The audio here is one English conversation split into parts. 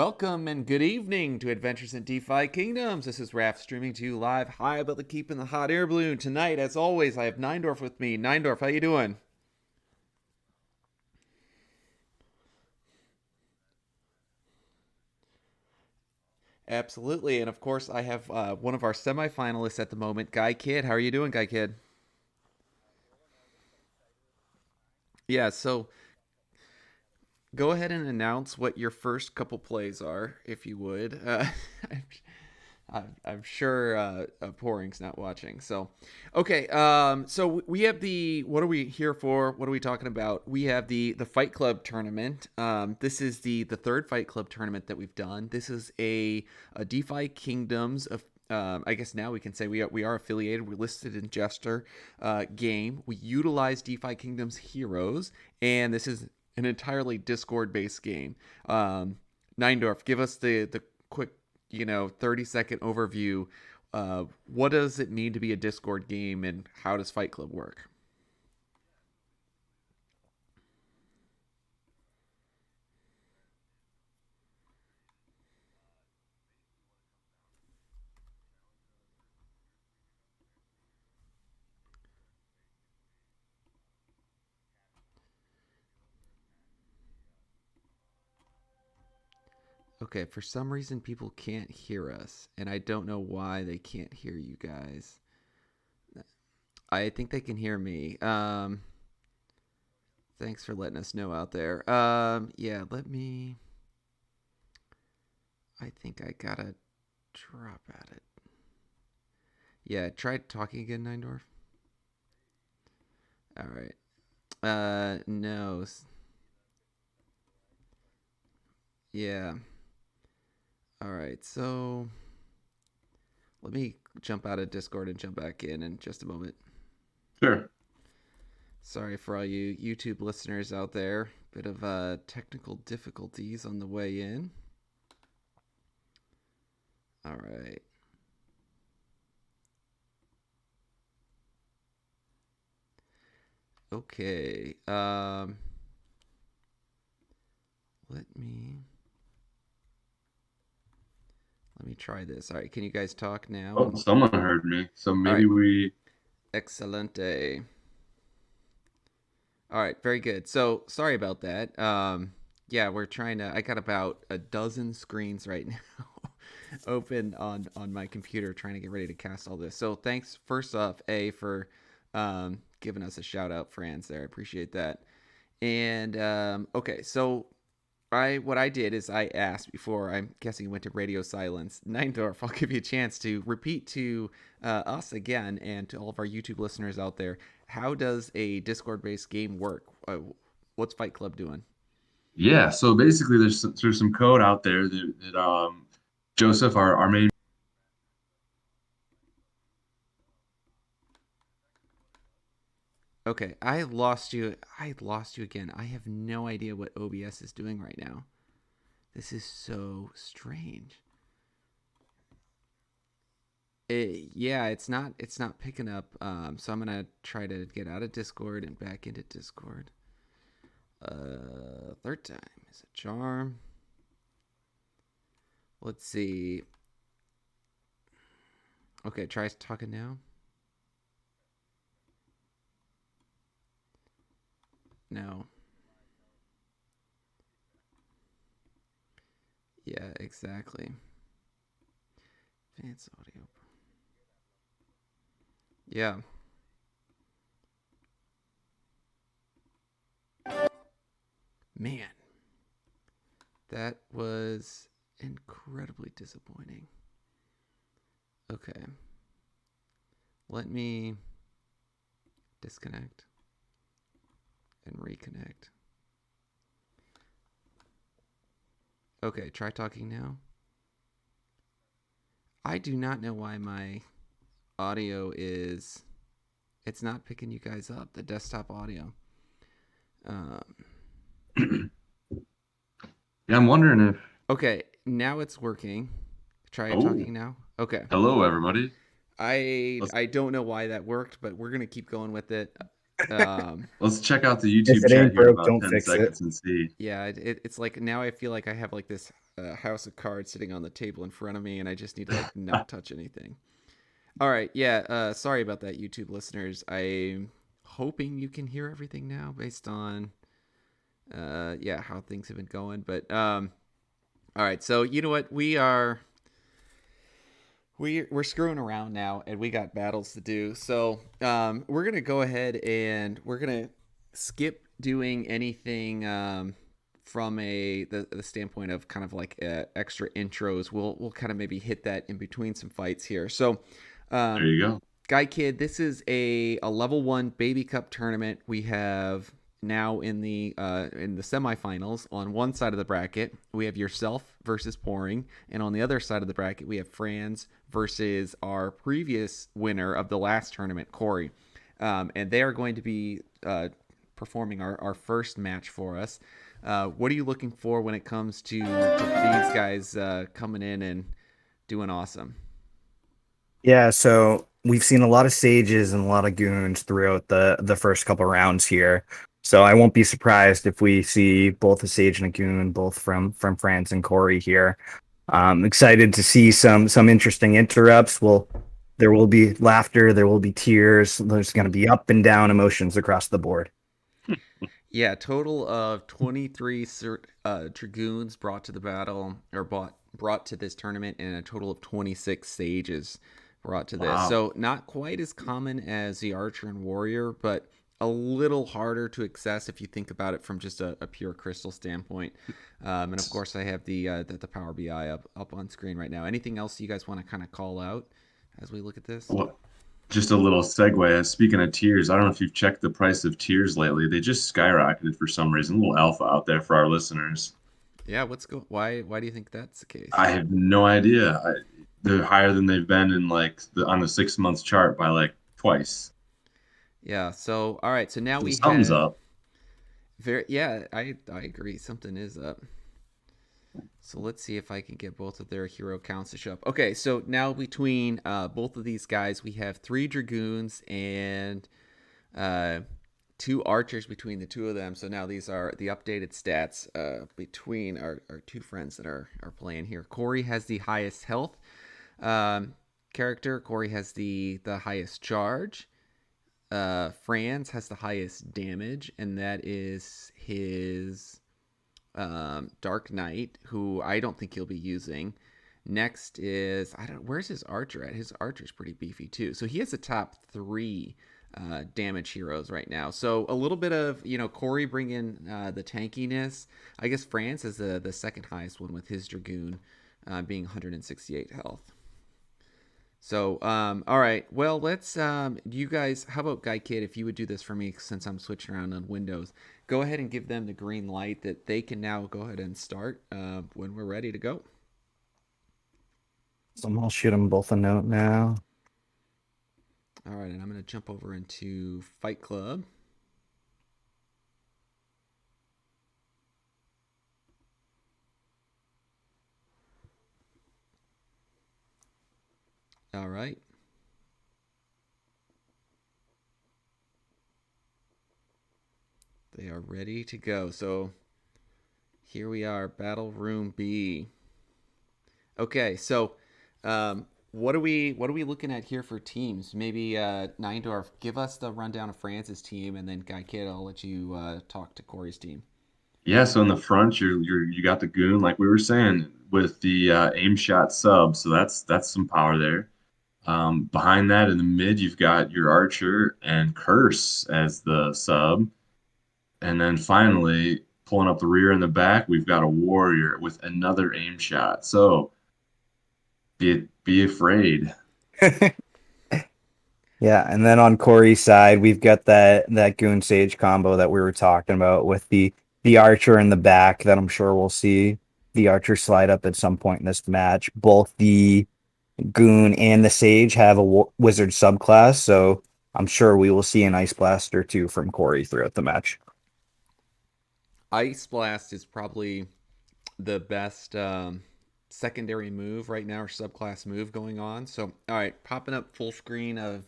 Welcome and good evening to Adventures in DeFi Kingdoms. This is Raph streaming to you live high above the keep in the hot air balloon. Tonight, as always, I have Neindorf with me. Neindorf, how you doing? Absolutely, and of course, I have one of our semifinalists at the moment, Guy Kid. How are you doing, Guy Kid? Yeah, so go ahead and announce what your first couple plays are, if you would. I'm sure Poring's not watching. So, okay. So we have the. What are we here for? What are we talking about? We have the Fight Club tournament. This is the third Fight Club tournament that we've done. This is a DeFi Kingdoms of. I guess now we can say we are affiliated. We're listed in Jester game. We utilize DeFi Kingdoms heroes, and this is an entirely Discord based game. Neindorf, give us the quick 30-second overview. What does it mean to be a Discord game, and how does Fight Club work? Okay, for some reason people can't hear us, and I don't know why they can't hear you guys. I think they can hear me. Thanks for letting us know out there. Yeah, let me. I think I gotta drop at it. Yeah, try talking again, Neindorf. All right. No. Yeah. All right. So let me jump out of Discord and jump back in just a moment. Sure. Sorry for all you YouTube listeners out there. Bit of technical difficulties on the way in. All right. Okay. Let me try this. All right. Can you guys talk now? Oh, someone heard me. So All maybe right. we. Excelente. All right, very good. So sorry about that. Yeah, we're trying to. I got about a dozen screens right now open on my computer, trying to get ready to cast all this. So thanks first off, for giving us a shout out, Franz. There, I appreciate that. And okay, so what I did is I asked before. I'm guessing it went to radio silence. Neindorf, I'll give you a chance to repeat to us again and to all of our YouTube listeners out there. How does a Discord-based game work? What's Fight Club doing? Yeah. So basically, there's some code out there that Joseph, our main. Okay, I lost you. I lost you again. I have no idea what OBS is doing right now. This is so strange. Yeah, it's not picking up. So I'm gonna try to get out of Discord and back into Discord. Third time is a charm. Let's see. Okay, try talking now. No. Yeah, exactly. Advanced audio. Yeah. Man, that was incredibly disappointing. Okay. Let me disconnect and reconnect. Okay, try talking now. I do not know why my audio is. It's not picking you guys up, the desktop audio. Um, Yeah, I'm wondering if. okay, now it's working. Try Oh, talking now. Okay. hello, everybody. I Let's. I don't know why that worked, but we're gonna keep going with it. Um, Let's check out the If YouTube it chat ain't here in broke, about don't 10 fix it. seconds and see. yeah, it's like now I feel like I have like this house of cards sitting on the table in front of me, and I just need to like not touch anything. All right, yeah. Sorry about that, YouTube listeners. I'm hoping you can hear everything now based on yeah, how things have been going. But all right, so you know what? We're screwing around now, and we got battles to do. So we're gonna go ahead and we're gonna skip doing anything from the standpoint of kind of like extra intros. We'll kind of maybe hit that in between some fights here. So There um, you go. Guy Kid, this is a level 1 Baby Cup tournament. We have now in the semifinals. On one side of the bracket, we have yourself versus Pouring, and on the other side of the bracket, we have Franz versus our previous winner of the last tournament, Corey. And they are going to be performing our first match for us. What are you looking for when it comes to these guys coming in and doing awesome? Yeah, so we've seen a lot of sages and a lot of goons throughout the first couple rounds here. So I won't be surprised if we see both a sage and a goon, both from France and Corey here. Excited to see some interesting interrupts. There will be laughter, there will be tears. There's going to be up and down emotions across the board. Yeah, total of 23 dragoons brought to the battle or brought to this tournament, and a total of 26 sages brought to this. Wow. So not quite as common as the archer and warrior, but a little harder to access if you think about it from just a pure crystal standpoint. And of course, I have the Power BI up on screen right now. Anything else you guys want to kind of call out as we look at this? Well, just a little segue. Speaking of tiers, I don't know if you've checked the price of tiers lately. They just skyrocketed for some reason. A little alpha out there for our listeners. Yeah, why do you think that's the case? I have no idea. They're higher than they've been in like on the 6 month chart by like twice. Yeah, so all right, so now So we something's have up. yeah, I agree. Something is up. So let's see if I can get both of their hero counts to show up. Okay, so now between both of these guys, we have 3 dragoons and uh, 2 archers between the two of them. So now these are the updated stats between our 2 friends that are playing here. Corey has the highest health character. Corey has the highest charge. Franz has the highest damage, and that is his Dark Knight, who I don't think he'll be using. Next is where's his archer at? His archer's pretty beefy too. So he has the top 3 damage heroes right now. So a little bit of Corey bringing the tankiness. I guess France is the second highest one with his dragoon being 168 health. So, all right. Well, let's. You guys, how about Guy Kid? If you would do this for me, since I'm switching around on Windows, go ahead and give them the green light that they can now go ahead and start when we're ready to go. So I'll shoot them both a note now. All right, and I'm going to jump over into Fight Club. All right. They are ready to go. So here we are, Battle Room B. Okay, so what are we looking at here for teams? Maybe Neindorf, give us the rundown of France's team, and then Guy Kid, I'll let you talk to Corey's team. Yeah, so in the front, you got the goon, like we were saying, with the aim shot sub. So that's some power there. Behind that in the mid, you've got your archer and curse as the sub. And then finally, pulling up the rear and the back, we've got a warrior with another aim shot. So be afraid. Yeah, and then on Corey's side, we've got that goon sage combo that we were talking about with the archer in the back that I'm sure we'll see the archer slide up at some point in this match. Both the goon and the sage have a wizard subclass, so I'm sure we will see an ice blast or two from Corey throughout the match. Ice Blast is probably the best secondary move right now, or subclass move going on. So, all right, popping up full screen of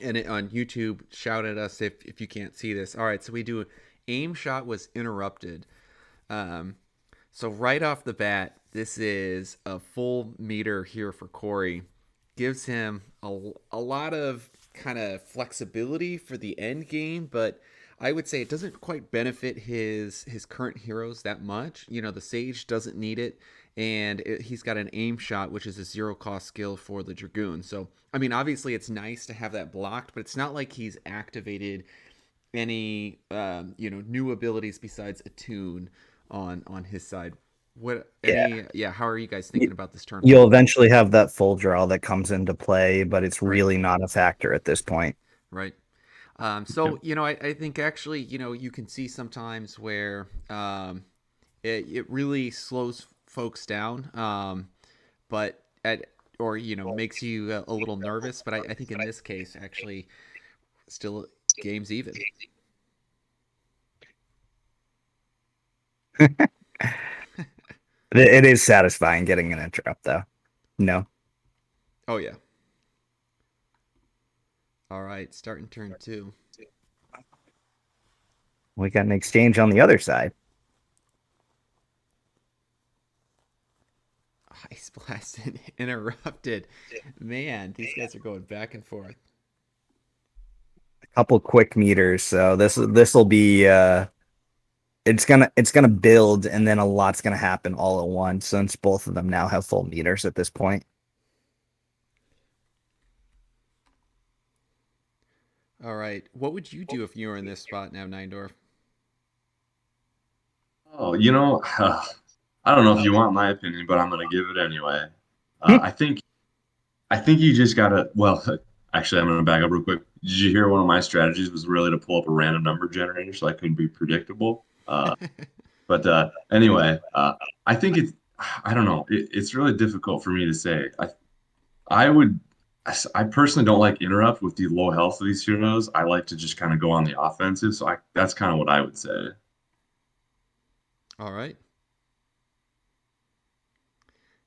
and on YouTube, shout at us if you can't see this. All right, so we do aim shot was interrupted. Um, so right off the bat, this is a full meter here for Corey. Gives him a lot of kind of flexibility for the end game, but I would say it doesn't quite benefit his current heroes that much. You know, the Sage doesn't need it, and he's got an aim shot, which is a zero cost skill for the Dragoon. So, I mean, obviously it's nice to have that blocked, but it's not like he's activated any new abilities besides attune on his side. What Yeah. any yeah, how are you guys thinking about this tournament? You'll eventually have that full draw that comes into play, but it's Right, really not a factor at this point. right. Yep. So I think actually you can see sometimes where it really slows folks down, but at or makes you a little nervous. But I think in this case actually still game's even. It is satisfying getting an interrupt, though. No, Oh yeah. All right, starting turn two. we got an exchange on the other side. Ice blast and interrupted. Man, these guys are going back and forth. A couple quick meters, so this will be it's gonna build, and then a lot's gonna happen all at once since both of them now have full meters at this point. All right, what would you do if you were in this spot now, Neindorf? Oh, I don't know if you want my opinion, but I'm gonna give it anyway. I think you just gotta. Well, actually, I'm gonna back up real quick. Did you hear one of my strategies was really to pull up a random number generator so I couldn't be predictable? But anyway, I think it's. I don't know. It's really difficult for me to say. I would. I personally don't like interrupt with the low health of these heroes. I like to just kind of go on the offensive. So that's kind of what I would say. All right.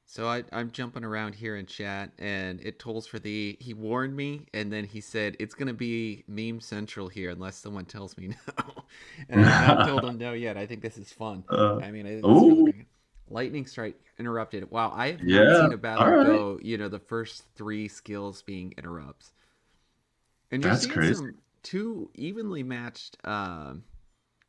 So I'm jumping around here in chat, and it tolls for the. He warned me, and then he said it's gonna be meme central here unless someone tells me no, and I have not told him no yet. I think this is fun. uh, I mean, I think this is really oh, big. Lightning strike interrupted. Wow, I have not yeah. seen a All battle right. go. The first three skills being interrupts, and you're That's seeing crazy. some two evenly matched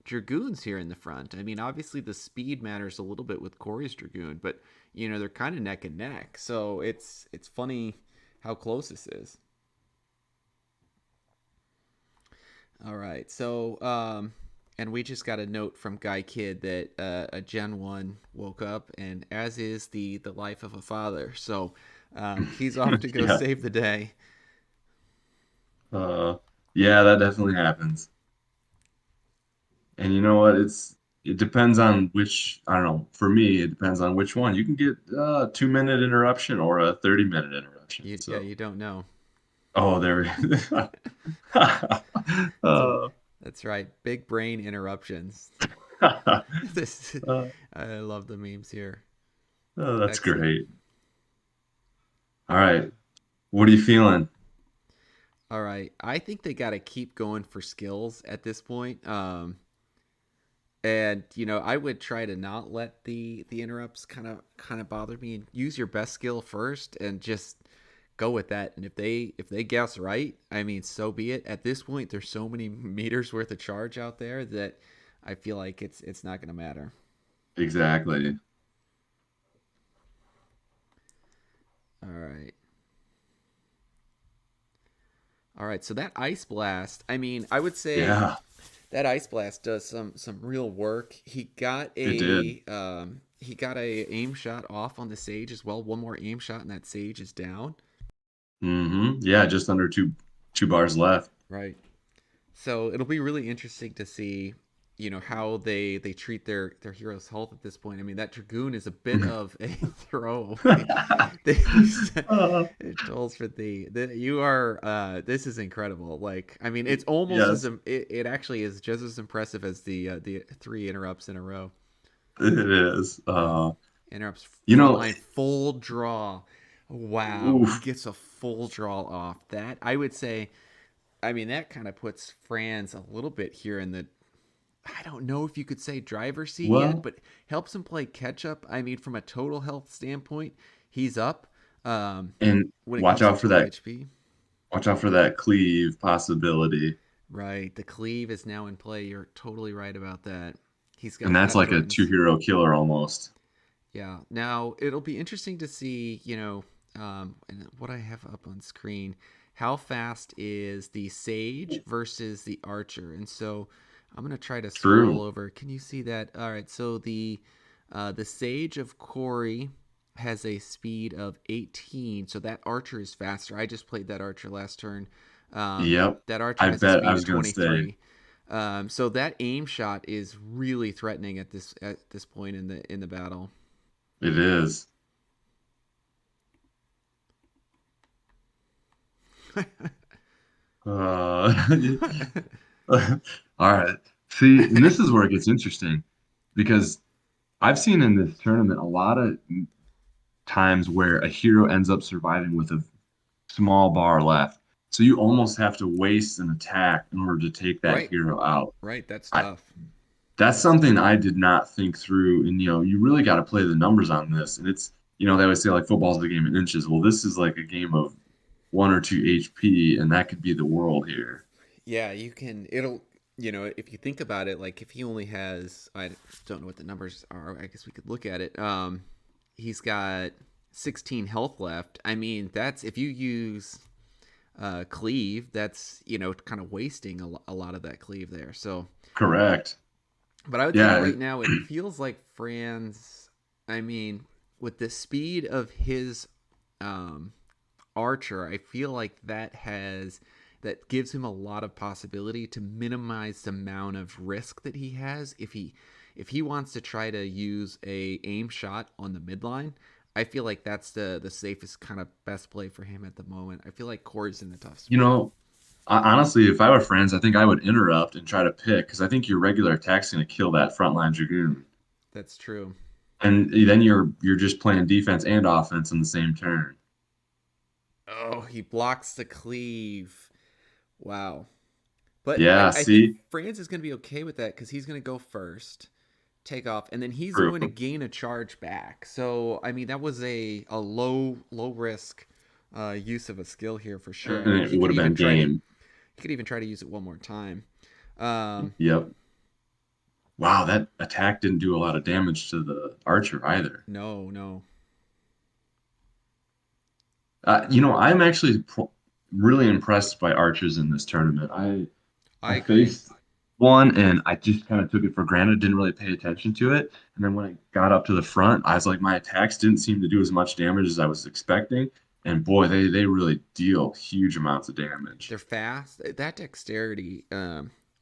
dragoons here in the front. I mean, obviously the speed matters a little bit with Corey's dragoon, but they're kind of neck and neck. So it's funny how close this is. All right, so and we just got a note from Guy Kid that a Gen 1 woke up, and as is the life of a father. So he's off to go Yeah. save the day. Uh, yeah, that definitely happens. And you know what? It depends on which, I don't know, for me, it depends on which one. You can get a 2 minute interruption or a 30-minute interruption. Yeah, So, you don't know. oh, there we That's a, uh, that's right. Big brain interruptions. this uh, I love the memes here. that's Excellent. great. All right. What are you feeling? All right. I think they got to keep going for skills at this point. And I would try to not let the interrupts kind of bother me, and use your best skill first and just go with that. And if they guess right, I mean, so be it. At this point, there's so many meters worth of charge out there that I feel like it's not going to matter. Exactly. All right. All right. So that ice blast, I mean, I would say Yeah, that ice blast does some real work. it did. He got a aim shot off on the Sage as well. One more aim shot and that Sage is down. Yeah, just under two bars left. Right. So it'll be really interesting to see, how they treat their hero's health at this point. I mean, that Dragoon is a bit of a throwaway. They Uh, it tolls for the you are this is incredible. Like, I mean, it's almost yes, it actually is just as impressive as the three interrupts in a row. it is. Interrupts You front know, line full draw. Wow, he oof. gets a full draw off. That I would say I mean, that kind of puts Franz a little bit here in the, I don't know if you could say driver's seat yet, Well, but helps him play catch up. I mean, from a total health standpoint, he's up and when it watch comes to out for total that. HP. Watch out for that cleave possibility. Right. The cleave is now in play. You're totally right about that. He's And got that's that like a two threatens. hero killer almost. Yeah. Now it'll be interesting to see, and what I have up on screen. How fast is the sage versus the archer? And so I'm gonna try to scroll True. over. Can you see that? All right. So the sage of Corey has a speed of 18. So that archer is faster. I just played that archer last turn. Yep. That archer I has a bet I speed of was gonna say 23. So that aim shot is really threatening at this point in the battle. it is. Uh, all right. See, and this is where it gets interesting because I've seen in this tournament a lot of times where a hero ends up surviving with a small bar left. So you almost have to waste an attack in order to take that Right, hero out. right. That's I, tough. that's That's something tough. I did not think through. And, you really got to play the numbers on this. And they always say like football's a game of inches. Well, this is like a game of one or two HP, and that could be the world here. Yeah, you can. If you think about it, like if he only has, I don't know what the numbers are. I guess we could look at it. He's got 16 health left. I mean, that's if you use cleave, that's kind of wasting a lot of that cleave there. So, Correct. but I would say Yeah. right now it feels like Franz. I mean, with the speed of his um, Archer, I feel like that gives him a lot of possibility to minimize the amount of risk that he has if he wants to try to use a aim shot on the midline. I feel like that's the safest kind of best play for him at the moment. I feel like Corey's in a tough You spot. know, honestly, if I were friends, I think I would interrupt and try to pick because I think your regular attack's going to kill that frontline Dragoon. That's true. And then you're just playing defense and offense in the same turn. Oh, he blocks the cleave. Wow. But I, Yeah, I think see? Franz is going to be okay with that because he's going to go first, take off, and then he's True. going to gain a charge back. So I mean that was a low risk use of a skill here for sure. I And mean it would have been game. he could even try to use it one more time. Um, Yep. Wow, that attack didn't do a lot of damage to the archer either. no. I'm actually really impressed by archers in this tournament. I I agree. faced one and I just kind of took it for granted, didn't really pay attention to it. And then when I got up to the front, I was like, my attacks didn't seem to do as much damage as I was expecting. And boy, they really deal huge amounts of damage. They're fast. That dexterity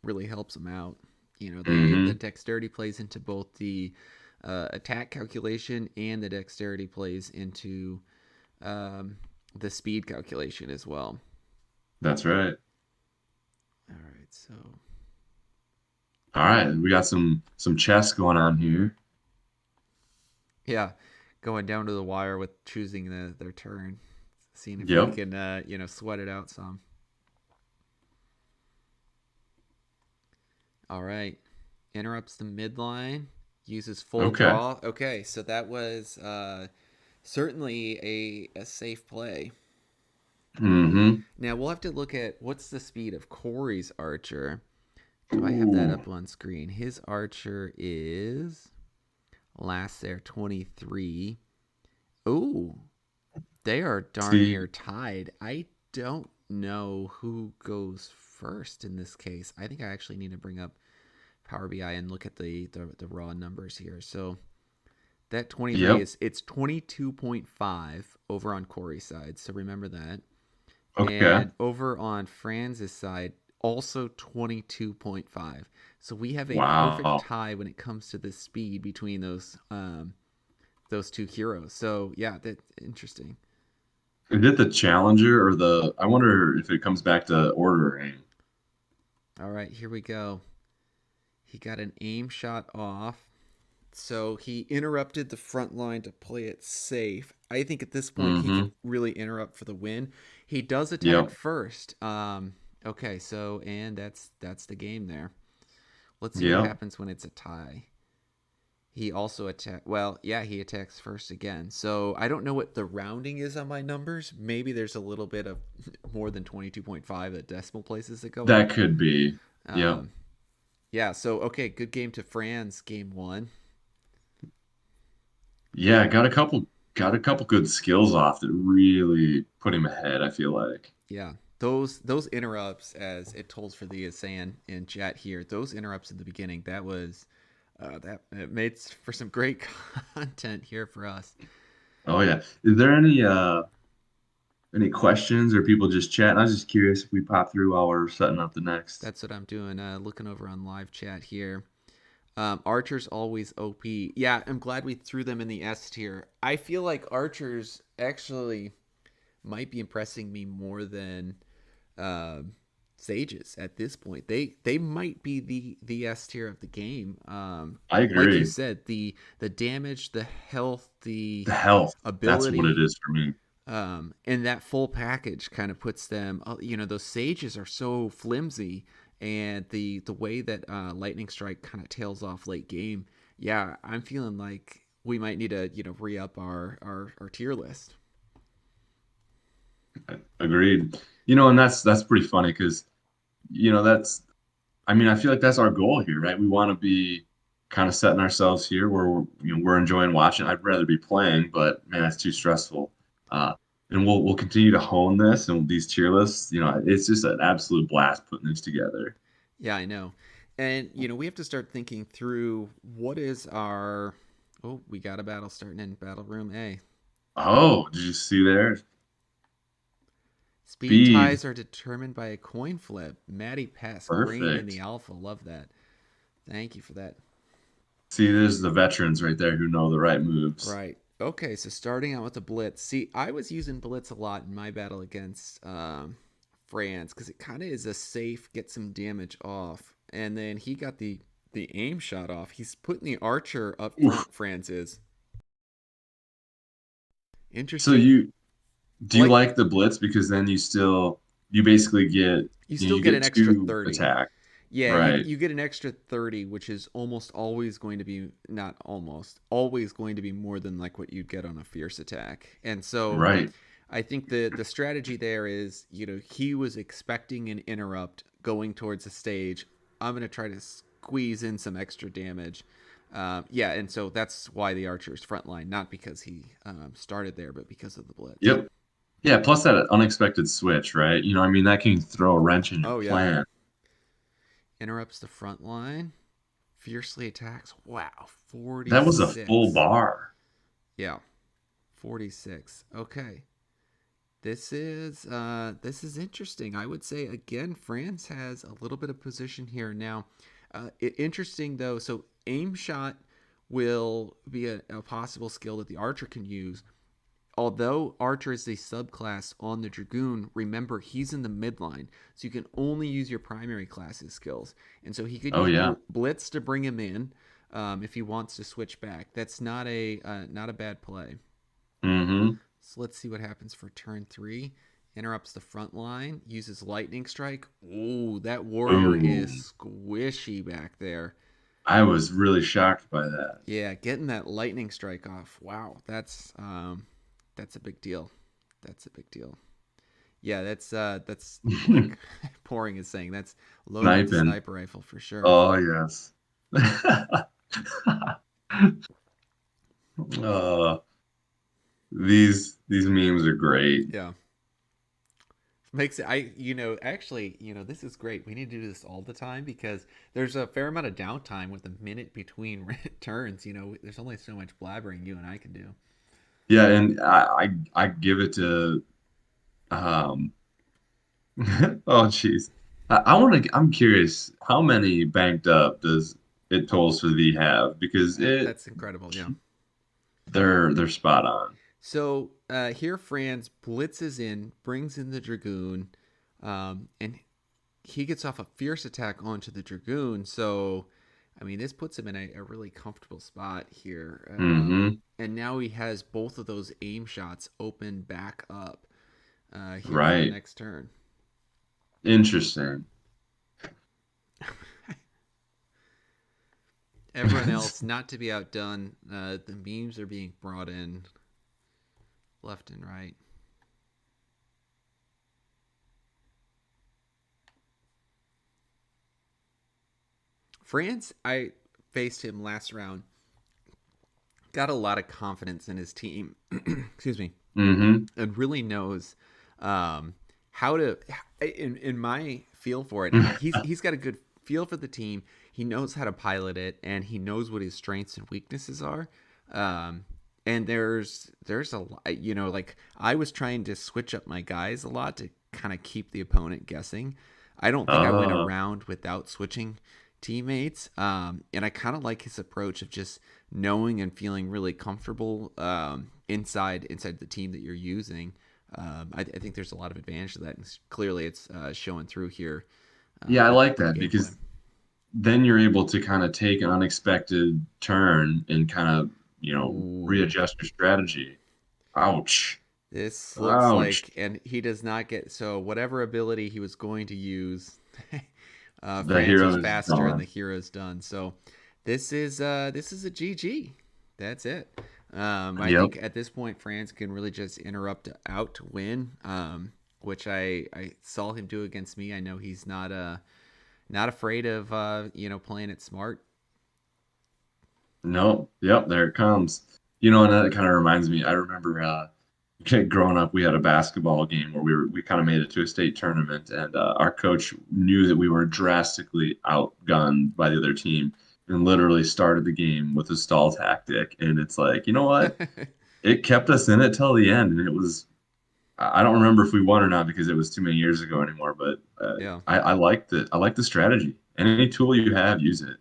really helps them out. The Hmm. dexterity plays into both the attack calculation and the dexterity plays into um, the speed calculation as well. That's right. All right, so All right, we got some chess going on here. yeah, going down to the wire with choosing their turn, seeing if we Yep. can sweat it out some. All right, interrupts the midline, uses full Okay. draw. Okay, so that was certainly a safe play. Hmm. Now we'll have to look at what's the speed of Corey's archer. Do I have that Ooh. up on screen? His archer is last there 23. Oh, they are darn See, near tied. I don't know who goes first in this case. I think I actually need to bring up Power BI and look at the raw numbers here. So that 23 yep. it's 22.5 over on Corey's side. So remember that. Okay. And over on Franz's side, also 22.5. So we have a perfect Wow. tie when it comes to the speed between those two heroes. So yeah, that's interesting. Is it the challenger or the? I wonder if it comes back to ordering. All right, here we go. He got an aim shot off. So he interrupted the front line to play it safe. I think at this point he Hmm. could really interrupt for the win. He does attack Yep. first. Okay, so and that's the game there. Let's see what Yep. happens when it's a tie. He also attack. Well, yeah, he attacks first again. So I don't know what the rounding is on my numbers. Maybe there's a little bit of more than 22.5 at decimal places that go That up. could be. Yep. Um, yeah. So okay, good game to Franz. Game one. Yeah, got a couple good skills off that really put him ahead, I feel like. Yeah. Those interrupts, as it tolls for the saying in chat here, those interrupts in the beginning, that was that it made for some great content here for us. Oh yeah. Is there any questions or people just chatting? I was just curious if we pop through while we're setting up the next. That's what I'm doing. Looking over on live chat here. Archer's always OP. Yeah, I'm glad we threw them in the S tier. I feel like Archers actually might be impressing me more than uh, Sages at this point. They might be the S tier of the game. I Like you agree. said, the damage, the health, the The health, that's what it ability, is for me. and that full package kind of puts them. Those Sages are so flimsy, and the way that Lightning Strike kind of tails off late game. Yeah, I'm feeling like we might need to re up our tier list. Agreed. And that's pretty funny because, that's I mean, I feel like that's our goal here, right? We want to be kind of setting ourselves here where we're enjoying watching. I'd rather be playing, but man, that's too stressful. Uh, and we'll continue to hone this and these tier lists. It's just an absolute blast putting this together. Yeah, I know. And we have to start thinking through what is our. Oh, we got a battle starting in battle room A. Oh, did you see there? Speed Speed, ties are determined by a coin flip. Maddie Pest bringing in the perfect. alpha. Love that. Thank you for that. See, there's the veterans right there who know the right moves. Right. Okay, so starting out with the blitz. See, I was using blitz a lot in my battle against France because it kind of is a safe get some damage off, and then he got the aim shot off. He's putting the archer up Oof. front. France is So interesting. do you Like like the blitz because then you basically get you you, know, still you get an get extra two 30. attack, Yeah, you right? you get an extra 30, which is almost always going to be not almost always going to be more than like what you'd get on a fierce attack. And so Right. I think the strategy there is, he was expecting an interrupt going towards the stage. I'm going to try to squeeze in some extra damage. Yeah, and so that's why the archer's front line, not because he started there, but because of the blitz. Yep. Yeah, plus that unexpected switch, right? I mean, that can throw a wrench in your Oh, yeah. plan. Interrupts the front line, fiercely attacks. Wow, That was a full 46. bar. Yeah, 46. Okay. This is interesting. I would say again, France has a little bit of position here now. Interesting though. So aim shot will be a possible skill that the archer can use. Although archer is a subclass on the dragoon, remember he's in the midline, so you can only use your primary class's skills. And so he could Oh use yeah. blitz to bring him in if he wants to switch back. That's not a bad play. Mm-hmm. So let's see what happens for turn three. Interrupts the front line, uses lightning strike. Ooh, that warrior is Boom. squishy back there. I was really shocked by that. Yeah, getting that lightning strike off. Wow, that's a big deal. That's a big deal. Yeah, that's like pouring is saying that's loaded with the Sniping. sniper rifle for sure. Oh yes. uh, these memes are great. Yeah. Makes it actually, this is great. We need to do this all the time because there's a fair amount of downtime with a minute between turns. There's only so much blabbering you and I can do. Yeah, and I give it to um oh jeez. I'm curious, how many banked up does it tolls for the have? Because That's incredible. Yeah. they're spot on. So here Franz blitzes in, brings in the dragoon, and he gets off a fierce attack onto the dragoon. So, I mean, this puts him in a really comfortable spot here. Hmm. And now he has both of those aim shots open back up here for the Right. next turn. Interesting. Everyone else, not to be outdone, the memes are being brought in left and right. France, I faced him last round. Got a lot of confidence in his team. Excuse me. Mm-hmm. And really knows how to. In my feel for it, he's got a good feel for the team. He knows how to pilot it, and he knows what his strengths and weaknesses are. And there's a lot, like I was trying to switch up my guys a lot to kind of keep the opponent guessing. I don't think I went Uh, around without switching teammates. And I kind of like his approach of just knowing and feeling really comfortable inside the team that you're using. I think there's a lot of advantage to that, and clearly it's showing through here yeah, I like with that gameplay. because then you're able to kind of take an unexpected turn and kind of, Ooh, readjust your strategy. Ouch. this looks Ouch. like, and he does not get so whatever ability he was going to use. The France was hero is faster, and the gone. hero's done. So this is a GG. That's it. I Yep. think at this point, France can really just interrupt out to win, which I saw him do against me. I know he's not afraid of playing it smart. Nope. Yep. There it comes. And that kind of reminds me. I remember growing up, we had a basketball game where we kind of made it to a state tournament, and our coach knew that we were drastically outgunned by the other team, and literally started the game with a stall tactic. And it's like, you know what? It kept us in it till the end, and it was. I don't remember if we won or not because it was too many years ago anymore. But Yeah, I liked it. I like the strategy. Any tool you have, use it.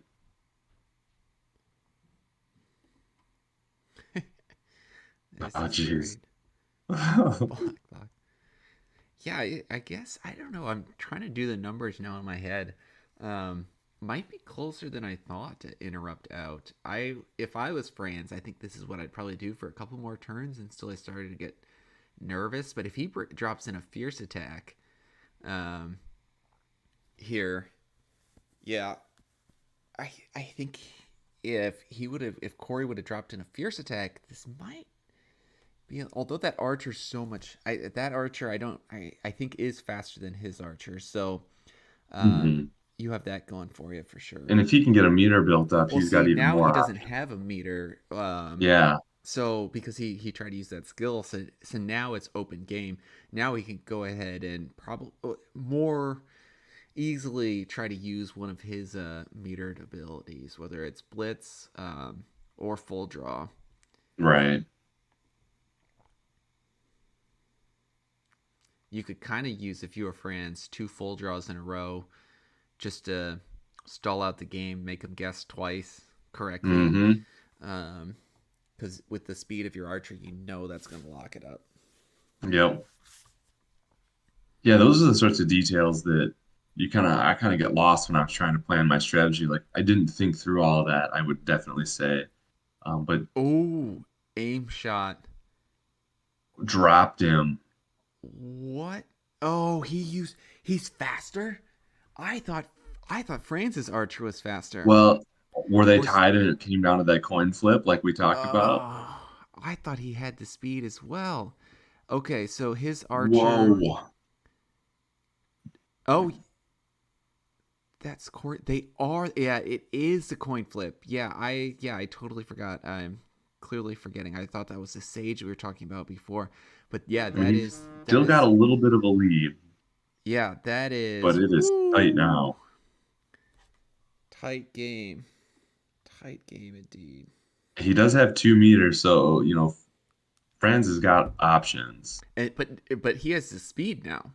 this Oh, is jeez. great. Block, block. Yeah, I guess I don't know. I'm trying to do the numbers now in my head. Um, might be closer than I thought to interrupt out. If I was France, I think this is what I'd probably do for a couple more turns until I started to get nervous. But if he drops in a fierce attack, um, here, yeah, I think if Corey would have dropped in a fierce attack, this might be. Although that archer's so much, that archer I think is faster than his archer. So um, Mhm. you have that going for you for sure. And if he can get a meter built up, Well, he's got see, even now he more doesn't options. have a meter. Yeah. So because he tried to use that skill, so now it's open game. Now he can go ahead and probably more easily try to use one of his metered abilities, whether it's blitz or full draw. Right. You could kind of use, if you were friends, two full draws in a row just to stall out the game, make them guess twice correctly. Mm-hmm. Because with the speed of your archer, you know that's going to lock it up. Yep. Yeah, those are the sorts of details that I kind of get lost when I was trying to plan my strategy. Like I didn't think through all of that, I would definitely say. But Oh, aim shot. dropped him. What? Oh, he's faster. I thought I thought Francis Archer was faster. Well, were they Or tied and it came down to that coin flip like we talked about? oh, I thought he had the speed as well. Okay, so his Archer. Whoa. Oh, that's court. They are. Yeah, it is the coin flip. I totally forgot. I'm clearly forgetting. I thought that was the sage we were talking about before. But yeah, I mean, he's that still got a is little bit of a lead, yeah, that but is it is tight woo now. tight game. Tight game indeed. He does have 2 meters, so Franz has got options. And but he has the speed now.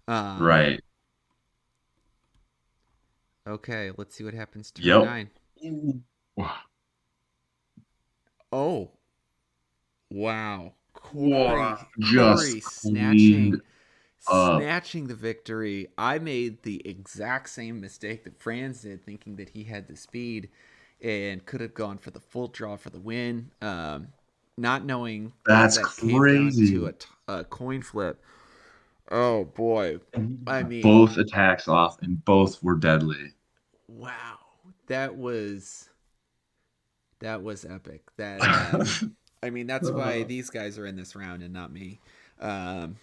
Um Right. okay, let's see what happens turn Yep. 9. Ooh. Oh, wow. Wow. Corey Just cleaned up. snatching the victory. I made the exact same mistake that Franz did, thinking that he had the speed and could have gone for the full draw for the win. Not knowing that That's that came down to crazy. a coin flip. Oh boy. And he I got mean, both attacks off, and both were deadly. wow. That was that was epic. That I mean, that's why Uh, these guys are in this round and not me. Um,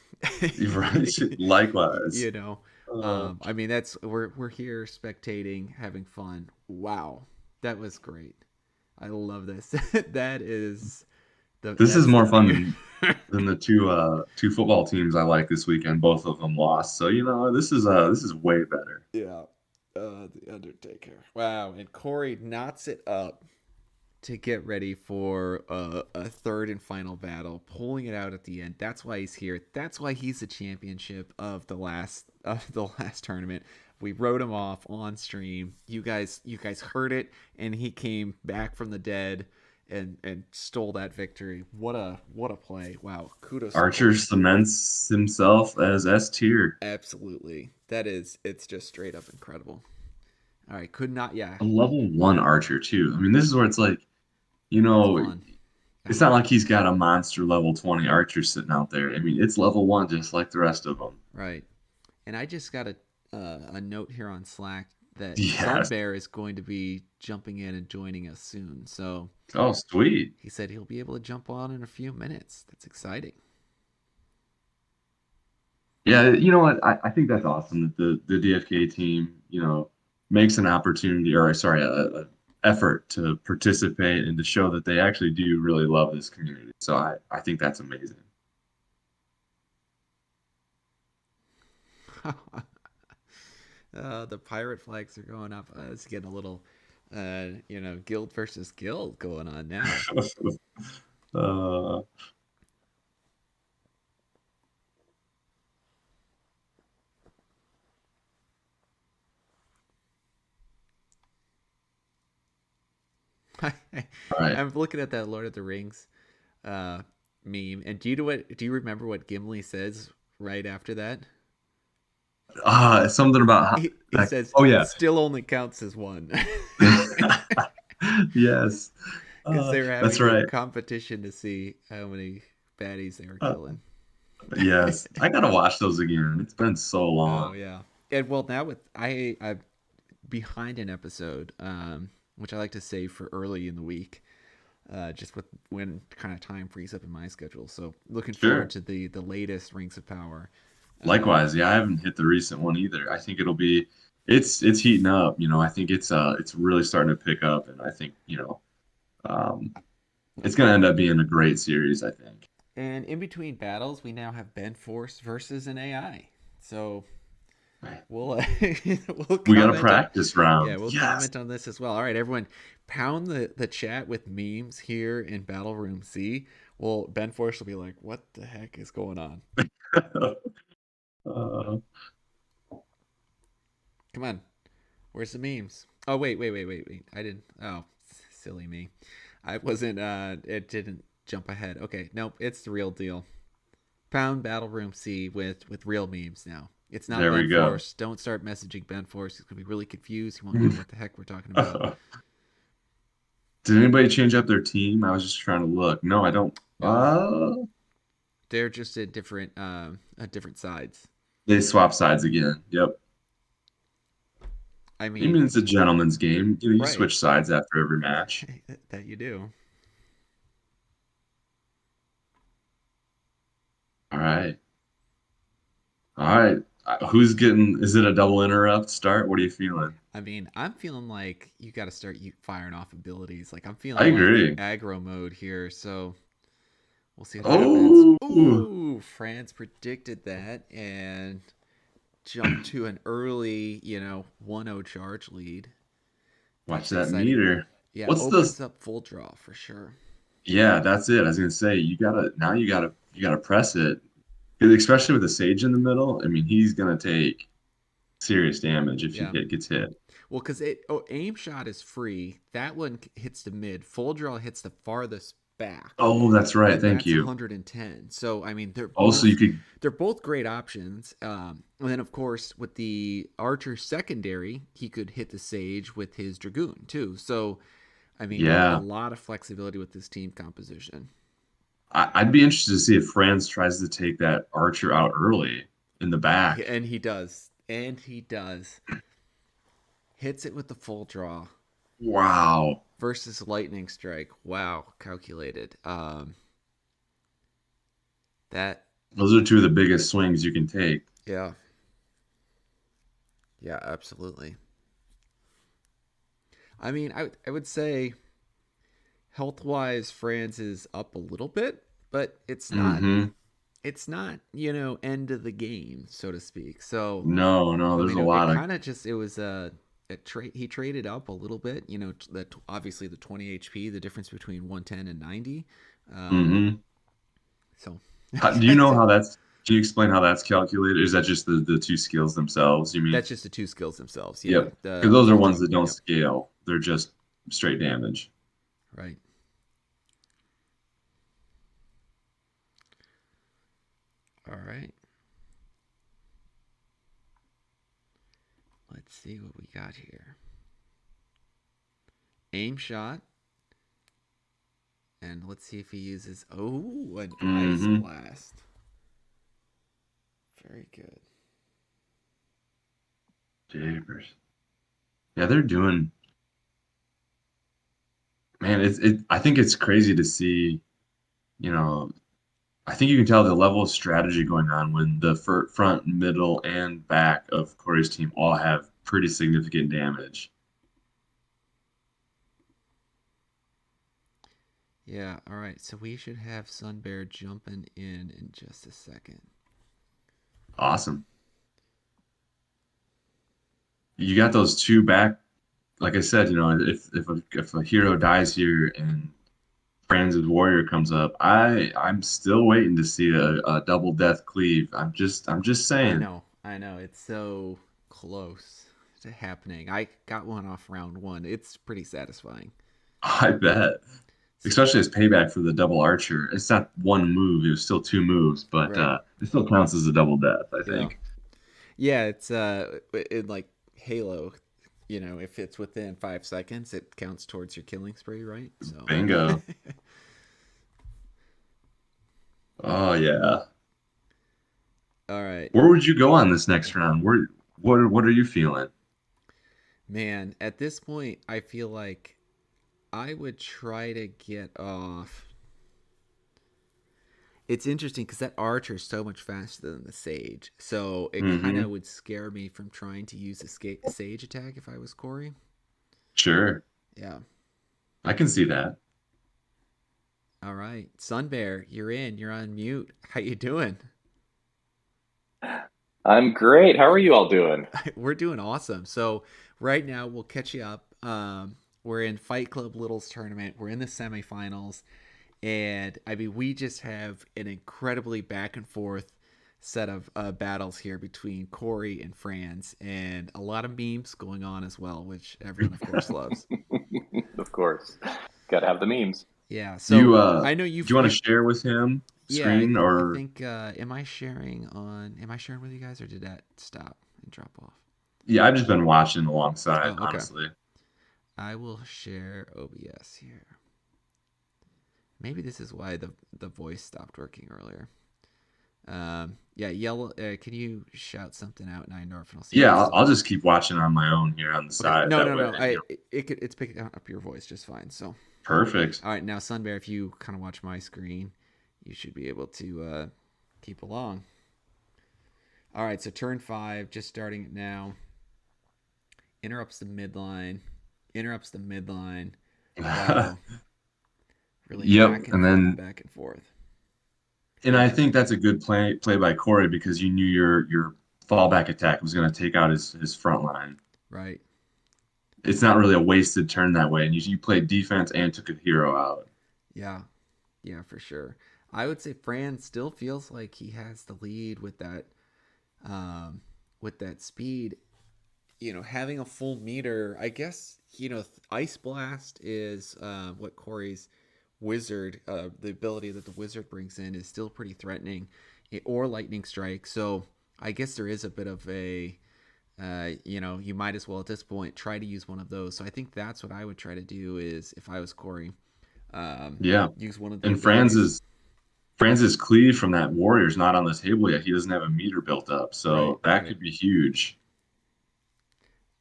you're right. Likewise. you know, Uh, I mean, that's we're here spectating, having fun. Wow, that was great. I love this. That is this is that's the more fun beer. than the two football teams I like this weekend. Both of them lost, so this is way better. Yeah, the Undertaker. Wow, and Corey knots it up to get ready for a third and final battle, pulling it out at the end. That's why he's here. That's why he's the championship of the last tournament. We wrote him off on stream. You guys heard it, and he came back from the dead and stole that victory. What a play! Wow, kudos to Archer Corey. cements himself as S tier. Absolutely, that is it's just straight up incredible. All right, could not yeah. A level one Archer too. I mean, this is where it's like, you It's know, fun. Yeah. it's not like he's got a monster level 20 Archer sitting out there. I mean, it's level one just like the rest of them. Right. And I just got a note here on Slack that Yes. Sunbear is going to be jumping in and joining us soon. So Oh, sweet. he said he'll be able to jump on in a few minutes. That's exciting. Yeah, you know what? I think that's awesome that the DFK team, makes an opportunity or sorry, a effort to participate and to show that they actually do really love this community. So I think that's amazing. The pirate flags are going up. It's getting a little, guild versus guild going on now. Uh, all right. I'm looking at that Lord of the Rings uh, meme, and do you remember what Gimli says right after that? Something about He says oh yeah. still only counts as one. Yes. Because they were That's having a right. competition to see how many baddies they were Uh, killing. yes. I gotta watch those again. It's been so Oh long. yeah, and well now with I'm behind an episode, which I like to save for early in the week, just with when kind of time frees up in my schedule. So looking forward Sure. to the latest Rings of Power. Um, Likewise, yeah, I haven't hit the recent one either. I think it'll be it's heating up, I think it's really starting to pick up and I think, um it's gonna end up being a great series, I think. and in between battles, we now have Ben Force versus an AI. So we'll we'll We got a comment on practice yeah, round. we'll Yes. comment on this as well. All right, everyone, pound the chat with memes here in Battle Room C. Well, Ben Force will be like, "What the heck is going on? Uh, Come on, where's the memes? Oh wait. I didn't. Oh, silly me. I wasn't. It didn't jump ahead. Okay, nope. It's the real deal. Pound Battle Room C with real memes now. It's not there Ben we go. Force. Don't start messaging Ben Force. He's gonna be really confused. He won't know what the heck we're talking about. Did anybody change up their team? I was just trying to look. No, I don't. No, they're just at different sides. They swap sides again. Yep. I I mean, mean, it's a gentleman's game. You right? switch sides after every match. That you do. All right. All right. Who's getting, is it a double interrupt start? What are you feeling? I mean, I'm feeling like you got to start firing off abilities. Like I'm I feeling like agree. aggro mode here. So we'll see what happens. Oh, Ooh, France predicted that and jumped to an early, 1-0 charge lead. watch That's that exciting. meter. Yeah, What's the, opens up full draw for sure. yeah, that's it. I was gonna say you gotta press it. 'Cause especially with the sage in the middle. I mean, he's gonna take serious damage if he Yeah. gets hit. Well, because aim shot is free. That one hits the mid. Full draw hits the farthest back, Oh, that's right. and Thank that's you. 110. So I mean, Also, you could, they're both great options. And then of course with the archer secondary, he could hit the sage with his dragoon too. So I mean, a yeah. lot of flexibility with this team composition. I'd be interested to see if France tries to take that archer out early. in the back. And he does. And he does. Hits it with the full draw Wow. versus lightning strike. Wow, calculated. That Those are two of the biggest swings you can take. yeah. Yeah, absolutely. I mean, I would say health wise, Franz is up a little bit, but Hmm. it's not, end of the game, so to speak. So No, no, I there's mean, a it lot of. kind of just it was a trade. He traded up a little bit, that obviously the 20 HP, the difference between 110 and 90. Um, Hmm. so Do you know how that's? Can you explain how that's calculated? Is that just the two skills themselves? You mean? that's just the two skills themselves. Yeah, Yep. Because the those are full ones draw. that don't Yep, scale. They're just straight damage. right. All right. Let's see what we got here. Aim shot. And let's see if he uses. Oh, an ice Hmm. blast. Very good. Japers. Yeah, they're doing. Man, I think it's crazy to see. You know, I think you can tell the level of strategy going on when the front, middle, and back of Corey's team all have pretty significant damage. Yeah, all right. So we should have Sunbear jumping in just a second. Awesome. You got those two back. Like I said, if a hero dies here and Franz's warrior comes up, I'm still waiting to see a double death cleave. I'm just saying. I know. It's so close to happening. I got one off round one. It's pretty satisfying. I bet. So, Especially as payback for the double archer. It's not one move, it was still two moves, but right. it still counts as a double death, I Yeah. think. Yeah, it's in like Halo, if it's within 5 seconds, it counts towards your killing spree, right? So Bingo. Oh yeah. all right. Where would you go on this next round? What are you feeling? Man, at this point I feel like I would try to get off. It's interesting because that archer is so much faster than the sage, so it kind of Hmm. would scare me from trying to use a sage attack if I was Corey. Sure. Yeah. I can see that. All right, Sunbear, you're in. You're on mute. How you doing? I'm great. How are you all doing? We're doing awesome. So right now we'll catch you up. We're in Fight Club Littles tournament. We're in the semifinals, and I mean we just have an incredibly back and forth set of battles here between Corey and Franz, and a lot of memes going on as well, which everyone of course loves. Of course. Gotta have the memes. Yeah. You So I know do you want to share with him yeah. screen I or think. Am I sharing with you guys, or did that stop and drop off? yeah, I've just been watching alongside, Oh, okay. honestly. I will share OBS here. Maybe this is why the voice stopped working earlier. Yeah, yellow. Can you shout something out, Neindorf, and I'll see if Yeah, this is I'll working. just keep watching on my own here on the Okay. side. No, That no, way, no. It's picking up your voice just fine. So, perfect. all right, now Sunbear, if you kind of watch my screen, you should be able to keep along. All right, so turn 5, just starting it now. Interrupts the midline. Interrupts the midline. Wow. Really Yep, back and and forth, then back and forth. and I think that's a good play by Corey because you knew your fallback attack was going to take out his front line. Right. It's not really a wasted turn that way, and you played defense and took a hero out. Yeah. Yeah, for sure. I would say Fran still feels like he has the lead um, with that speed. Having a full meter, I guess, Ice Blast is what Corey's wizard, the ability that the wizard brings in is still pretty threatening, or Lightning Strike. So I guess there is a bit of you might as well at this point try to use one of those. So I think that's what I would try to do is if I was Corey, Yeah, use one of the and abilities. Francis Cleve from that Warrior's not on the table yet. He doesn't have a meter built up, Right, so that right. could be huge.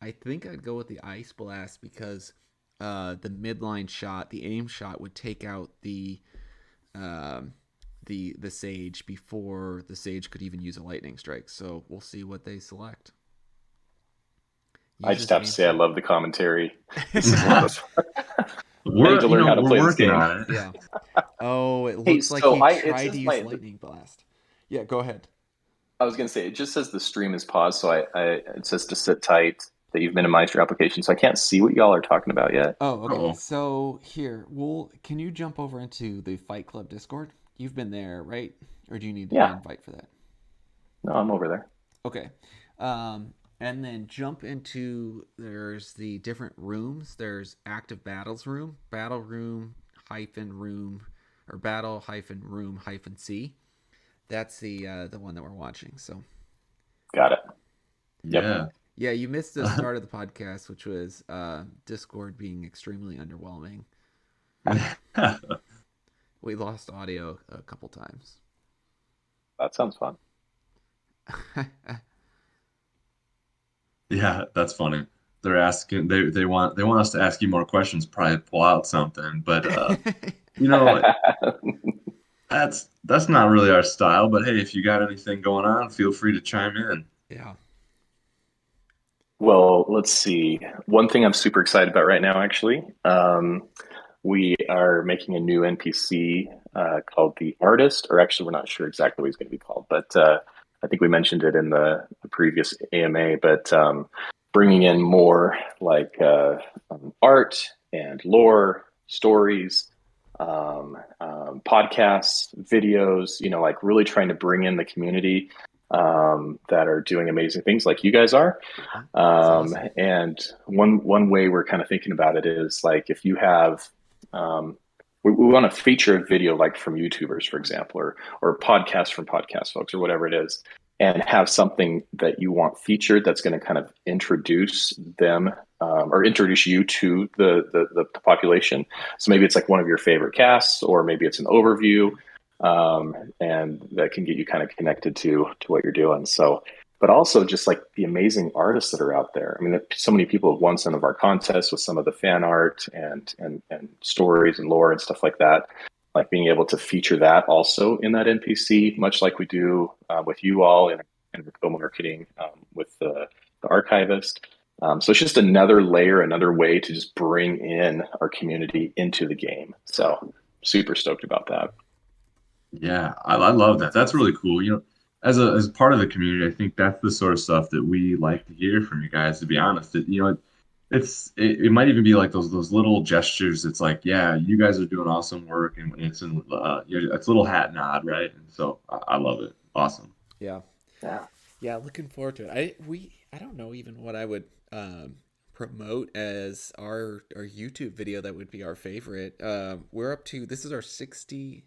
I think I'd go with the Ice Blast because the midline shot, the aim shot, would take out um, the Sage before the Sage could even use a lightning strike. So we'll see what they select. I Use just this have to aim say, I shot. love the commentary. This is a lot of fun. I need We're to learn how to we're play this working game. on it. Yeah. Oh, it Hey, looks like so he it tried to says use lightning blast. Yeah, go ahead. I was gonna say it just says the stream is paused, so it says to sit tight that you've minimized your application, so I can't see what y'all are talking about yet. Oh, okay. Uh-oh. So here, can you jump over into the Fight Club Discord? You've been there, right? Or do you need an Yeah, invite for that? no, I'm over there. Okay. And then jump into there's the different rooms. There's active battles room, battle room hyphen room, or battle hyphen room hyphen C. That's the one that we're watching. So Got it. Yep. Yeah. yeah, you missed the start of the podcast, which was Discord being extremely underwhelming. We lost audio a couple times. That sounds fun. Yeah, that's funny. They're asking they want us to ask you more questions, probably pull out something, but you know, that's not really our style, but hey, if you got anything going on, feel free to chime in. Yeah. Well, let's see. One thing I'm super excited about right now, actually, we are making a new NPC called the Artist, or actually, we're not sure exactly what he's going to be called, but I think we mentioned it in the previous AMA. But bringing in more like art and lore, stories, podcasts, videos. Like really trying to bring in the community that are doing amazing things, like you guys are. Yeah, that's awesome. And one way we're kind of thinking about it is like if you have we want to feature a video like from YouTubers, for example, or a podcast from podcast folks, or whatever it is, and have something that you want featured that's going to kind of introduce them or introduce you to the population. So maybe it's like one of your favorite casts, or maybe it's an overview, and that can get you kind of connected to what you're doing. So, but also just like the amazing artists that are out there. I mean, so many people have won some of our contests with some of the fan art and stories and lore and stuff like that. Like being able to feature that also in that NPC, much like we do with you all in co-marketing with the archivist. So it's just another layer, another way to just bring in our community into the game. So super stoked about that. Yeah, I love that. That's really cool. As part of the community, I think that's the sort of stuff that we like to hear from you guys, to be honest. It might even be like those little gestures. It's like, yeah, you guys are doing awesome work, and it's a little hat nod, right? And so I love it. Awesome. Yeah. Yeah. Yeah, looking forward to it. I don't know even what I would promote as our YouTube video that would be our favorite. We're up to this is our 62nd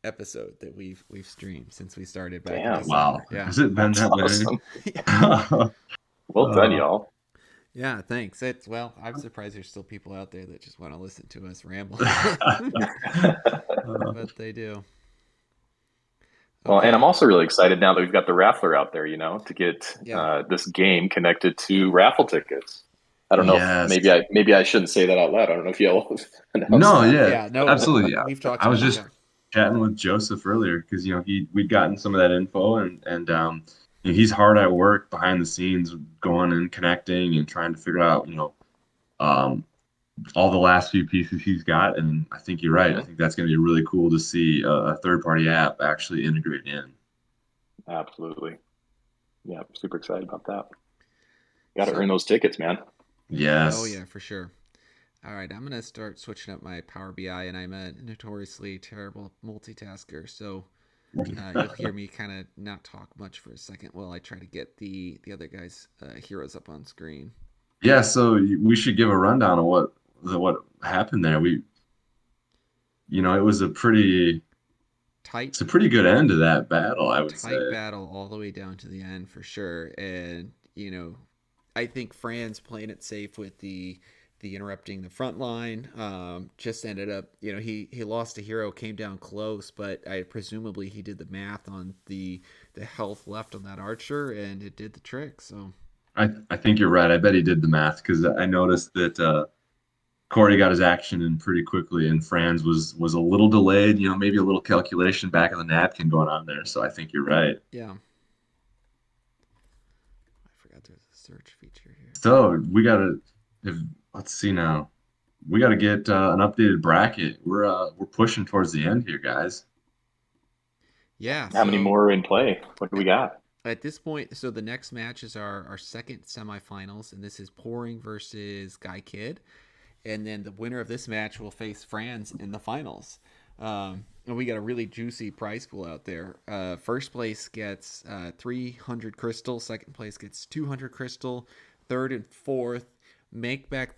episode that we've streamed since we started back in Damn. December. Wow. Yeah. Has it been That's that awesome. many? Well done, Uh, y'all. Yeah, thanks. I'm surprised there's still people out there that just want to listen to us ramble. But they do. Well, and I'm Okay. also really excited now that we've got the raffler out there, to get Yeah. this game connected to raffle tickets. I don't know if yes. maybe I shouldn't say that out loud. I don't know if y'all have announced No, that. yeah, Yeah, no, absolutely. Yeah. we've talked I was about it. just Yeah. chatting with Joseph earlier because we'd gotten some of that info and he's hard at work behind the scenes going and connecting and trying to figure out um, all the last few pieces he's got, and I think you're right. I Mhm. think that's going to be really cool to see a third party app actually integrate in. Absolutely. Yeah, super excited about that. Got to So, earn those tickets, man. oh Yes. yeah, for sure. All right, I'm gonna start switching up my Power BI, and I'm a notoriously terrible multitasker. So you'll hear me kind of not talk much for a second while I try to get the other guys' heroes up on screen. Yeah, so we should give a rundown of what happened there. It was Tight, it's a pretty good end to that battle, I would tight say. battle all the way down to the end for sure. And I think Fran's playing it safe with the the interrupting the front line. Just ended up, he lost a hero, came down close, but presumably he did the math on the health left on that archer, and it did the trick. So I think you're right. I bet he did the math because I noticed that Corey got his action in pretty quickly, and Franz was a little delayed. Maybe a little calculation back of the napkin going on there. So I think you're right. yeah, I forgot there's a search feature here. So we gotta, let's see now. We gotta get an updated bracket. We're pushing towards the end here, guys. Yeah. How many more are in play? What do we got? At this point, so the next match is our second semifinals, and this is Pouring versus Guy Kid. And then the winner of this match will face Franz in the finals. And we got a really juicy prize pool out there. First place gets 300 crystal. Second place gets 200 crystal. Third and fourth make back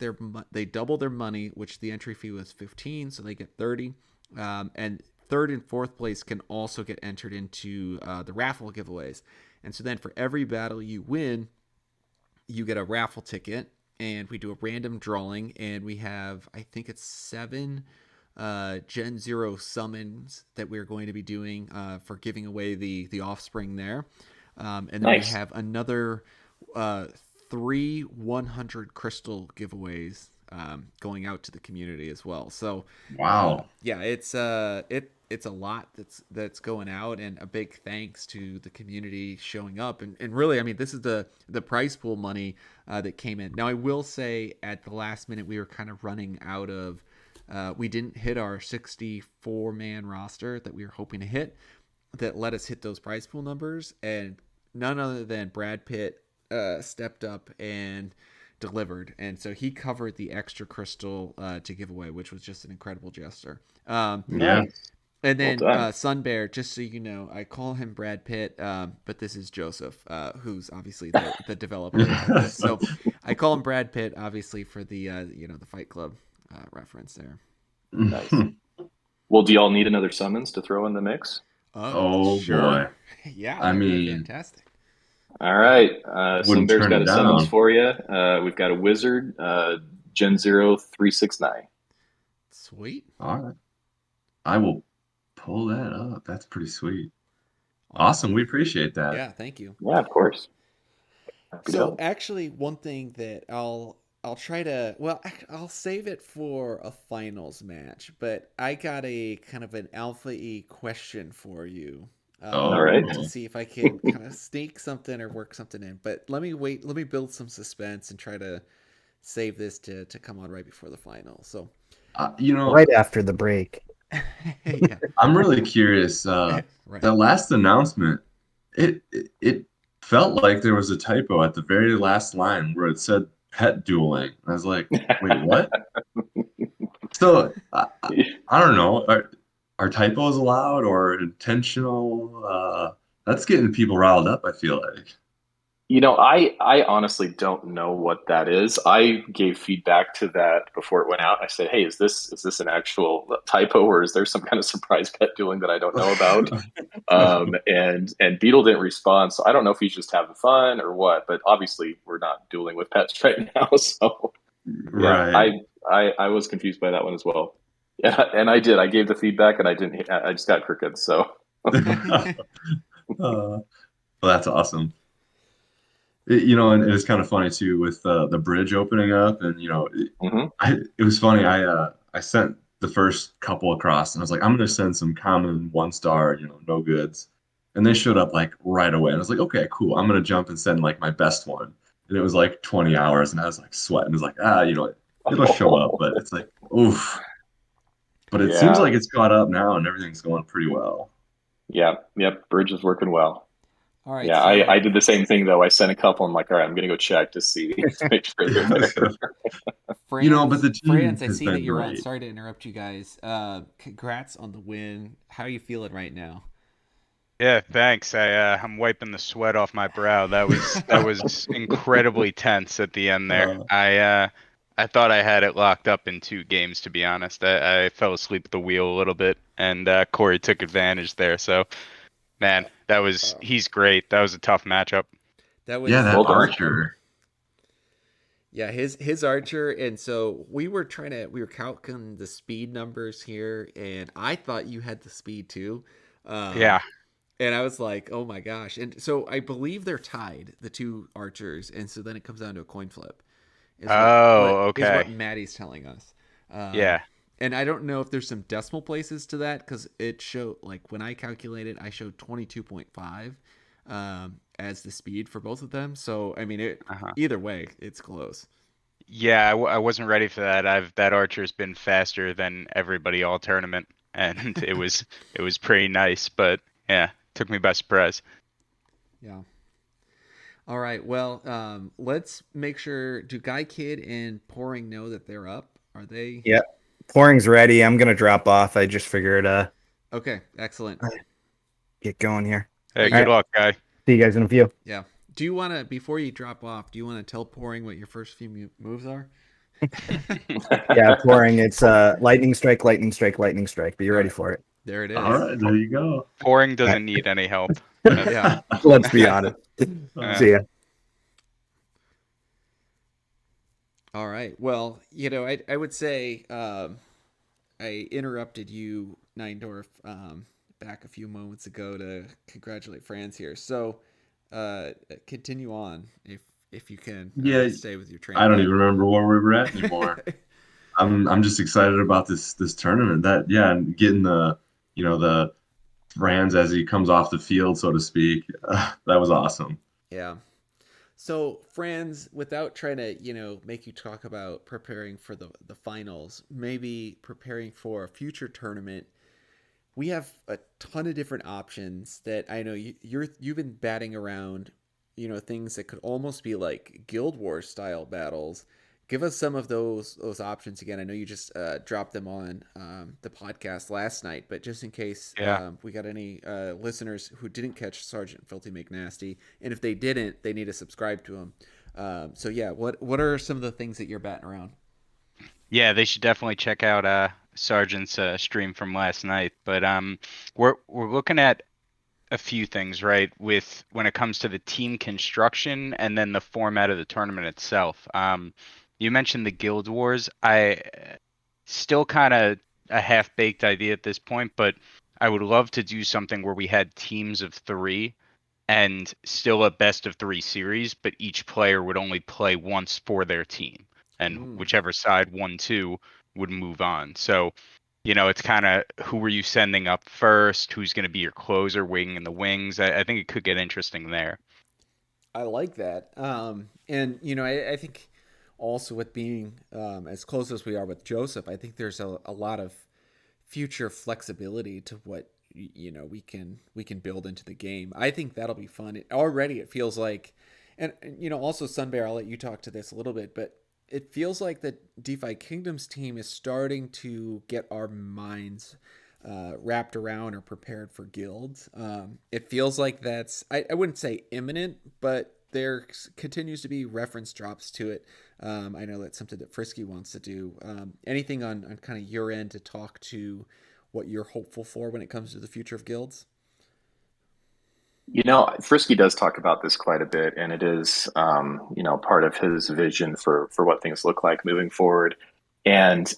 they double their money, which the entry fee was 15, so they get 30. And third and fourth place can also get entered into the raffle giveaways. And so then for every battle you win, you get a raffle ticket, and we do a random drawing, and we have, I think it's 7 Gen 0 summons that we're going to be doing for giving away the offspring there. And then Nice. we have another 3 100 crystal giveaways going out to the community as well. So Wow. yeah, it's a lot that's going out, and a big thanks to the community showing up. And really, I mean, this is the prize pool money that came in. Now, I will say at the last minute, we were kind of running out of, we didn't hit our 64-man roster that we were hoping to hit that let us hit those prize pool numbers. And none other than Brad Pitt stepped up and delivered. And so he covered the extra crystal to give away, which was just an incredible gesture. Yeah. And then Well done. Sun Bear, just so you know, I call him Brad Pitt, but this is Joseph, who's obviously the developer of this. So I call him Brad Pitt, obviously, for the the Fight Club reference there. Nice. Well, do y'all need another summons to throw in the mix? Oh sure. boy. Yeah, I that would be mean, fantastic. All right. Wouldn't Sunbear's turn got it a summons down. for you. We've got a wizard, Gen 0 369. Sweet. All right. I will pull that up. That's pretty sweet. Awesome. We appreciate that. Yeah, thank you. Yeah, of course. Happy to So help. actually, one thing that I'll try to, well, I'll save it for a finals match, but I got a kind of an alpha E question for you. All right. To see if I can kind of sneak something or work something in. But let me build some suspense and try to save this to come on right before the final. So Right after the break. yeah. I'm really curious. Right. That last announcement, it felt like there was a typo at the very last line where it said pet dueling. I was like, wait, what? So I don't know. Are typos allowed or intentional? That's getting people riled up, I feel like. I honestly don't know what that is. I gave feedback to that before it went out. I said, "Hey, is this an actual typo, or is there some kind of surprise pet dueling that I don't know about?" And Beetle didn't respond, so I don't know if he's just having fun or what. But obviously, we're not dueling with pets right now, so yeah, Right. I was confused by that one as well. Yeah, and I did. I gave the feedback, and I didn't. I just got crooked. So Well, that's awesome. And it's kind of funny too with the bridge opening up, and mhm. it was funny. I sent the first couple across, and I was like, I'm gonna send some common 1 star, no goods, and they showed up like right away, and I was like, okay, cool. I'm gonna jump and send like my best one, and it was like 20 hours, and I was like sweating. It was like it'll show up, but it's like oof. But it seems Yeah, like it's caught up now, and everything's going pretty well. yeah, yep. Bridge is working well. All right. Yeah, So I did the same thing though. I sent a couple. I'm like, all right, I'm gonna go check to see to make sure they're there. But the team Franz, I has see that been you're on. great. Sorry to interrupt you guys. Congrats on the win. How are you feeling right now? Yeah, thanks. I'm wiping the sweat off my brow. That was incredibly tense at the end there. I thought I had it locked up in 2 games, to be honest. I fell asleep at the wheel a little bit, and Corey took advantage there. So, man, he's great. That was a tough matchup. That was Yeah, that Well done. Archer. Yeah, his archer, and so we were calculating the speed numbers here, and I thought you had the speed too. Yeah. And I was like, oh my gosh. And so I believe they're tied, the two archers, and so then it comes down to a coin flip. Oh, Is what okay. Maddie's telling us. Yeah. And I don't know if there's some decimal places to that because it showed, like when I calculated, I showed 22.5 as the speed for both of them. So I mean, Uh-huh. either way, it's close. Yeah, I wasn't ready for that. That archer's been faster than everybody all tournament, and it was pretty nice, but yeah, took me by surprise. Yeah. All right. Well, let's make sure. Do Guy Kid and Pouring know that they're up? Are they? Yep. Pouring's ready. I'm gonna drop off. I just figured Okay. Excellent. get going here. Hey, All good right. luck, guy. See you guys in a few. Yeah. Do you want to, before you drop off, do you want to tell Pouring what your first few moves are? Yeah, Pouring. It's lightning strike, lightning strike, lightning strike. Be ready right. for it. There it is. All right, there you go. Pouring doesn't need any help. Yeah. Let's be honest. See ya. All right. Well, I would say I interrupted you, Neindorf, back a few moments ago to congratulate Franz here. So continue on if you can. Yeah, stay with your train. I don't even remember where we were at anymore. I'm just excited about this tournament. That yeah, and getting the Franz as he comes off the field, so to speak. That was awesome. Yeah. So, Franz, without trying to, make you talk about preparing for the finals, maybe preparing for a future tournament, we have a ton of different options that I know you've been batting around, things that could almost be like Guild Wars style battles. Give us some of those options again. I know you just dropped them on the podcast last night, but just in case Yeah. we got any listeners who didn't catch Sergeant Filthy McNasty, and if they didn't, they need to subscribe to him. So yeah, what are some of the things that you're batting around? Yeah, they should definitely check out Sergeant's stream from last night. But we're looking at a few things, right? With when it comes to the team construction and then the format of the tournament itself. You mentioned the Guild Wars. I still kind of a half-baked idea at this point, but I would love to do something where we had teams of three and still a best of three series, but each player would only play once for their team, and whichever side won two would move on. So, it's kind of who were you sending up first? Who's going to be your closer, waiting in the wings? I think it could get interesting there. I like that. And I think also with being as close as we are with Joseph, I think there's a lot of future flexibility to what we can build into the game. I think that'll be fun. It feels like, and also Sunbear, I'll let you talk to this a little bit, but it feels like the DeFi Kingdoms team is starting to get our minds wrapped around or prepared for guilds. It feels like I wouldn't say imminent, but there continues to be reference drops to it. I know that's something that Frisky wants to do. Anything on kind of your end to talk to what you're hopeful for when it comes to the future of guilds? Frisky does talk about this quite a bit, and it is, part of his vision for what things look like moving forward. And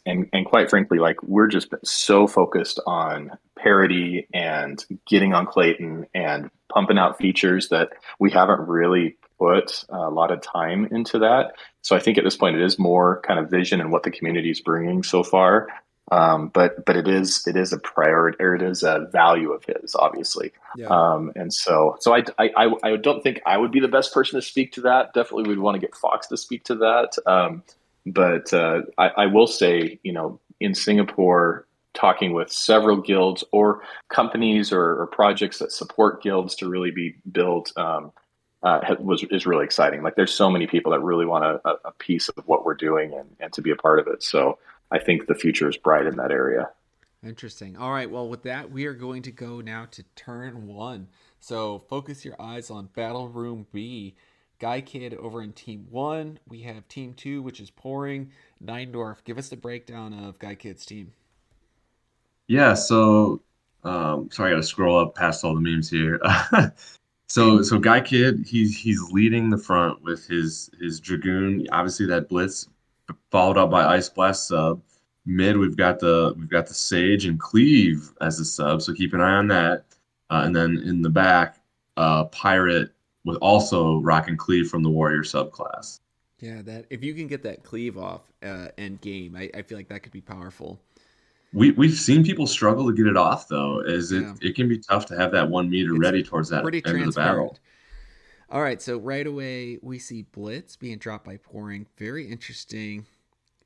quite frankly, like we're just so focused on parity and getting on Clayton and pumping out features that we haven't really put a lot of time into that. So I think at this point it is more kind of vision and what the community is bringing so far. But it is a priority, or it is a value of his, obviously. Yeah. And so I don't think I would be the best person to speak to that. Definitely would want to get Fox to speak to that. But I will say, in Singapore, talking with several guilds or companies or projects that support guilds to really be built is really exciting. Like there's so many people that really want a piece of what we're doing and to be a part of it. So I think the future is bright in that area. Interesting. All right. Well, with that, we are going to go now to turn one. So focus your eyes on Battle Room B. Guy Kid over in Team 1. We have Team 2, which is Pouring. Neindorf, give us the breakdown of Guy Kid's team. Yeah, so sorry, I got to scroll up past all the memes here. So Guy Kid, he's leading the front with his Dragoon. Obviously that blitz, followed up by Ice Blast sub. Mid, we've got the Sage and Cleave as a sub, so keep an eye on that. And then in the back, Pirate with also Rock and Cleave from the Warrior subclass. Yeah, that if you can get that cleave off end game, I feel like that could be powerful. We've seen people struggle to get it off though, as it Yeah, it can be tough to have that 1 meter it's ready towards that pretty end of the battle. transparent. All right, so right away we see Blitz being dropped by Pouring. Very interesting.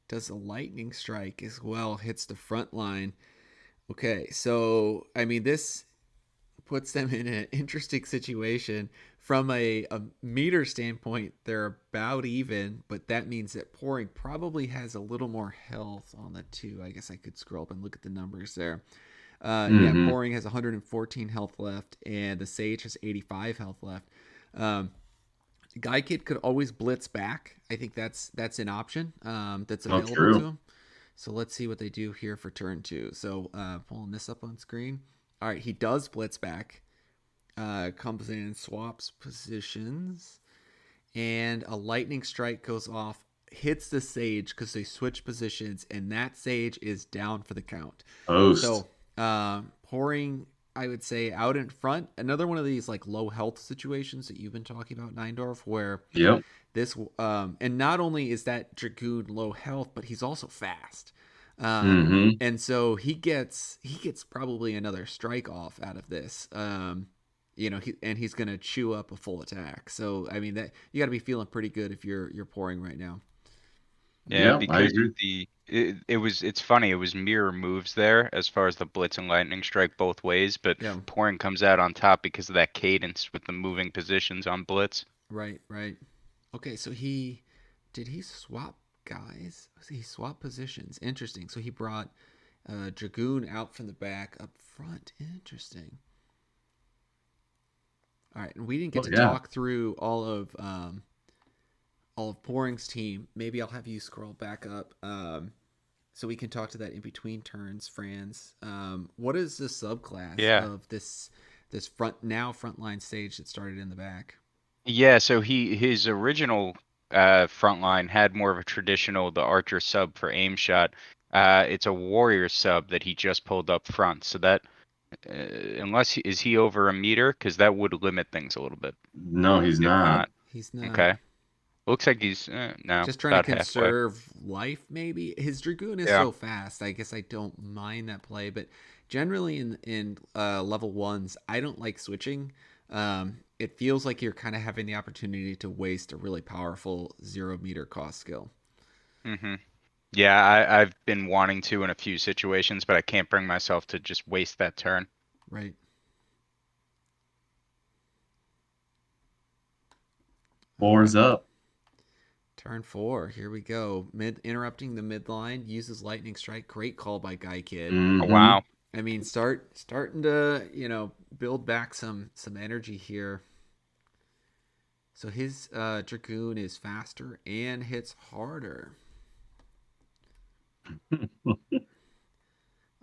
Does a lightning strike as well, hits the front line. Okay, so I mean this puts them in an interesting situation. From a meter standpoint, they're about even, but that means that Pouring probably has a little more health on the two. I guess I could scroll up and look at the numbers there. Yeah, Hmm. Pouring has 114 health left, and the Sage has 85 health left. Um, Guy Kid could always blitz back. I think that's an option that's Oh, available to true. him. So let's see what they do here for turn two. So pulling this up on screen. All right, he does blitz back. Comes in, swaps positions, and a lightning strike goes off, hits the Sage because they switch positions, and that Sage is down for the count. Host. So Pouring, I would say, out in front. Another one of these like low health situations that you've been talking about, Neindorf, where Yep. this and not only is that Dragoon low health, but he's also fast. Hmm. And so he gets probably another strike off out of this. He's gonna chew up a full attack. So I mean that you got to be feeling pretty good if you're Pouring right now. Yeah, Yep, I because agree. it's funny, it was mirror moves there as far as the blitz and lightning strike both ways, but Yeah, Pouring comes out on top because of that cadence with the moving positions on blitz. right, right. Okay, so he swap guys? He swap positions. Interesting. So he brought Dragoon out from the back up front. Interesting. All right, and we didn't get Oh to yeah. talk through all of Pouring's team. Maybe I'll have you scroll back up so we can talk to that in between turns, Franz. What is the subclass Yeah. of this frontline stage that started in the back? Yeah, so his original front line had more of a traditional the archer sub for aim shot. It's a warrior sub that he just pulled up front. So that is he over a meter? Because that would limit things a little bit. No, he's If not. not, He's not. okay. Looks like he's no, Just trying to about halfway. conserve life, maybe. His Dragoon is Yeah. so fast. I guess I don't mind that play, but generally in level ones, I don't like switching. It feels like you're kind of having the opportunity to waste a really powerful 0 meter cost skill. Mm-hmm. Yeah, I've been wanting to in a few situations, but I can't bring myself to just waste that turn. Right. All right. Four's up. Turn four. Here we go. Interrupting the midline. Uses lightning strike. Great call by Guy Kid. Oh, Hmm. wow. I mean, starting to build back some energy here. So his Dragoon is faster and hits harder.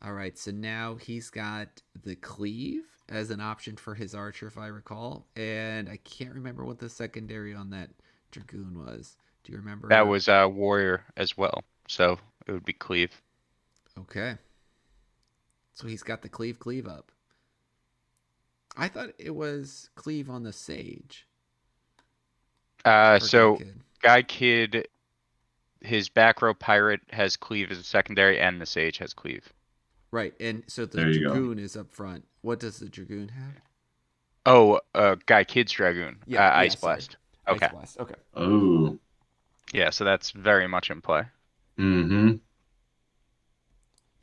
All right, so now he's got the cleave as an option for his archer, if I recall, and I can't remember what the secondary on that Dragoon was. Do you That remember? was warrior as well, so it would be cleave. Okay, so he's got the cleave up. I thought it was cleave on the sage for Guy So Kid. Guy Kid, his back row pirate has cleave as a secondary, and the sage has cleave. Right, and so the There you go. Dragoon is up front. What does the Dragoon have? Oh, Guy Kid's dragoon, Yeah, ice sorry. blast. Ice Okay, Blast. Okay. Oh. yeah, so that's very much in play. Hmm.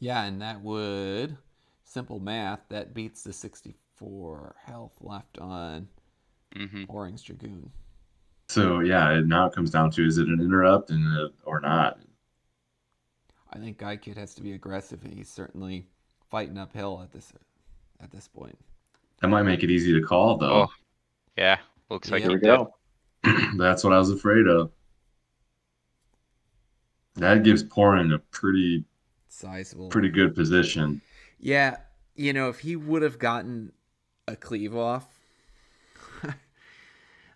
Yeah, and that would simple math that beats the 64 health left on Hmm. Orange Dragoon. So yeah, now it comes down to is it an interrupt or not? I think Guy Kid has to be aggressive, and he's certainly fighting uphill at this point. That might make it easy to call Oh, though. yeah, looks like Yep. Here he we did. go. That's what I was afraid of. That gives Porin a Sizable. pretty good position. Yeah, if he would have gotten a cleave off,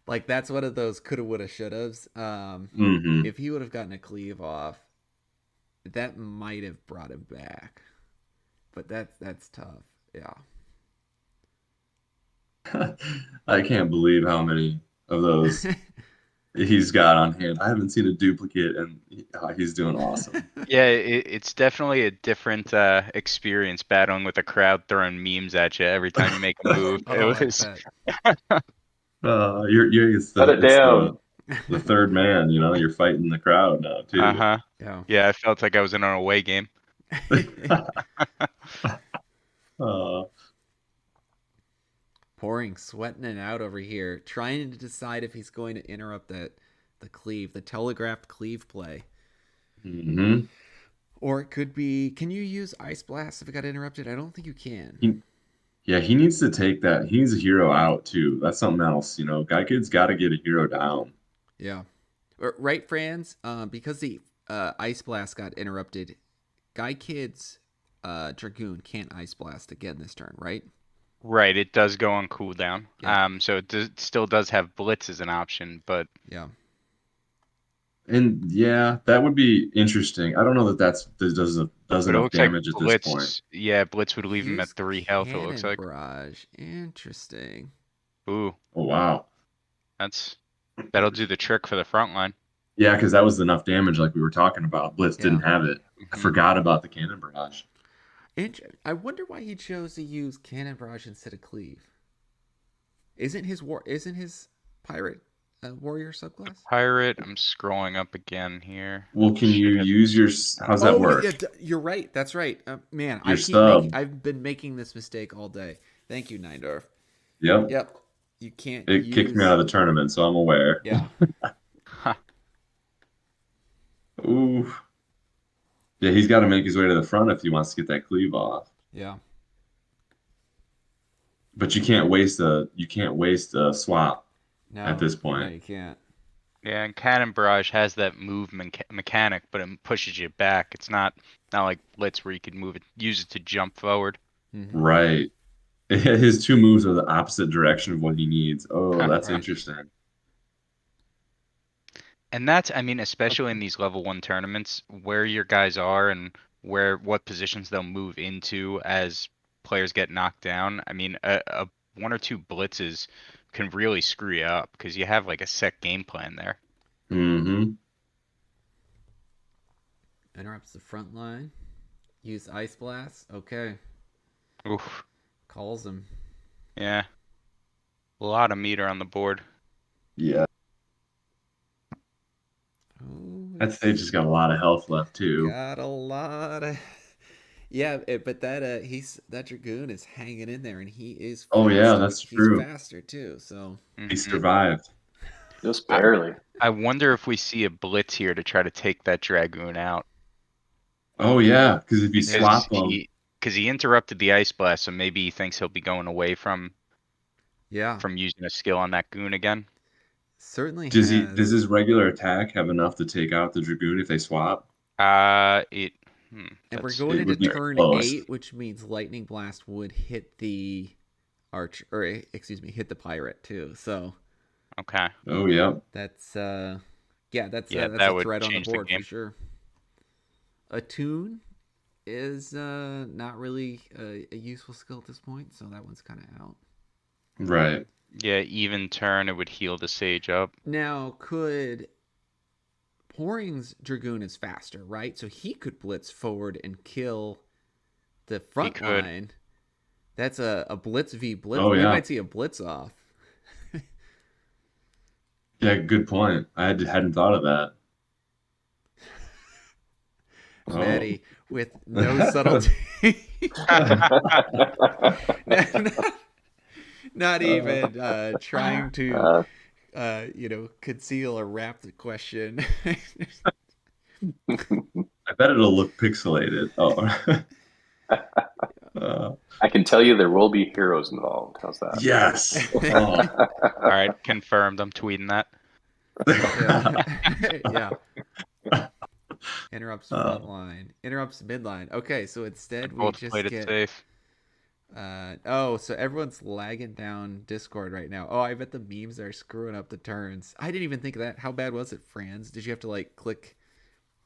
Like that's one of those coulda, woulda, shouldas. Hmm. If he would have gotten a cleave off, that might have brought him back. But that's tough. Yeah. I can't believe how many of those he's got on hand. I haven't seen a duplicate, and he's doing awesome. Yeah, it's definitely a different experience battling with a crowd throwing memes at you every time you make a move. It Oh, I was bet. You're Shut it down. the third man. You're fighting the crowd now too. uh-huh. Yeah. Yeah, I felt like I was in an away game. Uh, Pouring, sweating it out over here, trying to decide if he's going to interrupt the cleave, the telegraphed cleave play. hmm Or it could be, can you use Ice Blast if it got interrupted? I don't think you can. Yeah, he needs to take that. He needs a hero out too. That's something else. Guy Kid's got to get a hero down. Yeah. Right, Franz? Because the Ice Blast got interrupted, Guy Kid's Dragoon can't Ice Blast again this turn, right? Right, it does go on cooldown. Yeah. So it still does have Blitz as an option, but Yeah. And yeah, that would be interesting. I don't know that does it enough looks like damage at this point. Blitz, yeah, Blitz would leave him at Use 3 health, it Cannon looks like. Barrage. Interesting. Ooh, Oh wow. that'll do the trick for the front line. Yeah, because that was enough damage like we were talking about. Blitz Yeah. didn't have it. I Mhm. forgot about the cannon barrage. I wonder why he chose to use Cannon Barrage instead of Cleave. Isn't his pirate warrior subclass? Pirate, I'm scrolling up again here. Well, can you Shit. use your? How's that work? Yeah, you're right. That's right. Man, Your sub. I've been making this mistake all day. Thank you, Neindorf. Yep. Yep. You can't. It kicked me out of the tournament, so I'm aware. Yeah. Huh. Ooh. Yeah, he's got to make his way to the front if he wants to get that cleave off. Yeah. But you can't waste a swap No. at this No, point. you can't. Yeah, and Cannon Barrage has that move mechanic, but it pushes you back. It's not like Blitz where you could use it to jump forward. Mm-hmm. Right. His two moves are the opposite direction of what he needs. Oh, that's Right. interesting. And that's, I mean, especially in these level 1 tournaments, where your guys are and what positions they'll move into as players get knocked down. I mean, a 1 or 2 blitzes can really screw you up because you have like a set game plan there. Mm-hmm. Interrupts the front line. Use Ice Blast. Okay. Oof. Calls him. Yeah. A lot of meter on the board. Yeah. Oh, That stage has got a lot of health left too. got a lot of. Yeah, but that Dragoon is hanging in there, and he is. Oh, yeah, faster. that's He's true. faster too. So He Mhm. survived. Just barely. I wonder if we see a blitz here to try to take that Dragoon out. Oh yeah, because if you Yeah. swap them, Because he interrupted the Ice Blast, so maybe he thinks he'll be going away from yeah, using a skill on that goon again. certainly does has. his regular attack have enough to take out the Dragoon if they swap? And we're That's- going it into would be turn close. 8, which means Lightning Blast would hit the hit the pirate too. So okay. Oh yeah. that's Yeah, that's that a would threat on the change the board for game. sure. Attune is not really a useful skill at this point, so that one's kind of out. Right. Yeah, even turn, it would heal the Sage up. Now, could Pouring's Dragoon is faster, right? So he could blitz forward and kill the front could. line. That's a blitz v blitz. Oh, We yeah. might see a blitz off. Yeah, good point. I hadn't thought of that. Oh. Maddie with no subtlety. Not even trying to conceal or wrap the question. I bet it'll look pixelated. Oh. I can tell you there will be heroes involved. How's that? Yes. Oh. All right, confirmed. I'm tweeting that. Yeah. Interrupts front line. Interrupts midline. Okay, so instead we Both just played it get safe. So everyone's lagging down Discord right now. Oh, I bet the memes are screwing up the turns. I didn't even think of that. How bad was it, Franz? Did you have to like click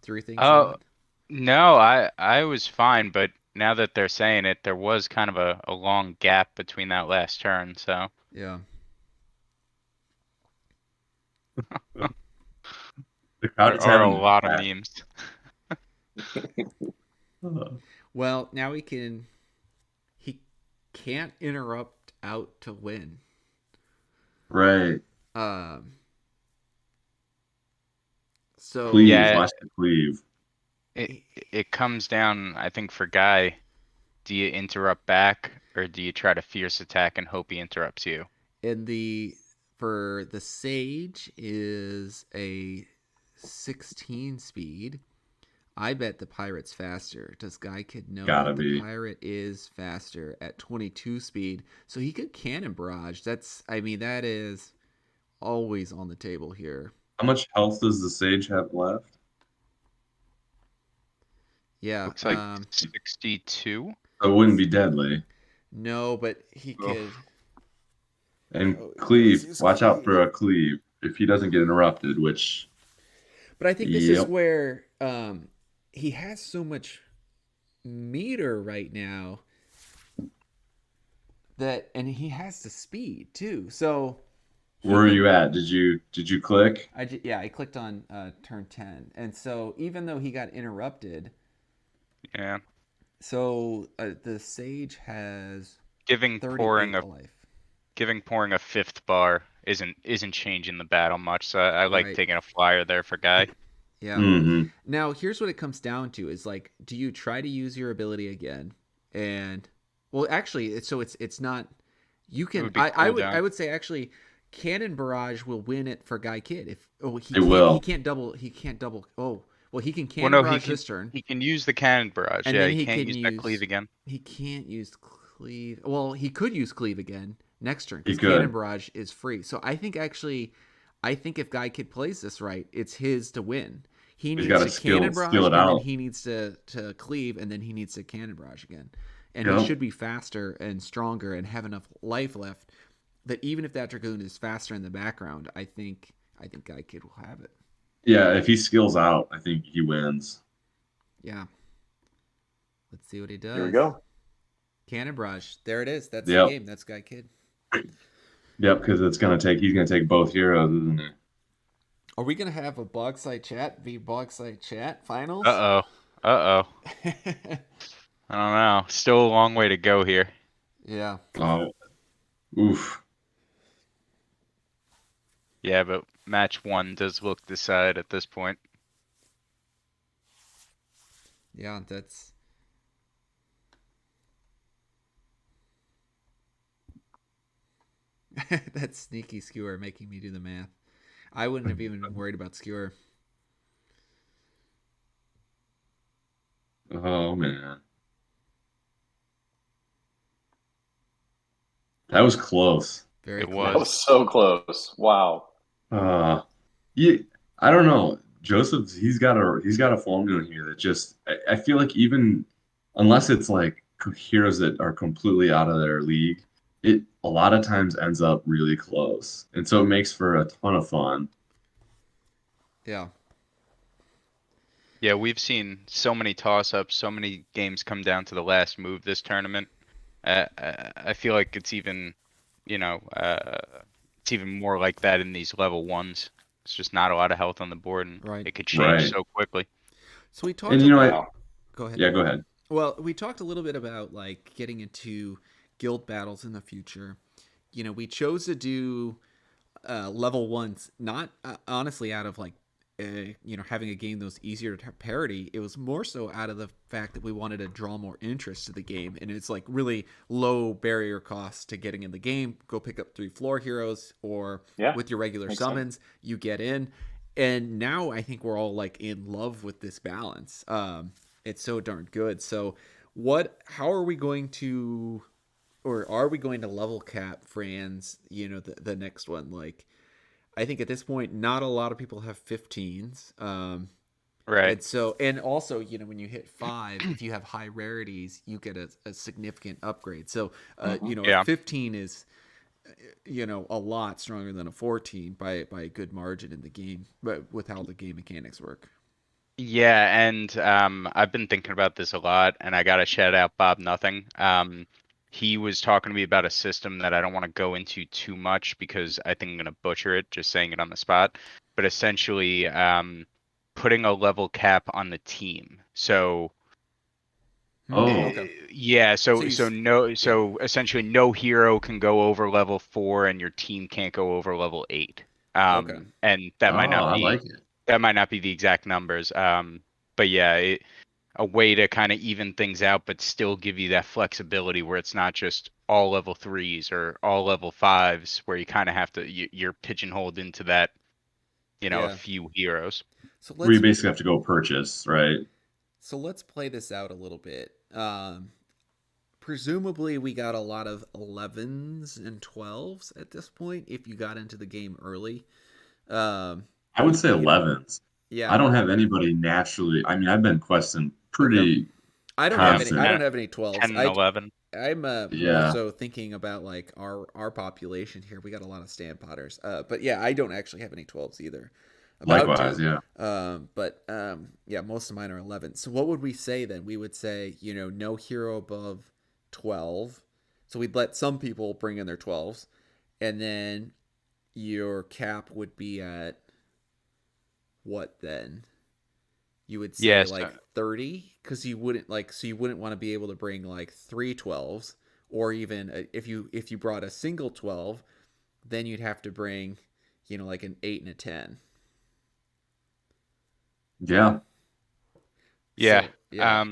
through things a Oh, lot? no, I was fine, but now that they're saying it, there was kind of a long gap between that last turn, so Yeah. The crowd there is are a having an lot of impact. memes. Well, now he can't interrupt out to win. Right. Um so Cleave. Yeah, Watch the cleave. it it comes down, I think, for Guy, do you interrupt back or do you try to fierce attack and hope he interrupts you? and the for the Sage is a 16 speed. I bet the Pirate's faster. Does Guy Kid know Gotta that the be. Pirate is faster at 22 speed? So he could cannon barrage. That is always on the table here. How much health does the sage have left? Yeah. Looks like 62. So it wouldn't be deadly. No, but he Oh. could. And Oh, he does cleave. use Watch out cleave. for a cleave if he doesn't get interrupted. Which, But I think this is yep. where he has so much meter right now and he has the speed too. So Where are you at? Did you click? I clicked on turn 10, and so even though he got interrupted, Yeah. so the Sage has Giving 38 pouring a life. giving pouring a fifth bar isn't changing the battle much, so I like Right. taking a flyer there for Guy. Yeah. Mm-hmm. Now here's what it comes down to: is like, do you try to use your ability again? And well, actually, it's not. You It can. would be I cooldown. would say actually, Cannon Barrage will win it for Guy Kid if It will. he can't double. Oh well, he can Well, Cannon no, Barrage this turn, he can use the cannon barrage. and Yeah, then he he can't can use that cleave use. again. He can't use Cleave. Well, he could use Cleave again next turn He because Cannon could. Barrage is free. So I think if Guy Kid plays this right, it's his to win. He He's got needs to to Cannon skill Barrage, it and then out. he needs to Cleave, and then he needs to Cannon Barrage again. And he Yep. should be faster and stronger and have enough life left that even if that Dragoon is faster in the background, I think Guy Kid will have it. Yeah, if he skills out, I think he wins. Yeah. Let's see what he does. Here we go. Cannon Barrage. There it is. That's the Yep. game. That's Guy Kid. Yep, because he's gonna take both heroes, isn't he? Are we gonna have a blog site chat? Be blog site chat finals? Uh oh. I don't know. Still a long way to go here. Yeah. Oh, oof. Yeah, but match one does look decided at this point. Yeah, that's that's sneaky skewer making me do the math. I wouldn't have even been worried about skewer. Oh man, that was close. Very It close. That was. was so close. Wow. Yeah, I don't know. Joseph, he's got a formula here that just I feel like even unless it's like heroes that are completely out of their league, it a lot of times ends up really close, and so it makes for a ton of fun. Yeah. Yeah, we've seen so many toss-ups, so many games come down to the last move this tournament. I feel like it's even more like that in these level ones. It's just not a lot of health on the board, and Right. it could change Right. so quickly. So we talked And you know what? Wow. Go ahead. Yeah, go ahead. Well, we talked a little bit about like getting into guild battles in the future. We chose to do level ones, not honestly out of like having a game that was easier to parity. It was more so out of the fact that we wanted to draw more interest to the game, and it's like really low barrier cost to getting in the game. Go pick up 3 floor heroes, or Yeah, with your regular makes summons, you get in. And now I think we're all like in love with this balance. It's so darn good. So how are we going to, or are we going to level cap Fran's, the next one? Like, I think at this point, not a lot of people have 15s. Right. And so, and also, when you hit 5, if you have high rarities, you get a significant upgrade. So, a Yeah. 15 is, a lot stronger than a 14 by a good margin in the game, but with how the game mechanics work. Yeah, and I've been thinking about this a lot, and I gotta shout out Bob Nothing. He was talking to me about a system that I don't want to go into too much because I think I'm gonna butcher it, just saying it on the spot. But essentially, putting a level cap on the team. So, Oh, Okay. yeah, So yeah. so essentially no hero can go over level 4, and your team can't go over level 8. Okay. And I like it. that might not be the exact numbers. But yeah, a way to kind of even things out, but still give you that flexibility where it's not just all level 3s or all level 5s, where you kind of have to, you're pigeonholed into that, a Yeah. few heroes. So Where you let's basically have to go purchase, right? play this out a little bit. Presumably we got a lot of 11s and 12s at this point if you got into the game early. I would say 11s. I Yeah. don't have anybody naturally. I mean, I've been questing Okay. pretty I don't have any. I constant. don't have any 12s. 10 and 11. I'm more Yeah, so thinking about like our population here. We got a lot of stand potters. But yeah, I don't actually have any 12s either. About likewise. to. Yeah. But yeah, most of mine are 11. So what would we say then? We would say, no hero above 12. So we'd let some people bring in their 12s, and then your cap would be at what then? You would say Yes. like 30 because you wouldn't want to be able to bring like 3 12s, or even if you brought a single 12, then you'd have to bring like an 8 and a 10. Yeah. Yeah. So yeah.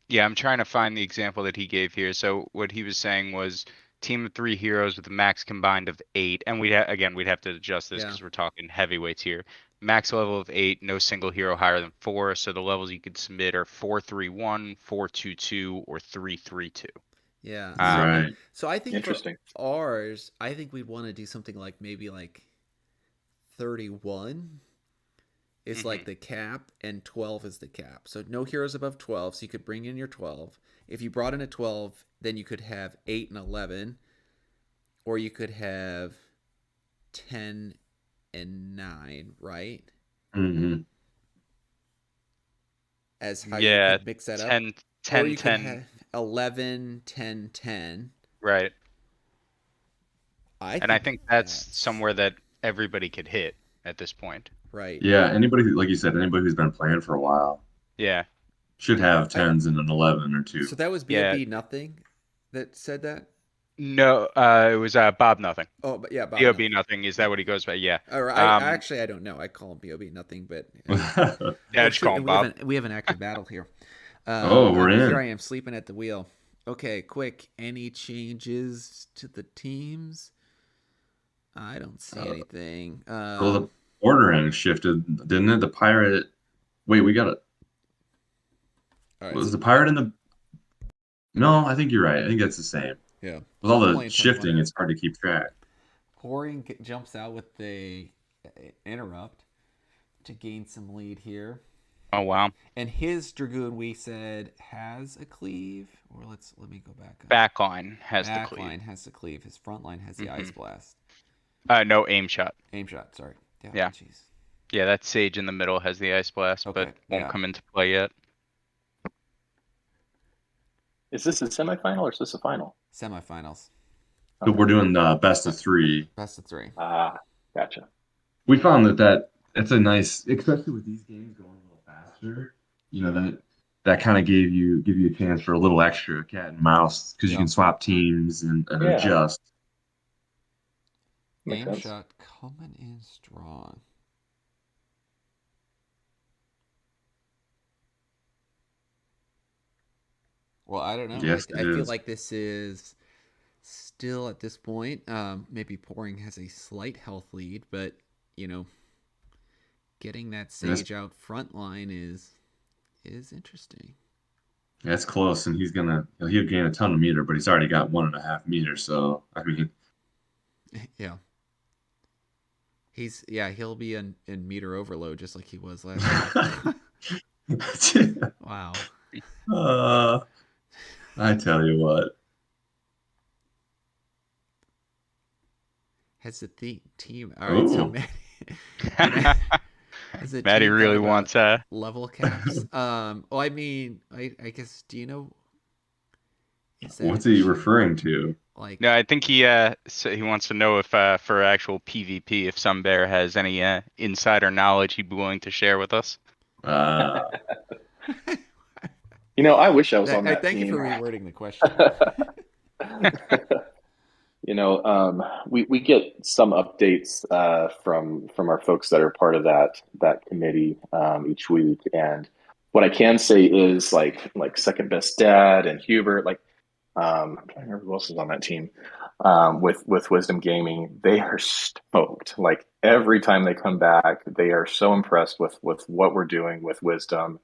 Yeah, I'm trying to find the example that he gave here. So what he was saying was team of 3 heroes with a max combined of 8, and we'd have to adjust this Yeah. because we're talking heavyweights here. Max level of 8, no single hero higher than 4. So the levels you could submit are 4-3-1, 4-2-2, or 3-3-2. Yeah. Right. So I think for Interesting. ours, I think we'd want to do something like maybe like 31 is like Mhm. the cap and 12 is the cap. So no heroes above 12, so you could bring in your 12. If you brought in a 12, then you could have 8 and 11, or you could have 10 and 9, right? Hmm. As how you Yeah, could mix that up. 10, Or 10, you could 10. have 11, 10, 10. Right. I And I think think that's that's somewhere that everybody could hit at this point. right. Yeah. Anybody, like you said, anybody who's been playing for a while Yeah. should have I tens and an 11 or two. So that was Yeah. BOB nothing that said that? No, it was Bob Nothing. Oh, but yeah, Bob BOB nothing. Nothing. Is that what he goes by? Yeah. Or I Um, actually I don't know. I call him Bob nothing, but yeah, just call him we have Bob. an active battle here. Oh, we're Here I in. am sleeping at the wheel. Okay, quick. Any changes to the teams? I don't see Uh, anything. well, the ordering shifted, didn't it? The pirate. Wait, we got it. All right. Was So the pirate in the? No, I think you're right. I think that's the same. yeah. With So all I'm the playing 21. shifting, it's hard to keep track. Pouring jumps out with the interrupt to gain some lead here. Oh wow. And his dragoon, we said, has a cleave. Or let me go back up. Backline has the Back cleave. line has the cleave. His front line has the ice blast. No aim shot. Aim shot. Sorry. Yeah. Jeez. Yeah, that Sage in the middle has the ice blast, Okay. but won't Yeah. come into play yet. Is this a semifinal or is this a final? Semifinals. So we're doing the best of 3. Best of 3. Ah, gotcha. We found that it's a nice, especially with these games going a little faster. That kind of give you a chance for a little extra cat and mouse because you Yeah. can swap teams and Yeah. adjust. Makes Aim sense. shot coming in strong. Well, I don't know. Yes, I it feel is. like this is still at this point. Maybe Pouring has a slight health lead, but getting that Yes. Sage out front line is interesting. That's close, and he'll gain a ton of meter, but he's already got 1.5 meters. So I mean, Yeah. he'll be in meter overload just like he was last year. Wow. I tell you what. Has the team? All right, so Ooh. Matt, has the Maddie team really thought wants about level caps? Well, I mean, I guess, do you know? Is that What's he referring to? like? No, I think so he wants to know if for actual PvP, if Sun Bear has any insider knowledge he'd be willing to share with us. Uh, I wish I was on I that thank you team. for rewording the question. We get some updates from our folks that are part of that committee each week, and what I can say is like Second Best Dad and Hubert, like I'm trying to remember who else is on that team with Wisdom Gaming. They are stoked. Like every time they come back, they are so impressed with what we're doing with Wisdom.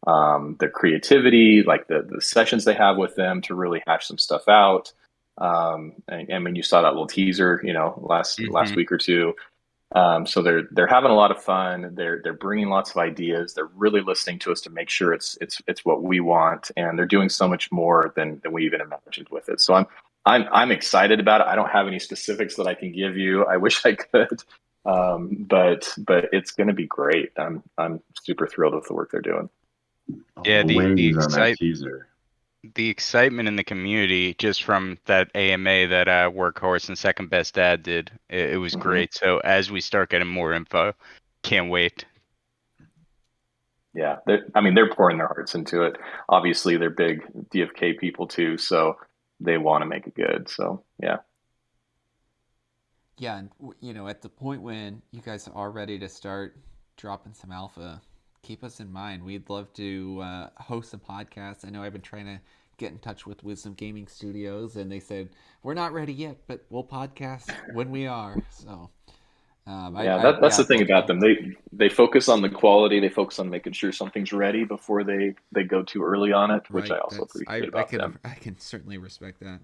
Their creativity, like the sessions they have with them to really hash some stuff out. And I mean, you saw that little teaser, last week or two. So they're having a lot of fun. They're bringing lots of ideas. They're really listening to us to make sure it's what we want, and they're doing so much more than we even imagined with it. So I'm excited about it. I don't have any specifics that I can give you. I wish I could, but it's going to be great. I'm super thrilled with the work they're doing. Yeah, the wings on that teaser. The excitement in the community just from that AMA that Workhorse and Second Best Dad did, it was great. So as we start getting more info, can't wait. Yeah, they're pouring their hearts into it. Obviously, they're big DFK people too, so they want to make it good. So yeah. Yeah, and at the point when you guys are ready to start dropping some alpha, keep us in mind. We'd love to host some podcasts. I know I've been trying to get in touch with Wisdom Gaming Studios, and they said we're not ready yet, but we'll podcast when we are. So that's the thing about them. They focus on the quality. They focus on making sure something's ready before they go too early on it, which I also appreciate about them. I can certainly respect that.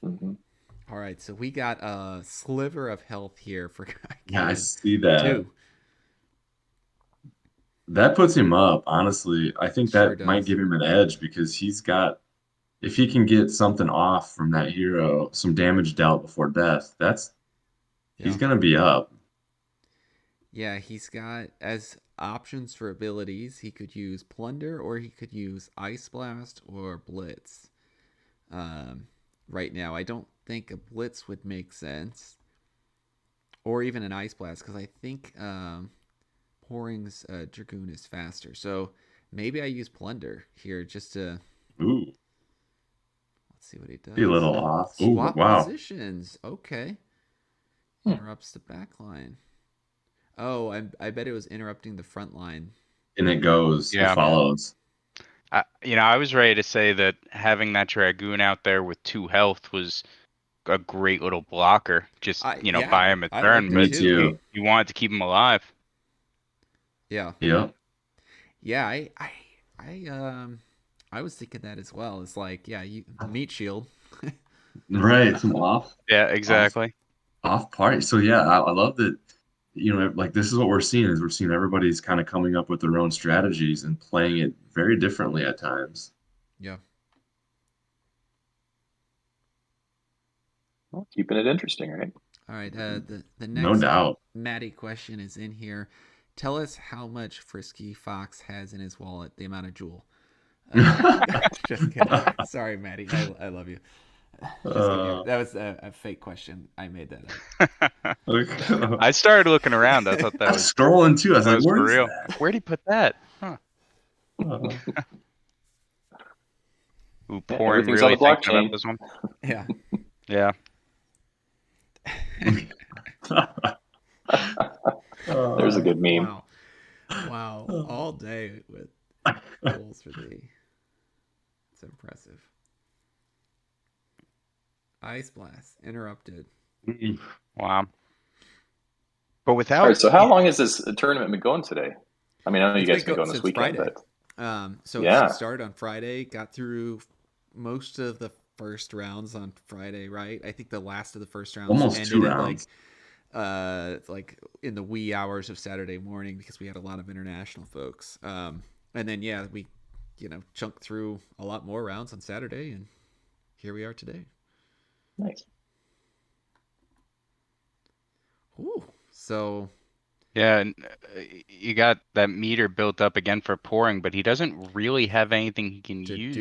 Mm-hmm. All right, so we got a sliver of health here for Yeah, I see that. Two. That puts him up, honestly. I think Sure that might does. give him an edge because if he can get something off from that hero, some damage dealt before death, he's gonna be up. Yeah, he's got as options for abilities, he could use Plunder or he could use Ice Blast or Blitz. Right now, I don't think a Blitz would make sense, or even an Ice Blast, because I think Pouring's Dragoon is faster. So maybe I use Plunder here just to. Ooh, Let's see what he does. be a little off. Ooh, Swap wow. positions. Okay. Interrupts the back line. Oh, I bet it was interrupting the front line. And it goes, Yeah. it follows. I was ready to say that having that Dragoon out there with 2 health was a great little blocker. Just buy him a turn, but you wanted to keep him alive. Yeah. Yep. Yeah, I was thinking that as well. It's like, you meat shield. Right, some off. Yeah, exactly. Off party. So yeah, I love that. Like this is what we're seeing is we're seeing everybody's kind of coming up with their own strategies and playing it very differently at times. Yeah. Well, keeping it interesting, right? All right. The next No doubt. Maddie question is in here. Tell us how much Frisky Fox has in his wallet, the amount of Jewel. Just kidding. Sorry, Maddie. I love you. That was a fake question. I made that up. I started looking around. I thought that was scrolling too. I was like, was "Where for is real? that?" Where'd he put that? Huh. Ooh, Pouring everything's really on the thinking blockchain. about this one. Yeah. Yeah. There's a good meme. Wow. All day with goals for thee. It's impressive. Ice Blast interrupted. Wow. But without. All right, so how long has this tournament been going today? I mean, I know you guys been going this weekend, Friday. but It started on Friday. Got through most of the first rounds on Friday, right? I think the last of the first rounds almost ended 2 at rounds. like in the wee hours of Saturday morning because we had a lot of international folks. And then we, chunked through a lot more rounds on Saturday, and here we are today. Nice. Ooh, so Yeah, and you got that meter built up again for pouring, but he doesn't really have anything he can to use.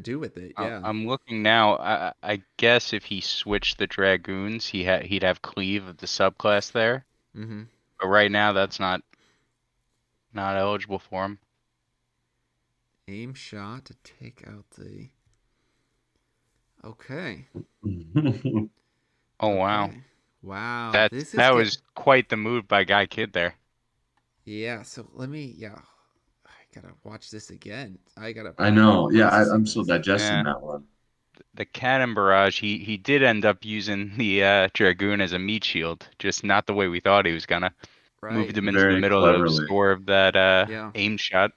do with it, yeah. I'm looking now. I guess if he switched the Dragoons, he'd have Cleave of the subclass there. Mm-hmm. But right now, that's not eligible for him. Aim shot to take out the. Okay. Oh wow, Okay. Wow. that This is that was quite the move by Guy Kid there. Yeah. So let me. Yeah. I gotta watch this again. I know. Yeah, process I'm this. still digesting Yeah. that one. The cannon barrage, he did end up using the Dragoon as a meat shield, just not the way we thought he was gonna. Moved Right. him into the Very middle of the cleverly. store of that Yeah. aim shot.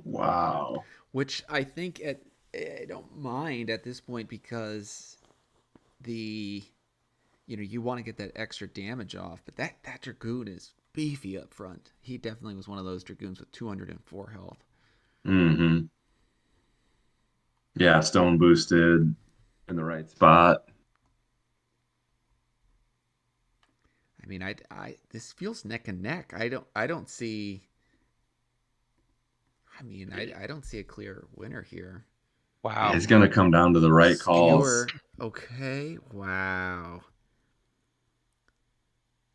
Wow. Which I think I don't mind at this point because you want to get that extra damage off, but that Dragoon is beefy up front. He definitely was one of those Dragoons with 204 health. Mm-hmm. Yeah, stone boosted in the right spot. I mean, this feels neck and neck. I don't see. I mean, I don't see a clear winner here. Wow. It's gonna come down to the right calls. Skewer. Okay. Wow.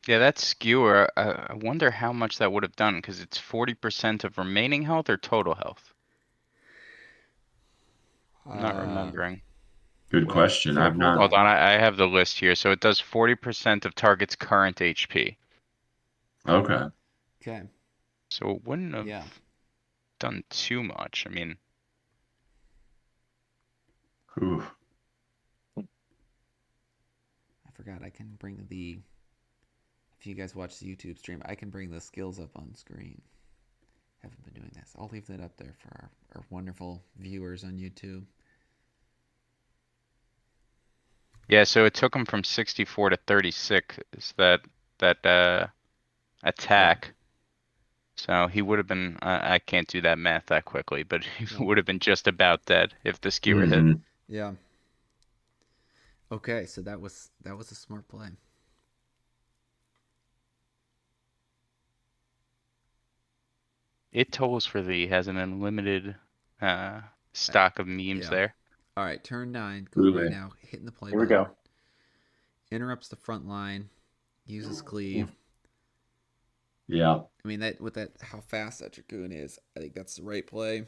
Yeah, that skewer, I wonder how much that would have done, because it's 40% of remaining health or total health? I'm not remembering. Good question. Here, I've not. Hold on, I have the list here. So it does 40% of target's current HP. Okay. Okay. So it wouldn't have Yeah. done too much. I mean, Ooh. I forgot I can bring the. If you guys watch the YouTube stream, I can bring the skills up on screen. Haven't been doing this. I'll leave that up there for our wonderful viewers on YouTube. yeah, so it took him from 64 to 36. Is that attack? So he would have been. I can't do that math that quickly, but he No. would have been just about dead if the skewer hit. Mhm. Yeah. Okay, so that was a smart play. It tolls for thee has an unlimited stock of memes Yeah. there. All right, turn 9. Go right Really? now. Hitting the play Here we button. go. Interrupts the front line. Uses cleave. Yeah. I mean that with that how fast that Dragoon is, I think that's the right play.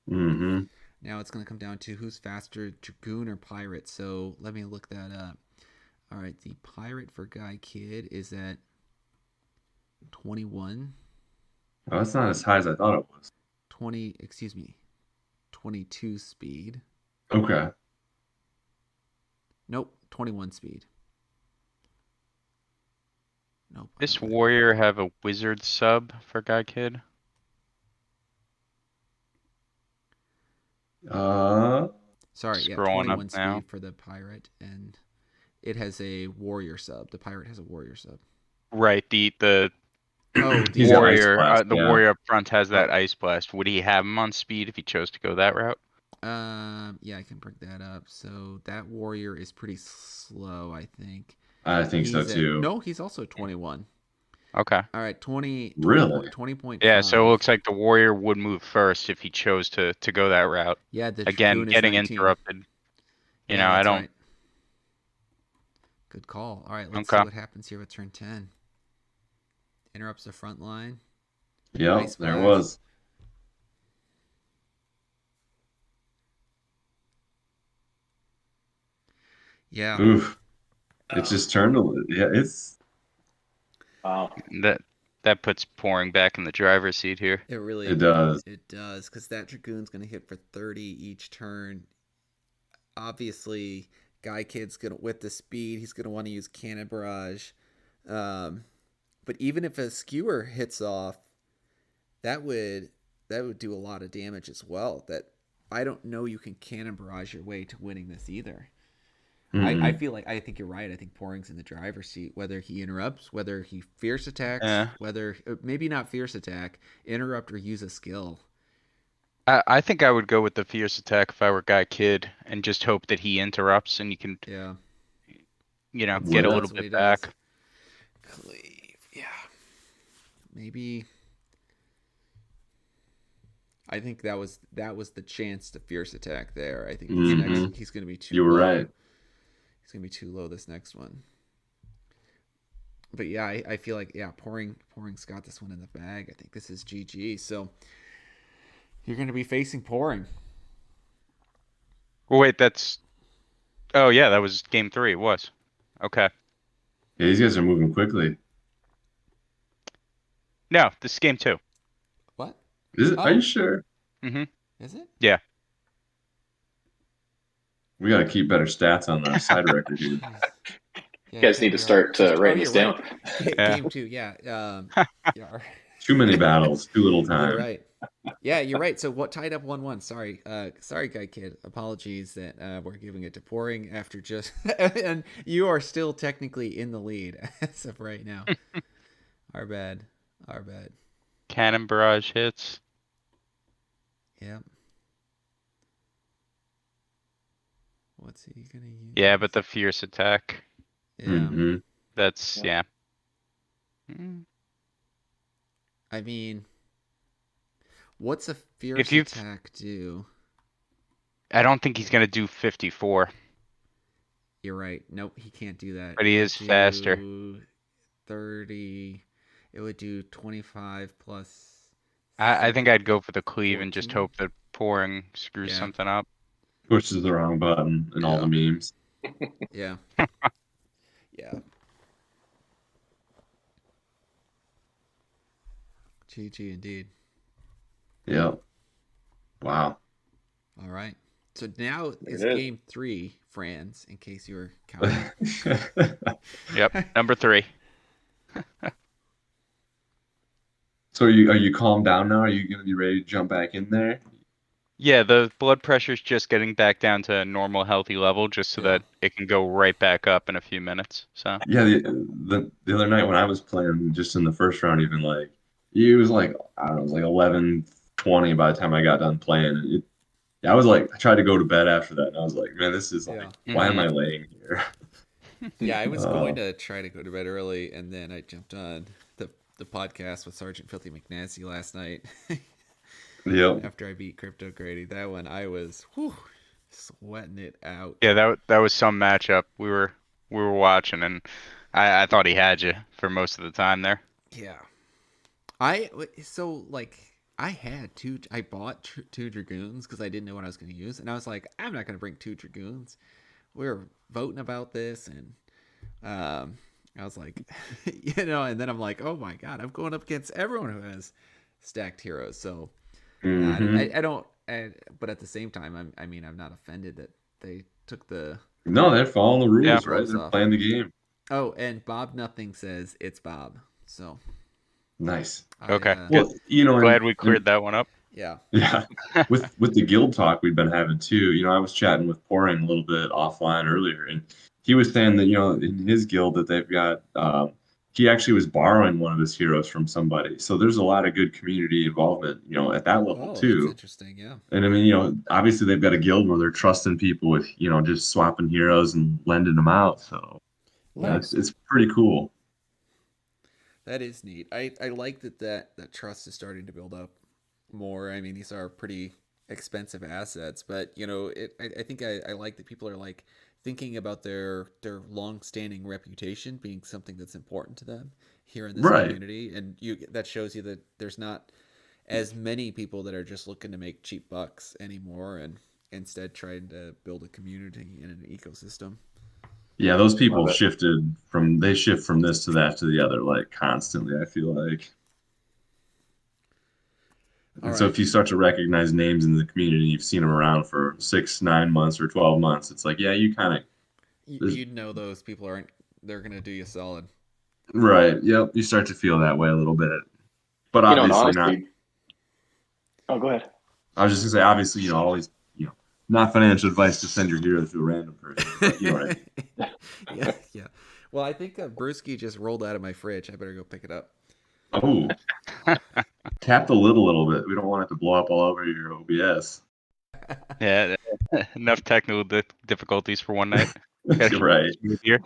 Mm-hmm. Now it's going to come down to who's faster, Dragoon or Pirate. So let me look that up. All right, the Pirate for Guy Kid is at 21. Oh, that's not as high as I thought it was. 22 speed. Okay. Nope, 21 speed. Nope. This warrior have a wizard sub for Guy Kid? Sorry, yeah, Scrolling up 21 speed now. for the Pirate, and it has a warrior sub. The Pirate has a warrior sub. Right, the Oh, He's got Ice warrior, Blast, the yeah. warrior up front has that ice blast. Would he have him on speed if he chose to go that route? Yeah, I can bring that up. So that warrior is pretty slow, I think. I think so He's too. no, he's also 21. Okay. All right, 20. Really? 20.5. Yeah, so it looks like the warrior would move first if he chose to go that route. Yeah, the Again, Dragoon is getting 19. interrupted. You know, I that's don't. Right. Good call. All right, let's Okay. see what happens here with turn 10. Interrupts the front line. Yep, Ice there it Blast. was. Yeah. Oof. It just turned a little. Yeah, it's. Wow. That puts pouring back in the driver's seat here. It really It does. It does, because that Dragoon's going to hit for 30 each turn. Obviously, Guy Kid's going to, with the speed, he's going to want to use Cannon Barrage. But even if a skewer hits off, that would do a lot of damage as well. That I don't know you can Cannon Barrage your way to winning this either. I feel like I think you're right. I think Pouring's in the driver's seat. Whether he interrupts, whether he fierce attacks, Yeah. whether maybe not fierce attack, interrupt or use a skill. I think I would go with the fierce attack if I were Guy Kid and just hope that he interrupts and you can, Yeah, get a Well, little that's what he bit does. back. Cleave, yeah, maybe. I think that was the chance to fierce attack there. I think this next he's going to be too. You were low. right. He's going to be too low this next one. But yeah, I feel like Pouring's got this one in the bag. I think this is GG. So you're going to be facing Pouring. Well, wait, oh yeah, that was game 3. It was. Okay. Yeah, these guys are moving quickly. No, this is game 2. What? Is it? Oh. Are you sure? Mm-hmm. Is it? Yeah. We got to keep better stats on the side record here. Yeah, You guys need to start writing this down. Yeah. Game 2, yeah. Yeah. Too many battles, too little You're time. right. Yeah, you're right. So what tied up 1-1? Sorry, Guy Kid. Apologies that we're giving it to Pouring after just, and you are still technically in the lead as of right now. Our bad. Cannon barrage hits. Yep. What's he gonna use? Yeah, but the fierce attack. Yeah. Mhm. That's Yeah. I mean, what's a fierce If you've- attack do? I don't think he's gonna do 54. You're right. Nope, he can't do that. But he It is would faster. do 30. It would do 25 plus. I think I'd go for the cleave and just 14. hope that Pouring screws Yeah. something up. Pushes the wrong button in all the memes. Yeah. Yeah. GG indeed. Yep. Wow. All right. So now is it is. game 3, Franz, in case you were counting. Yep, number 3. So are you calmed down now? Are you going to be ready to jump back in there? Yeah, the blood pressure's just getting back down to a normal, healthy level, just so Yeah. that it can go right back up in a few minutes. So Yeah, the other night when I was playing, just in the first round, even like it was like I don't know, it was like 11:20 by the time I got done playing. I was like, I tried to go to bed after that, and I was like, man, this is like, why am I laying here? Yeah, I was going to try to go to bed early, and then I jumped on the podcast with Sergeant Filthy McNasty last night. Yep. After I beat Crypto Grady, that one I was sweating it out. yeah, that was some matchup we were watching, and I thought he had you for most of the time there. Yeah. I bought two Dragoons because I didn't know what I was going to use, and I was like, I'm not going to bring 2 Dragoons. We were voting about this, and I was like, and then I'm like, oh my god, I'm going up against everyone who has stacked heroes. So I don't. But at the same time, I'm not offended that they took the. No, they're following the rules, Yeah. right? They're playing the game. Oh, and Bob Nothing says it's Bob. So Nice. Okay. Well, Glad we cleared that one up. Yeah. Yeah, with the guild talk we've been having too. I was chatting with Pouring a little bit offline earlier, and he was saying that in his guild that they've got. He actually was borrowing one of his heroes from somebody, so there's a lot of good community involvement. At that level That's too. interesting. Yeah. And obviously they've got a guild where they're trusting people with just swapping heroes and lending them out. So it's pretty cool. That is neat. I like that trust is starting to build up more. I mean, these are pretty expensive assets, but I think I like that people are like thinking about their long-standing reputation being something that's important to them here in this community, and that shows you that there's not as many people that are just looking to make cheap bucks anymore, and instead trying to build a community and an ecosystem. Yeah, those people shift from this to that to the other like constantly, I feel like. And so if you start to recognize names in the community, you've seen them around for 6, 9 months or 12 months. It's like, yeah, you kind of those people they're gonna do you solid. Right. Yep. You start to feel that way a little bit, but obviously not. Oh, go ahead. I was just gonna say, obviously, always, not financial advice to send your heroes to a random person, but you know what I mean. Yeah, yeah. Well, I think Brewski just rolled out of my fridge. I better go pick it up. Oh, tap the lid a little bit. We don't want it to blow up all over your OBS. Yeah, enough technical difficulties for one night. You're right. Here.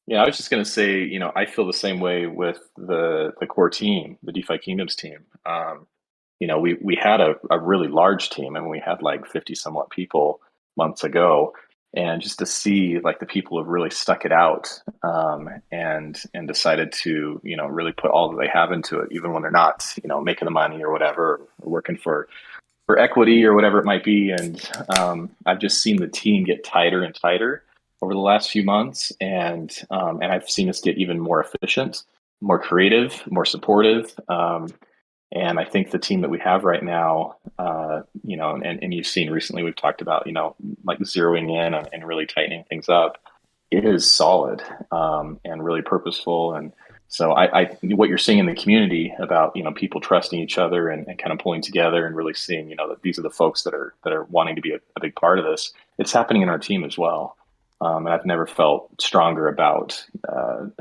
Yeah, I was just gonna say, I feel the same way with the core team, the DeFi Kingdoms team. We had a really large team, and we had like 50 somewhat people months ago, and just to see like the people have really stuck it out, and decided to really put all that they have into it, even when they're not making the money or whatever, or working for equity or whatever it might be. And I've just seen the team get tighter and tighter over the last few months, and I've seen us get even more efficient, more creative, more supportive. And I think the team that we have right now, and you've seen recently, we've talked about, like zeroing in and really tightening things up. It is solid, and really purposeful. And so what you're seeing in the community about, people trusting each other and kind of pulling together and really seeing, that these are the folks that are wanting to be a big part of this. It's happening in our team as well. And I've never felt stronger about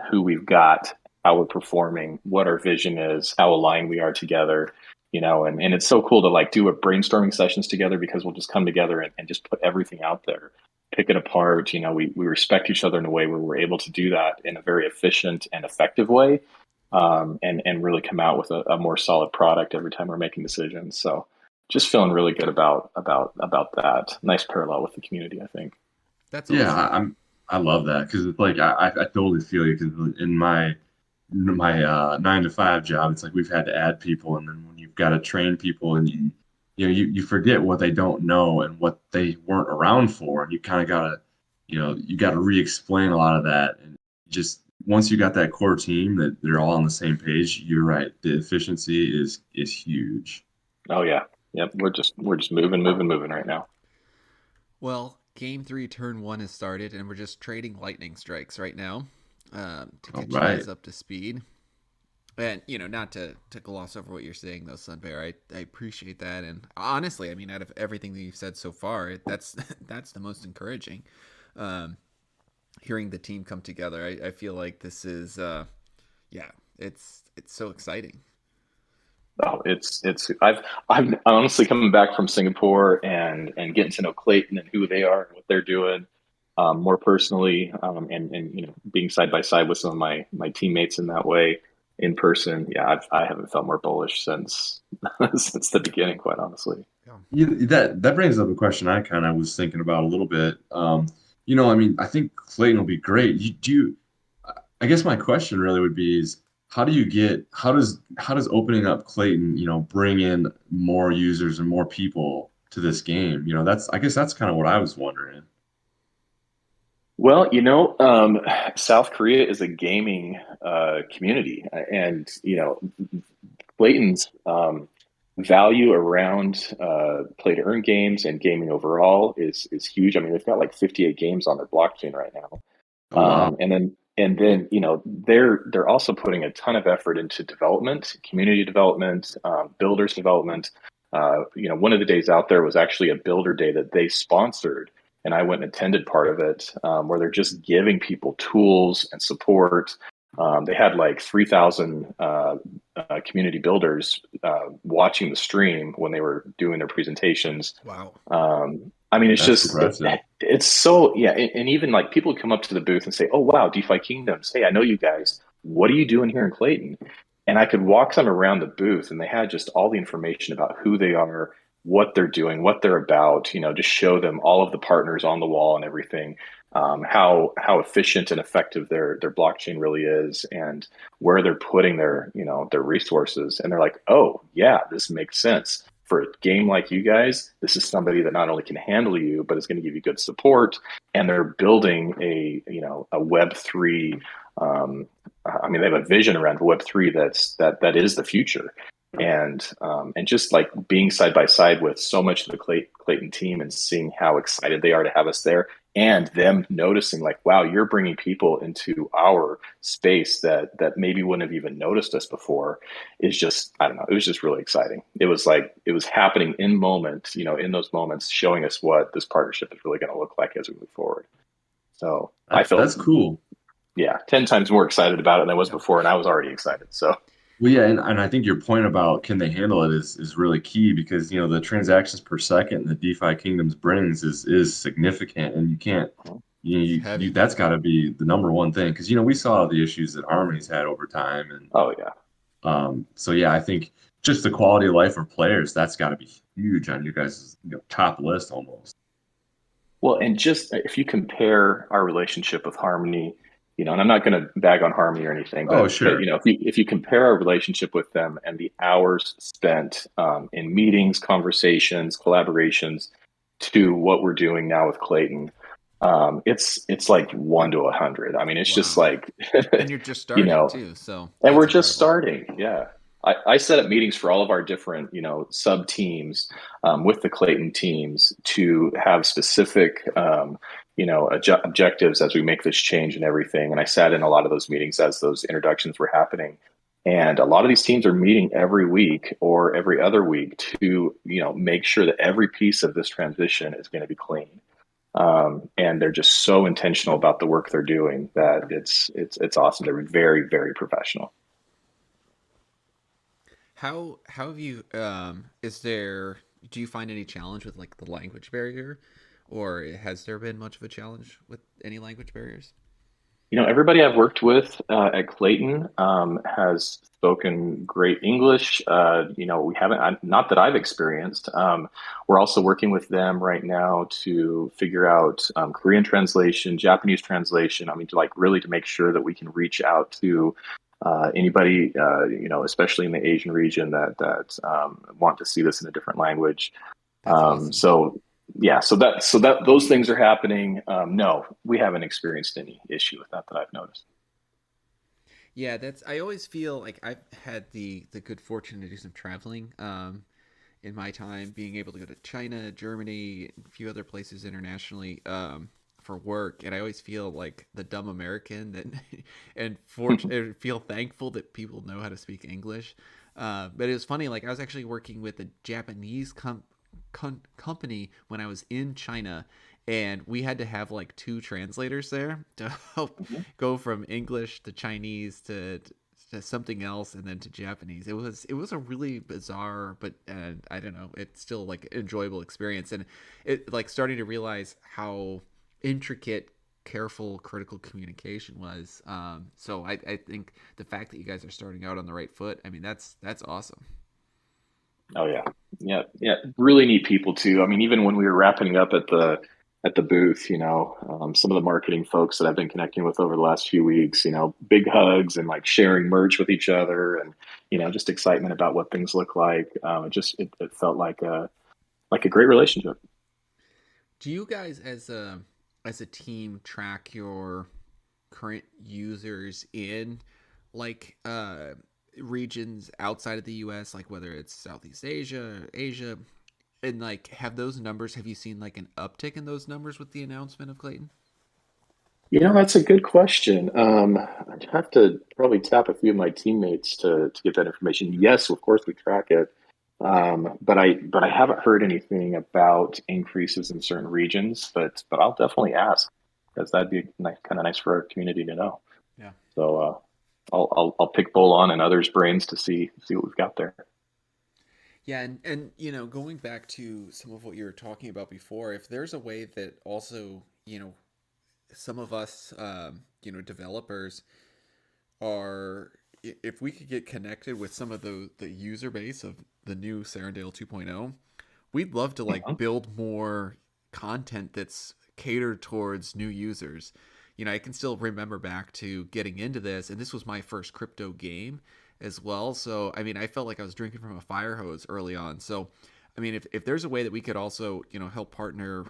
who we've got, how we're performing, what our vision is, how aligned we are together, and it's so cool to like do a brainstorming sessions together, because we'll just come together and just put everything out there, pick it apart. We respect each other in a way where we're able to do that in a very efficient and effective way, and really come out with a more solid product every time we're making decisions. So just feeling really good about that. Nice parallel with the community, I think. That's Yeah, awesome. I love that because it's like I totally feel you because in my 9 to 5 job, it's like we've had to add people, and then when you've got to train people, and you forget what they don't know and what they weren't around for, and you kind of gotta you got to re-explain a lot of that, and just once you got that core team that they're all on the same page, you're right, the efficiency is huge. Oh yeah, yep. We're just moving right now. Well, game 3, turn 1 has started, and we're just trading lightning strikes right now, to All get you right. guys up to speed. And not to gloss over what you're saying, though, Sunbear, I appreciate that. And honestly, I mean, out of everything that you've said so far, that's that's the most encouraging. Um, Hearing the team come together, I feel like this is, yeah, it's so exciting. Oh, I'm honestly coming back from Singapore and getting to know Clayton and who they are and what they're doing, more personally, and being side by side with some of my teammates in that way in person. Yeah, I haven't felt more bullish since since the beginning, quite honestly. Yeah. That brings up a question I kind of was thinking about a little bit. I mean, I think Clayton will be great. I guess my question really would be is how does opening up Clayton, bring in more users and more people to this game? I guess that's kind of what I was wondering. Well, South Korea is a gaming community, and Clayton's value around play to earn games and gaming overall is huge. I mean, they've got like 58 games on their blockchain right now. Oh wow. And then they're also putting a ton of effort into development, community development, builders development. One of the days out there was actually a builder day that they sponsored, and I went and attended part of it, where they're just giving people tools and support. They had like 3,000 community builders watching the stream when they were doing their presentations. Wow. I mean, it's That's just impressive. it's so, yeah, and even like people come up to the booth and say, "Oh wow, DeFi Kingdoms. Hey, I know you guys. What are you doing here in Clayton?" And I could walk them around the booth, and they had just all the information about who they are, what they're doing, what they're about. Just show them all of the partners on the wall and everything, how efficient and effective their blockchain really is, and where they're putting their resources. And they're like, "Oh yeah, this makes sense." For a game like you guys, this is somebody that not only can handle you, but is going to give you good support. And they're building a Web3. I mean, they have a vision around Web3 that is the future. And just like being side by side with so much of the Clayton team and seeing how excited they are to have us there, and them noticing like, wow, you're bringing people into our space that maybe wouldn't have even noticed us before, is just, I don't know, it was just really exciting. It was like it was happening in moment, in those moments, showing us what this partnership is really going to look like as we move forward. So I That's felt, cool. yeah, 10 times more excited about it than I was before, and I was already excited. So Well, yeah, and I think your point about can they handle it is really key because the transactions per second the DeFi Kingdoms brings is significant, and you can't It's you heavy. that's got to be the number one thing because we saw the issues that Harmony's had over time, and oh yeah. so yeah, I think just the quality of life of players that's got to be huge on you guys' top list almost. Well, and just if you compare our relationship with Harmony, and I'm not going to bag on Harmony or anything, Oh, but sure. if you compare our relationship with them and the hours spent in meetings, conversations, collaborations, to what we're doing now with Clayton, it's like 1 to 100. I mean, it's just Wow. like, And you're just you starting know, too, so and that's we're just incredible. starting. Yeah. I set up meetings for all of our different, sub teams with the Clayton teams to have specific, objectives as we make this change and everything. And I sat in a lot of those meetings as those introductions were happening. And a lot of these teams are meeting every week or every other week to, make sure that every piece of this transition is going to be clean. And they're just so intentional about the work they're doing that it's awesome. They're very, very professional. How have you is there do you find any challenge with like the language barrier, or has there been much of a challenge with any language barriers? Everybody I've worked with at Clayton has spoken great English. We haven't, not that I've experienced. We're also working with them right now to figure out Korean translation, Japanese translation. I mean, to like really to make sure that we can reach out to anybody, especially in the Asian region that want to see this in a different language. That's awesome. So yeah, so that those things are happening. No, we haven't experienced any issue with that I've noticed. Yeah, that's I always feel like I've had the good fortune to do some traveling in my time, being able to go to China, Germany, and a few other places internationally for work, and I always feel like the dumb American that and feel thankful that people know how to speak English. But it was funny, like I was actually working with a Japanese company when I was in China, and we had to have like two translators there to help Mhm. go from English to Chinese to something else and then to Japanese. It was a really bizarre, but I don't know, it's still like enjoyable experience, and it like starting to realize how intricate, careful, critical communication was. So I think the fact that you guys are starting out on the right foot, I mean, that's awesome. Oh yeah, yeah, yeah. Really neat people too. I mean, even when we were wrapping up at the booth, some of the marketing folks that I've been connecting with over the last few weeks, big hugs and like sharing merch with each other, and just excitement about what things look like. It felt like a great relationship. Do you guys as a team track your current users in like regions outside of the US, like whether it's Southeast Asia, Asia, and like have those numbers, have you seen like an uptick in those numbers with the announcement of Clayton? That's a good question. I'd have to probably tap a few of my teammates to get that information. Yes, of course we track it, but I haven't heard anything about increases in certain regions. But I'll definitely ask because that'd be nice, kind of nice for our community to know. Yeah. So I'll pick Bull on and others' brains to see what we've got there. Yeah, and going back to some of what you were talking about before, if there's a way that also, some of us developers are, if we could get connected with some of the user base of the new Serendale 2.0, we'd love to like Mhm. build more content that's catered towards new users. I can still remember back to getting into this, and this was my first crypto game as well. So, I mean, I felt like I was drinking from a fire hose early on. So, I mean, if there's a way that we could also, help partner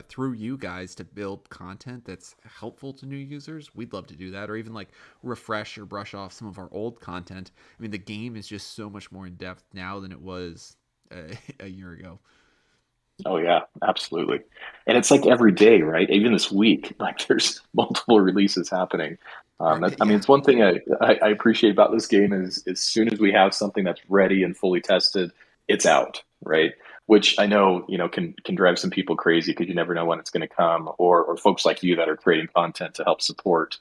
through you guys to build content that's helpful to new users, we'd love to do that, or even like refresh or brush off some of our old content. I mean, the game is just so much more in depth now than it was a year ago. Oh yeah, absolutely. And it's like every day, right? Even this week, like there's multiple releases happening. I mean, Yeah. it's one thing I appreciate about this game is as soon as we have something that's ready and fully tested, it's out, right? Which I know, can drive some people crazy because you never know when it's going to come, or folks like you that are creating content to help support,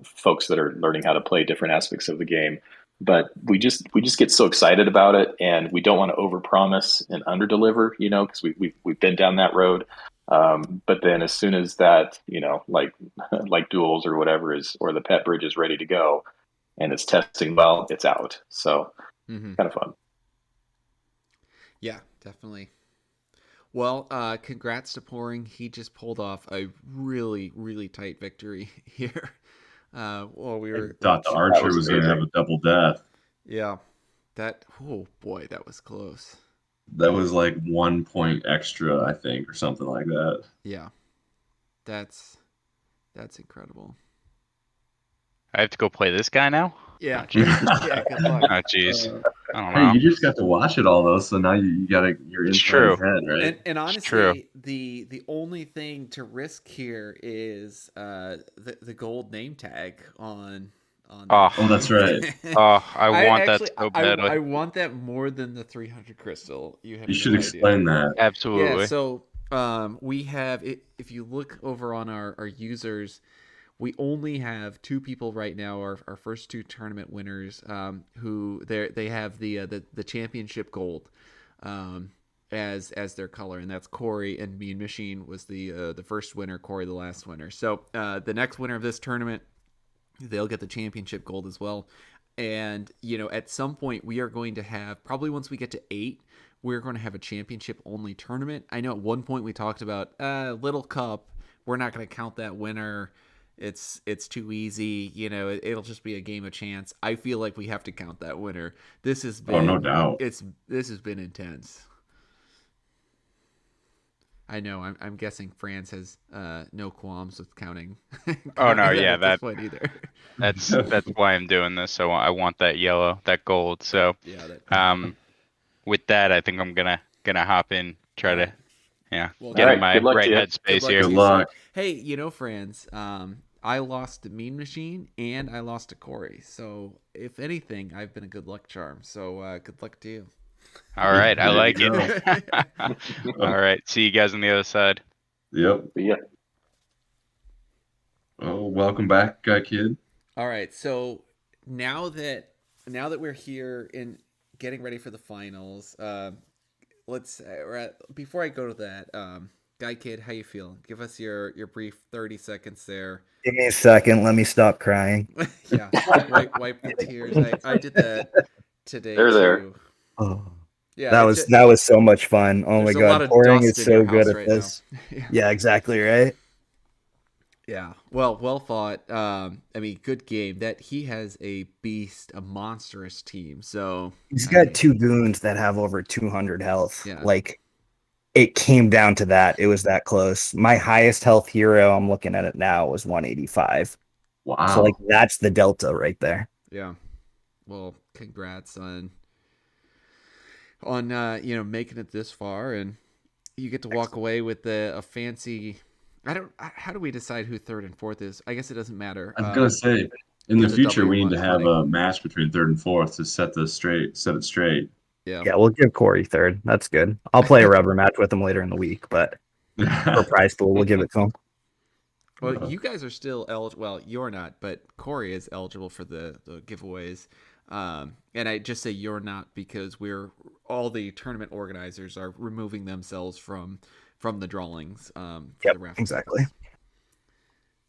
folks that are learning how to play different aspects of the game. But we just get so excited about it, and we don't want to overpromise and underdeliver, because we've been down that road. But then as soon as that, like duels or whatever is, or the pet bridge is ready to go and it's testing well, it's out. So Hmm. kind of fun. Yeah, definitely. Well, congrats to Pouring. He just pulled off a really, really tight victory here. Well, we I were, thought the That archer was was going to have amazing. a double death. yeah, oh boy, that was close. That was like 1 point extra, I think, or something like that. Yeah, that's that's incredible. I have to go play this guy now. Oh Yeah, jeez. yeah. Good luck. Oh jeez. Uh, I don't hey, know. you just got to watch it all though, so now you got you're It's inside his true. head, right? And It's true. honestly, the only thing to risk here is the gold name tag on that Oh, Oh, that's thing. right. I I want that actually so badly. I want that more than the 300 crystal. You have You should no idea. explain that. Yeah, Absolutely. so we have if you look over on our users, we only have two people right now. Our first two tournament winners, who they have the championship gold, um, as their color, and that's Corey and Mean Machine was the first winner, Corey the last winner. So the next winner of this tournament, they'll get the championship gold as well. And at some point we are going to have, probably once we get to 8, we're going to have a championship only tournament. I know at one point we talked about Little Cup. We're not going to count that winner. It's too easy. It'll just be a game of chance. I feel like we have to count that winner. This has Oh, no been doubt. this has been intense. I know. I'm guessing France has no qualms with counting Oh no, counting that yeah, at this that point either. that's why I'm doing this. So I want that yellow, that gold. So Yeah. That. um with that, I think I'm gonna hop in, try All right. to Well, All get in right. my Good luck to right you. good headspace luck here. to Good you, sir. luck. Hey, Franz, I lost to Mean Machine and I lost to Corey. So if anything, I've been a good luck charm. So good luck to you. All right, I There you like it. go. All right, see you guys on the other side. Yep. But yeah. Oh, welcome back, kid. All right. So now that we're here and getting ready for the finals, let's before I go to that, Guy Kid, how you feeling? Give us your brief 30 seconds there. Give me a second. Let me stop crying. Yeah, wipe the tears. I did that today They're there. too. Oh, Yeah, that it's was that was so much fun. Oh my there's a god, lot of pouring dust is in your so good house at right now. this. Yeah. Yeah, exactly right. Yeah. Well thought. I mean, good game. That he has a beast, a monstrous team. So He's I got mean, two goons that have over 200 health. yeah, Like it came down to that. It was that close. My highest health hero, I'm looking at it now, was 185. So like Wow. that's the delta right there. yeah. Well, congrats on making it this far, and you get to walk away with a fancy. I don't. How do we decide who third and fourth is? I guess it doesn't matter. I was gonna say, in the Get the future, we need to have W120. a match between third and fourth to set it straight. Yeah. Yeah, we'll give Corey third. That's good. I'll play a rubber match with him later in the week, but for prize pool, we'll give it to him. Well, you guys are still eligible. Well, you're not, but Corey is eligible for the giveaways. And I just say you're not because all the tournament organizers are removing themselves from the drawings for Yep, the raffle. exactly.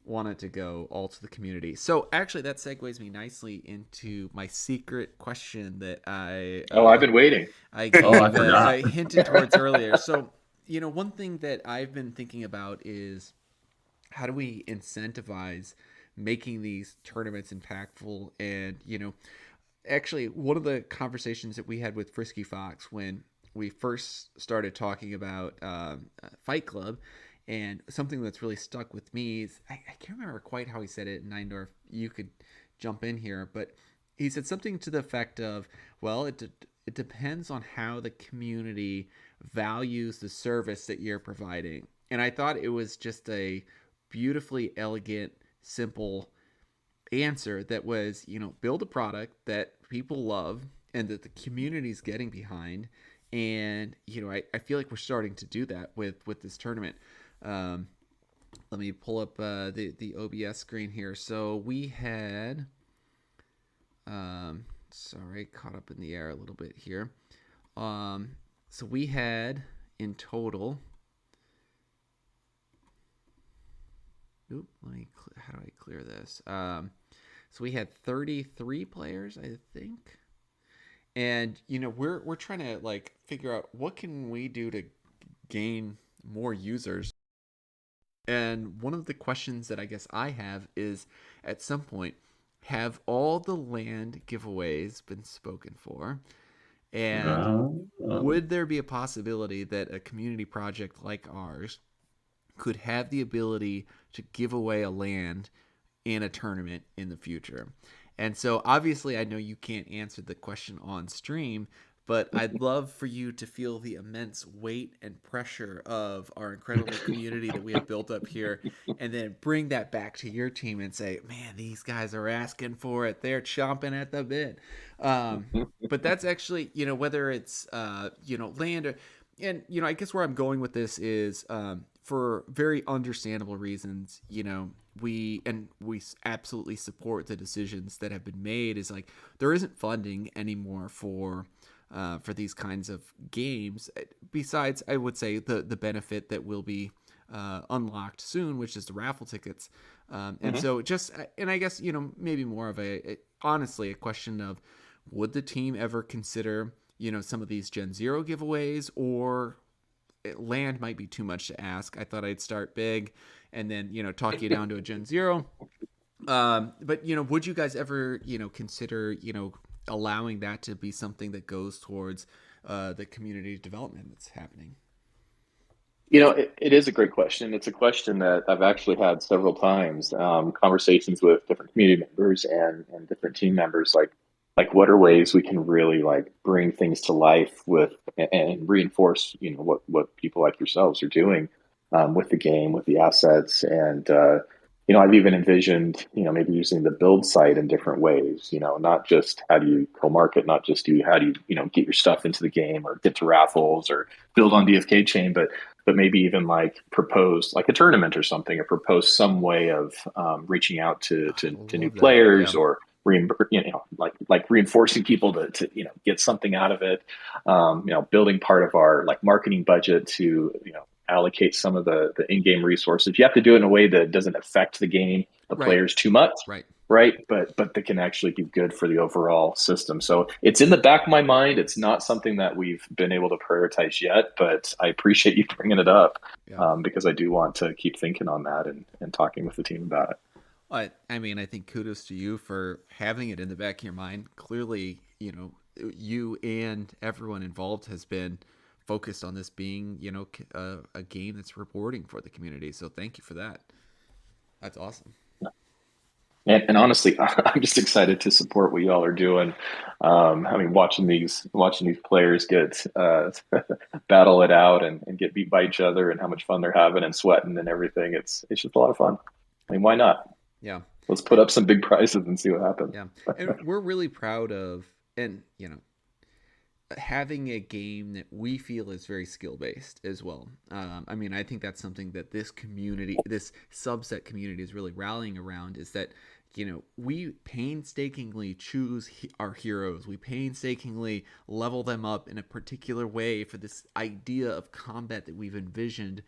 Wanted to go all to the community. So actually, that segues me nicely into my secret question that I've been waiting. I gave, Oh, I forgot. I hinted towards earlier. So one thing that I've been thinking about is how do we incentivize making these tournaments impactful. And actually one of the conversations that we had with Frisky Fox when we first started talking about Fight Club, and something that's really stuck with me is I can't remember quite how he said it. Neindorf, you could jump in here, but he said something to the effect of, well, it depends on how the community values the service that you're providing. And I thought it was just a beautifully elegant, simple answer that was, build a product that people love and that the community's getting behind. And, I feel like we're starting to do that with this tournament. Let me pull up the OBS screen here. So we had, sorry, caught up in the air a little bit here. So we had in total, how do I clear this? So we had 33 players, I think. And, we're trying to like figure out what can we do to gain more users. And one of the questions that I guess I have is, at some point, have all the land giveaways been spoken for? And would there be a possibility that a community project like ours could have the ability to give away a land in a tournament in the future? And so obviously I know you can't answer the question on stream, but I'd love for you to feel the immense weight and pressure of our incredible community that we have built up here, and then bring that back to your team and say, man, these guys are asking for it. They're chomping at the bit. But that's actually, whether it's, land or, and, I guess where I'm going with this is, for very understandable reasons, we absolutely support the decisions that have been made. Is like, there isn't funding anymore for these kinds of games. Besides, I would say the benefit that will be unlocked soon, which is the raffle tickets. And so and I guess, maybe more of honestly, a question of, would the team ever consider, some of these Gen Zero giveaways, or land might be too much to ask. I thought I'd start big and then, talk you down to a Gen Zero. But, would you guys ever, consider, allowing that to be something that goes towards the community development that's happening? It is a great question. It's a question that I've actually had several times, conversations with different community members and different team members, like what are ways we can really like bring things to life with and reinforce, what people like yourselves are doing with the game, with the assets. And, I've even envisioned, maybe using the build site in different ways, not just how do you co-market, not just how do you, get your stuff into the game or get to raffles or build on DFK chain, but maybe even like propose like a tournament or something, or propose some way of reaching out to new players, or like reinforcing people to get something out of it. Building part of our like marketing budget to allocate some of the in-game resources. You have to do it in a way that doesn't affect the game, the players too much, right? But that can actually be good for the overall system. So it's in the back of my mind. It's not something that we've been able to prioritize yet, but I appreciate you bringing it up because I do want to keep thinking on that and talking with the team about it. I mean, I think kudos to you for having it in the back of your mind. Clearly, you and everyone involved has been focused on this being, a game that's rewarding for the community. So thank you for that. That's awesome. And honestly, I'm just excited to support what y'all are doing. Watching these players get battle it out and get beat by each other, and how much fun they're having and sweating and everything. It's just a lot of fun. Why not? Yeah. Let's put up some big prizes and see what happens. Yeah. And we're really proud of, and having a game that we feel is very skill based as well. I think that's something that this community, this subset community, is really rallying around, is that we painstakingly choose our heroes. We painstakingly level them up in a particular way for this idea of combat that we've envisioned.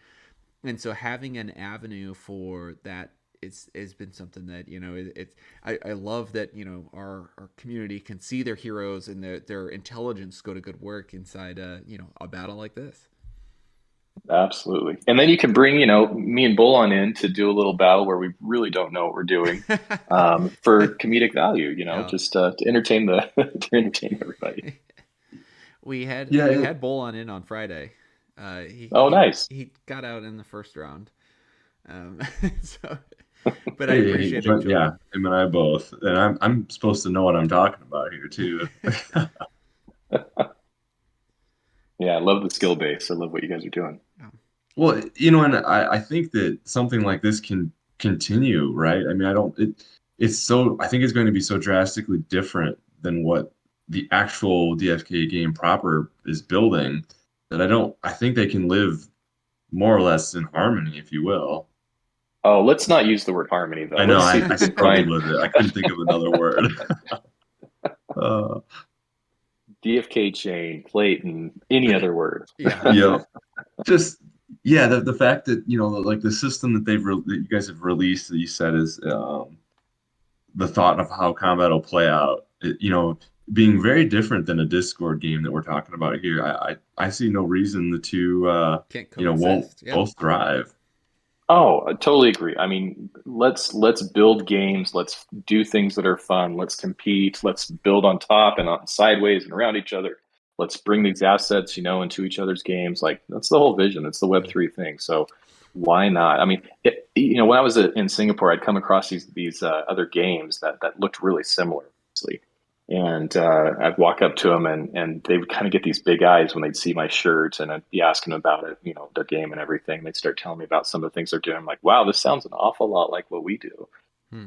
And so having an avenue for that has been something that I love that our community can see their heroes and their intelligence go to good work inside a battle like this. Absolutely. And then you can bring me and Bull on in to do a little battle where we really don't know what we're doing for comedic value, just to entertain to entertain everybody. We had Bull on Friday. Nice. He got out in the first round. But I appreciate it. Yeah, him and I both, and I'm supposed to know what I'm talking about here too. Yeah, I love the skill base. I love what you guys are doing. Well, and I think that something like this can continue, right? I mean, it's so, I think it's going to be so drastically different than what the actual DFK game proper is building that I think they can live more or less in harmony, if you will. Oh, let's not use the word harmony though. I know Let's see if I we can struggled find with it. I couldn't think of another word. Uh, DFK chain, Clayton, any other word. yeah, just yeah, the fact that like the system that that you guys have released that you said is the thought of how combat will play out, being very different than a Discord game that we're talking about here. I see no reason the two Can't won't coexist. Yeah. both thrive. Oh, I totally agree. I mean, let's build games. Let's do things that are fun. Let's compete. Let's build on top and on sideways and around each other. Let's bring these assets, into each other's games. Like that's the whole vision. It's the Web3 thing. So why not? I mean, when I was in Singapore, I'd come across these other games that looked really similar. Honestly. And I'd walk up to them and they would kind of get these big eyes when they'd see my shirt and I'd be asking them about it, their game and everything. They'd start telling me about some of the things they're doing. I'm like, wow, this sounds an awful lot like what we do.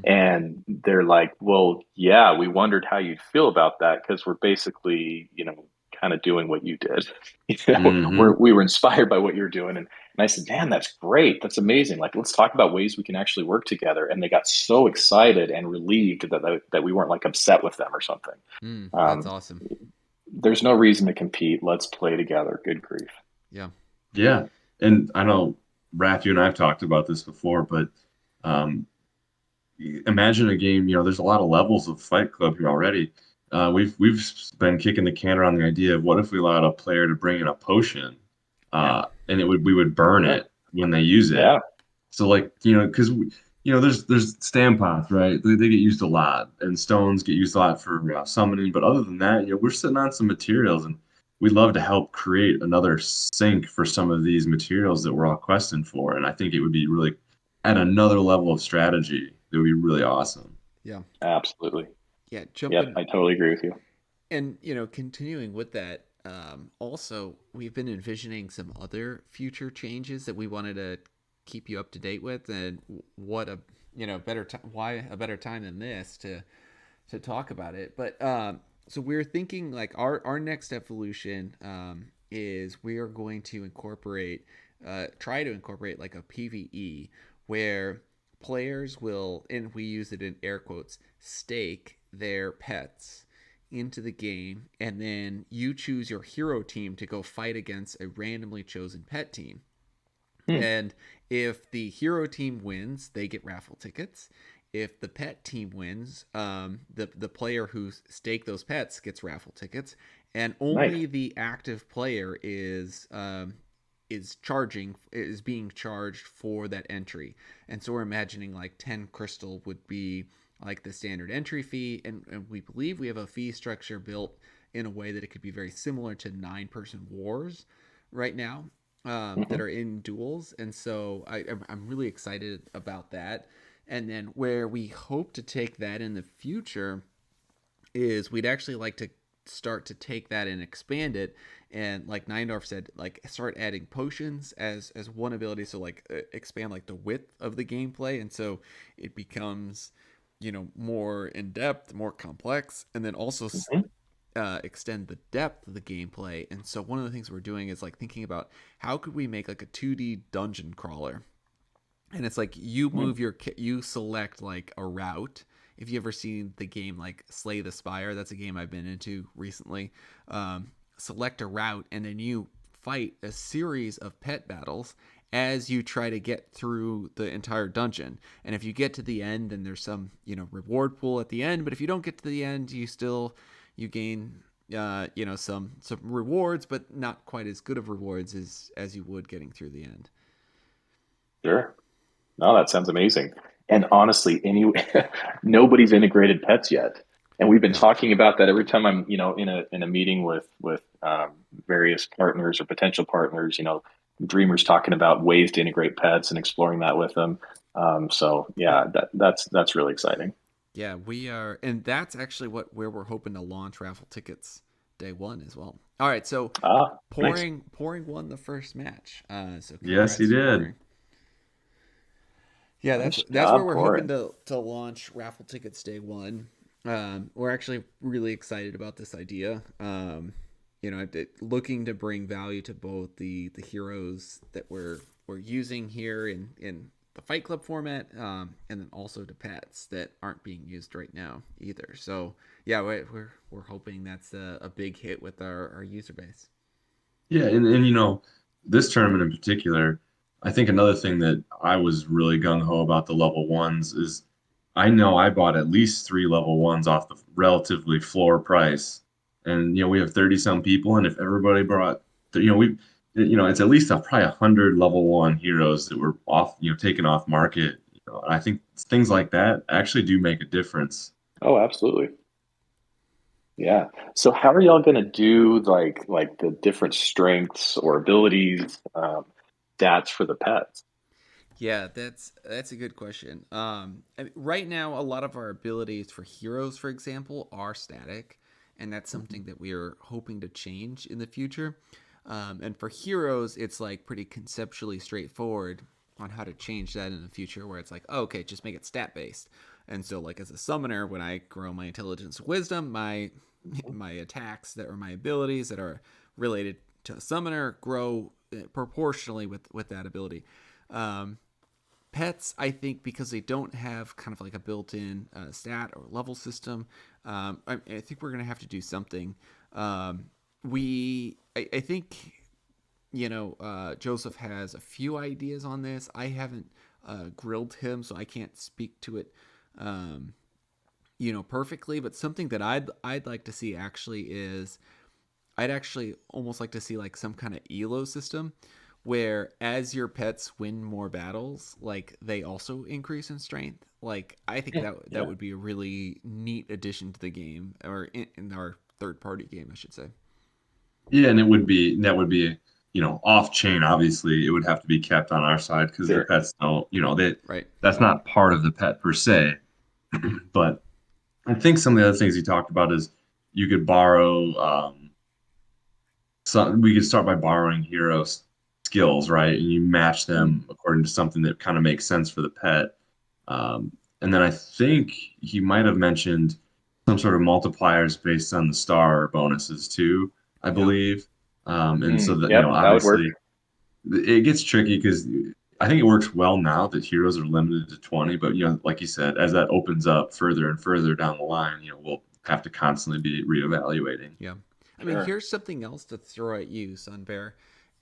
And they're like, well, yeah, we wondered how you'd feel about that because we're basically, kind of doing what you did. We were inspired by what you're doing. And I said, man, that's great. That's amazing. Like, let's talk about ways we can actually work together. And they got so excited and relieved that we weren't like upset with them or something. That's awesome. There's no reason to compete. Let's play together. Good grief. Yeah. Yeah. And I know, Raph, you and I have talked about this before, but imagine a game, there's a lot of levels of Fight Club here already. We've been kicking the can around the idea of what if we allowed a player to bring in a potion, and we would burn it when they use it. Yeah. So like because there's stand pots, right? They get used a lot, and stones get used a lot for summoning. But other than that, we're sitting on some materials, and we'd love to help create another sink for some of these materials that we're all questing for. And I think it would be really at another level of strategy. It would be really awesome. Yeah. Absolutely. Yeah. Yep, I totally agree with you. And continuing with that, also we've been envisioning some other future changes that we wanted to keep you up to date with, and what a better time, why a better time than this to talk about it. But so we're thinking like our next evolution is we are going to try to incorporate like a PvE where players will, and we use it in air quotes, stake their pets into the game, and then you choose your hero team to go fight against a randomly chosen pet team. And if the hero team wins, they get raffle tickets. If the pet team wins, the player who staked those pets gets raffle tickets, and only the active player is being charged for that entry. And so we're imagining like 10 crystal would be like the standard entry fee, and we believe we have a fee structure built in a way that it could be very similar to 9-person wars right now that are in duels. And so I'm really excited about that. And then where we hope to take that in the future is we'd actually like to start to take that and expand it, and like Neindorf said, like start adding potions as one ability, so like expand like the width of the gameplay, and so it becomes more in depth, more complex, and then also extend the depth of the gameplay. And so one of the things we're doing is like thinking about how could we make like a 2D dungeon crawler, and it's like you move you select like a route. If you ever seen the game like Slay the Spire, that's a game I've been into recently. Select a route, and then you fight a series of pet battles as you try to get through the entire dungeon. And if you get to the end, then there's some reward pool at the end. But if you don't get to the end, you gain some rewards, but not quite as good of rewards as you would getting through the end. Sure. No, that sounds amazing. And honestly, nobody's integrated pets yet. And we've been talking about that every time I'm, in a meeting with various partners or potential partners. Dreamers talking about ways to integrate pets and exploring that with them. So yeah, that's really exciting. Yeah, we are, and that's actually where we're hoping to launch raffle tickets day one as well. All right, so Nice. Pouring won the first match. So Yes, he congrats to did. Pouring. Yeah, Nice that's where job, we're Pouring. hoping to launch raffle tickets day one. We're actually really excited about this idea. Looking to bring value to both the heroes that we're using here in the Fight Club format, and then also to pets that aren't being used right now either. So yeah, we're hoping that's a big hit with our user base. Yeah, and this tournament in particular, I think another thing that I was really gung ho about the level ones is I know I bought at least three level ones off the relatively floor price, and we have 30 some people, and if everybody brought, it's at least probably 100 level one heroes that were off, taken off market. And I think things like that actually do make a difference. Oh, absolutely. Yeah. So how are y'all gonna do like the different strengths or abilities stats for the pets? Yeah, that's a good question. Right now, a lot of our abilities for heroes, for example, are static, and that's something that we are hoping to change in the future. And for heroes, it's like pretty conceptually straightforward on how to change that in the future, where it's like, oh, okay, just make it stat based. And so, like as a summoner, when I grow my intelligence, wisdom, my attacks that are my abilities that are related to a summoner grow proportionally with that ability. Um, Pets, I think, because they don't have kind of like a built-in stat or level system, I think we're gonna have to do something. I think Joseph has a few ideas on this. I haven't grilled him, so I can't speak to it, perfectly. But something that I'd like to see actually is I'd actually almost like to see like some kind of elo system where as your pets win more battles, like they also increase in strength. Like I think that Yeah. would be a really neat addition to the game, or in our third party game, I should say. Yeah, and that would be, off chain. Obviously, it would have to be kept on our side because the Sure. pets don't, Right. that's not part of the pet per se. But I think some of the other things he talked about is you could borrow, we could start by borrowing skills, right? And you match them according to something that kind of makes sense for the pet. Um, and then I think he might have mentioned some sort of multipliers based on the star bonuses too, I Yeah. believe. And so that, Yep, that would work. obviously it gets tricky because I think it works well now that heroes are limited to 20, but like you said, as that opens up further and further down the line, we'll have to constantly be reevaluating. Yeah. I mean, Sure. here's something else to throw at you, Sun Bear,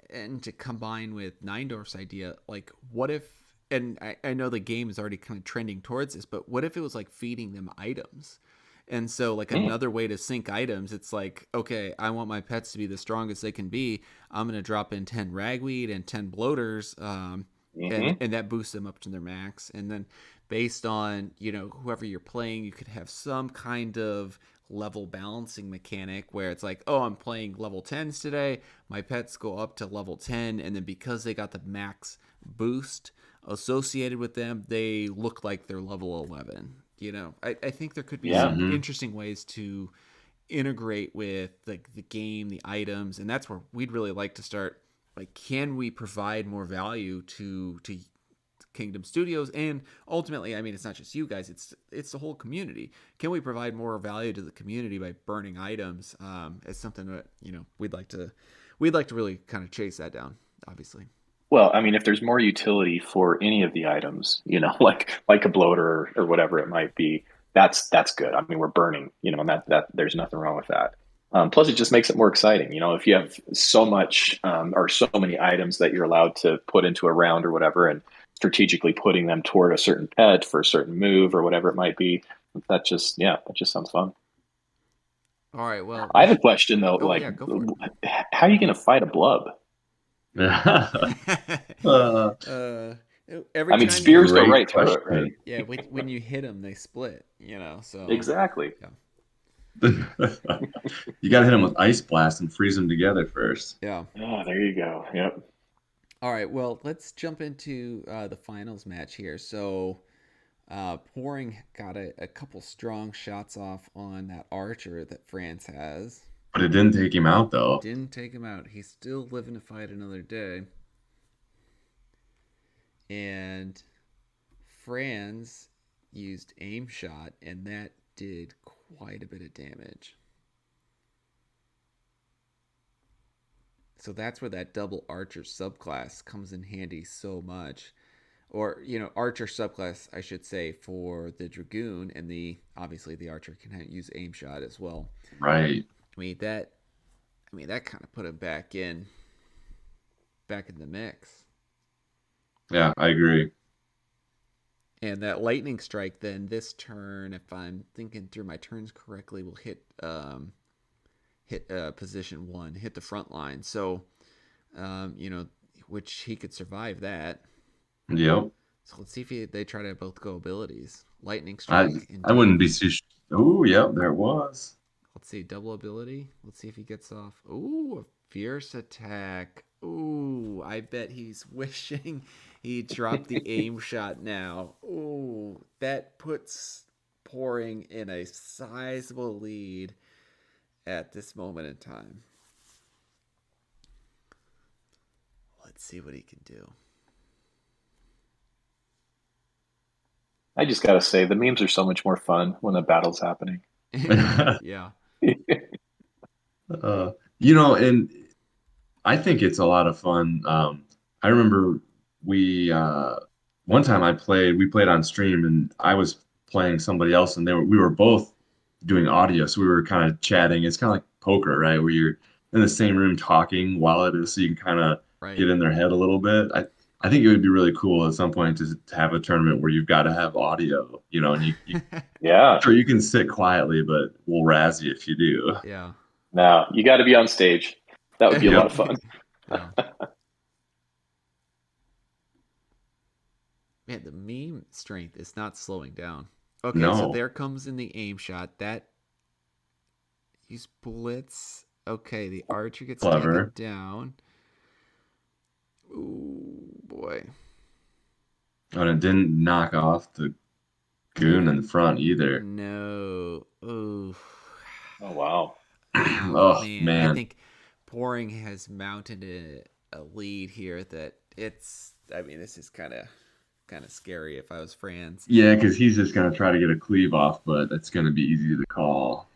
and to combine with Neindorf's idea. Like, what if, and I know the game is already kind of trending towards this, but what if it was like feeding them items? And so, like, another way to sync items, it's like, okay, I want my pets to be the strongest they can be. I'm going to drop in 10 ragweed and 10 bloaters, Mm-hmm. and that boosts them up to their max. And then, based on whoever you're playing, you could have some kind of level balancing mechanic where it's like, oh, I'm playing level 10s today. My pets go up to level 10, and then because they got the max boost associated with them, they look like they're level 11. I think there could be Yeah. some Hmm. interesting ways to integrate with like the game, the items, and that's where we'd really like to start. Like, can we provide more value to Kingdom Studios, and ultimately, I mean, it's not just you guys; it's the whole community. Can we provide more value to the community by burning items? As something that we'd like to really kind of chase that down. Obviously, Well, I mean, if there's more utility for any of the items, like a bloater or whatever it might be, that's good. I mean, we're burning, and that there's nothing wrong with that. Plus, it just makes it more exciting. If you have so much or so many items that you're allowed to put into a round or whatever, and strategically putting them toward a certain pet for a certain move or whatever it might be, that just sounds fun. all right. Well, I have a question though, oh like, yeah, go for it. how are you going to fight a blub? uh, uh, every I mean, time you spears go Great right through it, right? question. yeah, when you hit them, they split. So Exactly. yeah, You got to hit them with ice blast and freeze them together first. yeah. Oh, there you go. Yep. All right, well, let's jump into the finals match here. So, Pouring got a couple strong shots off on that archer that France has. But it didn't take him out though. Didn't take him out. He's still living to fight another day. And Franz used aim shot, and that did quite a bit of damage. So that's where that double archer subclass comes in handy so much. Or, archer subclass, I should say, for the dragoon, and obviously the archer can use aim shot as well. Right. That kind of put him back in the mix. Yeah, I agree. And that lightning strike then this turn, if I'm thinking through my turns correctly, will hit position 1, hit the front line. So, which he could survive that. Yep. So let's see if they try to both go abilities. Lightning I strike. I wouldn't be too. Oh, yep, there it was. Let's see, double ability. Let's see if he gets off. Ooh, a fierce attack. Ooh, I bet he's wishing he dropped the aim shot now. Ooh, that puts Pouring in a sizable lead at this moment in time. Let's see what he can do. I just gotta say, the memes are so much more fun when the battle's happening. Yeah. And I think it's a lot of fun. I remember one time we played on stream, and I was playing somebody else, and we were both doing audio, so we were kind of chatting. It's kind of like poker, right? Where you're in the same room talking while it is, so you can kind of Right. get in their head a little bit. I think it would be really cool at some point to have a tournament where you've got to have audio, and you Yeah. sure you can sit quietly, but we'll razz you if you do. Yeah. No, you got to be on stage. That would be a lot of fun. Yeah. Man, the meme strength is not slowing down. Okay, so No. there comes in the aim shot. That use blitz. Okay, the archer gets Clever. taken down. Ooh, boy. And it didn't knock off the goon in the front either. No. Ooh. Oh, wow. Oh, I man. think Pouring has mounted a lead here that this is kind of scary if I was Franz. Yeah, because he's just going to try to get a cleave off, but it's going to be easy to call.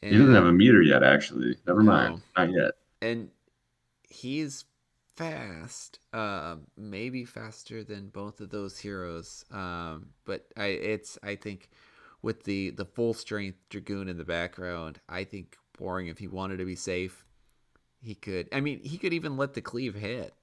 And, He doesn't have a meter yet, actually. Never mind. Not yet. And he's fast, maybe faster than both of those heroes. But I think with the full strength Dragoon in the background, I think Pouring, if he wanted to be safe, he could. He could even let the cleave hit.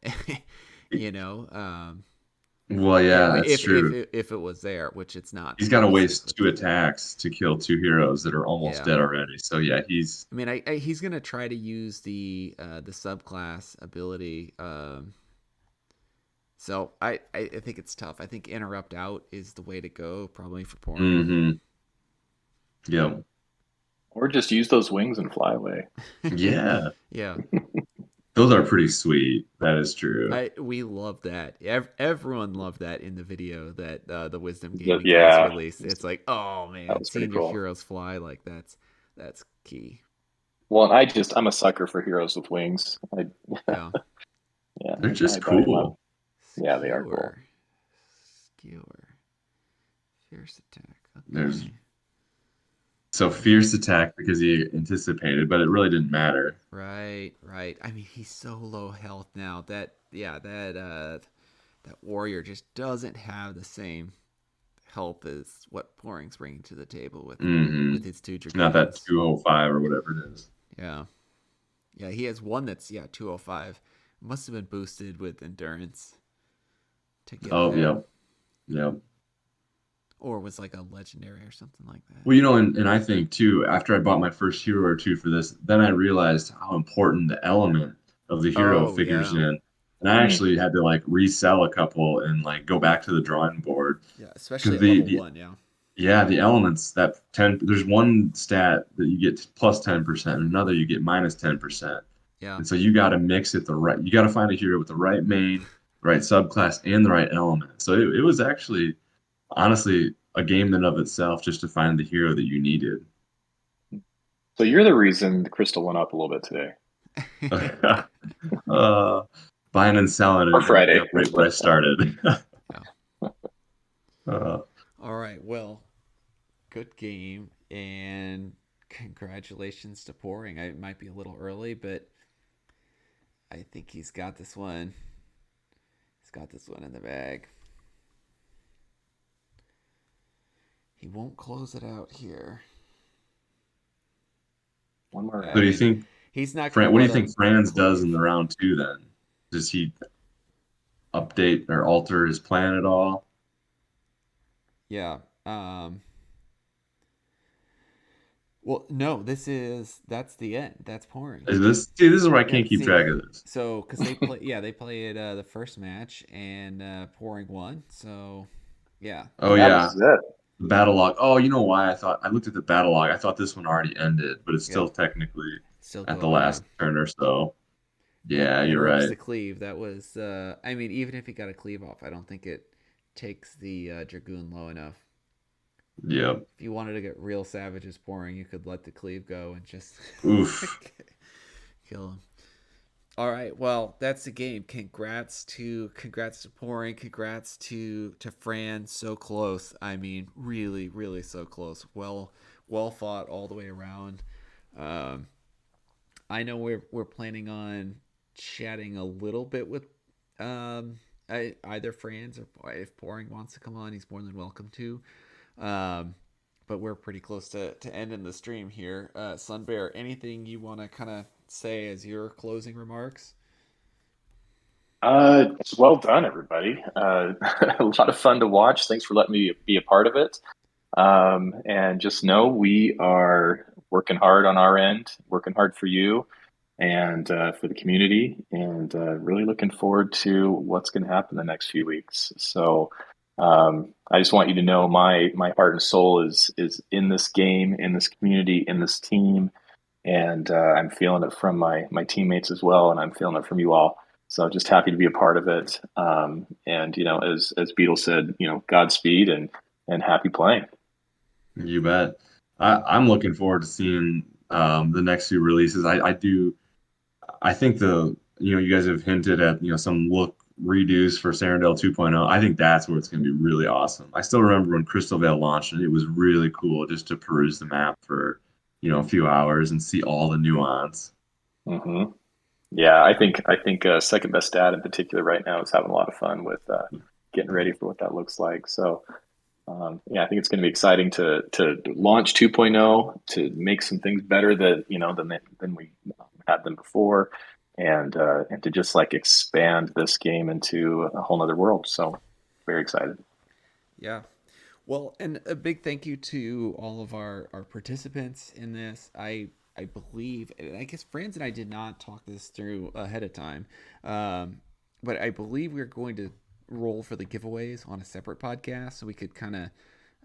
Well, yeah, that's true. If it was there, which it's not. He's got to waste 2 attacks to kill 2 heroes that are almost dead already. So yeah, he's. He's gonna try to use the subclass ability. So I think it's tough. I think interrupt out is the way to go, probably for Pouring. Mm-hmm. Yeah. Or just use those wings and fly away. Yeah. Yeah. Those are pretty sweet. That is true. We love that. Everyone loved that in the video that the Wisdom Gaming Yeah. guys released. It's like, oh man, That was pretty seeing your cool. heroes fly, like that's key. Well, and I'm a sucker for heroes with wings. Yeah. Yeah. They're just I buy 'em cool. up. Yeah, they are cool. Skewer. Fierce attack. Okay. There's So fierce attack because he anticipated, but it really didn't matter. Right. He's so low health now that warrior just doesn't have the same health as what Pouring's bringing to the table with his 2 dragoons. Not that 205 or whatever it is. Yeah. Yeah, he has one that's 205. Must have been boosted with endurance to get there. Yep. Or was like a legendary or something like that. Well, and I think too, after I bought my first hero or two for this, then I realized how important the element of the hero figures in. And I actually had to like resell a couple and like go back to the drawing board. Yeah, especially at level 1, Yeah, the elements that there's one stat that you get plus 10%, and another you get minus 10%. Yeah. And so you got to mix it you got to find a hero with the right main, right subclass, and the right element. So it was actually, honestly, a game in and of itself just to find the hero that you needed. So you're the reason the crystal went up a little bit today. Buying and selling Or it Friday. right where I started. Yeah. uh, All right. Well, good game, and congratulations to Pouring. It might be a little early, but I think he's got this one. He's got this one in the bag. He won't close it out here. One more. so do you think he's not going Fran, to what do let you think him Franz does cleave. in the round 2 then? Does he update or alter his plan at all? Yeah. Well, no. That's the end. That's Pouring. This is where I Yeah. can't keep See. track of this. So, because they play, yeah, they played the first match, and Pouring won. So, yeah. Oh That yeah, was it. the battle log. Oh, you know why I looked at the battle log. I thought this one already ended, but it's still Yep. technically Still at the going. Yeah. last turn or so. Yeah, And you're oops, right. the cleave. That was. I mean, even if he got a cleave off, I don't think it takes the Dragoon low enough. Yep. If you wanted to get real savages Pouring, you could let the cleave go and just Oof. kill him. All right, well, that's the game. Congrats to Pouring. Congrats to Fran. So close. I mean, really, really so close. Well fought all the way around. Um, I know we're planning on chatting a little bit with either Franz, or if Pouring wants to come on, he's more than welcome to. Um, but we're pretty close to ending the stream here. Sunbear, anything you want to kind of say as your closing remarks? Well done, everybody. A lot of fun to watch. Thanks for letting me be a part of it. And just know we are working hard on our end, working hard for you and for the community, and really looking forward to what's going to happen the next few weeks. So I just want you to know my heart and soul is in this game, in this community, in this team, and I'm feeling it from my teammates as well, and I'm feeling it from you all. So just happy to be a part of it. And as Beetle said, Godspeed and happy playing. You bet. I'm looking forward to seeing the next few releases. I do. I think you guys have hinted at some look redos for Cyrodiil 2.0. I think that's where it's going to be really awesome. I still remember when Crystal Vale launched, and it was really cool just to peruse the map for a few hours and see all the nuance. Mm-hmm. Yeah, I think second best stat in particular right now is having a lot of fun with getting ready for what that looks like. So yeah, I think it's going to be exciting to launch 2.0, to make some things better than we had them before, and to just like expand this game into a whole nother world. So very excited. Yeah. Well, and a big thank you to all of our participants in this. I believe, and I guess Franz and I did not talk this through ahead of time, um, but I believe we're going to roll for the giveaways on a separate podcast, so we could kind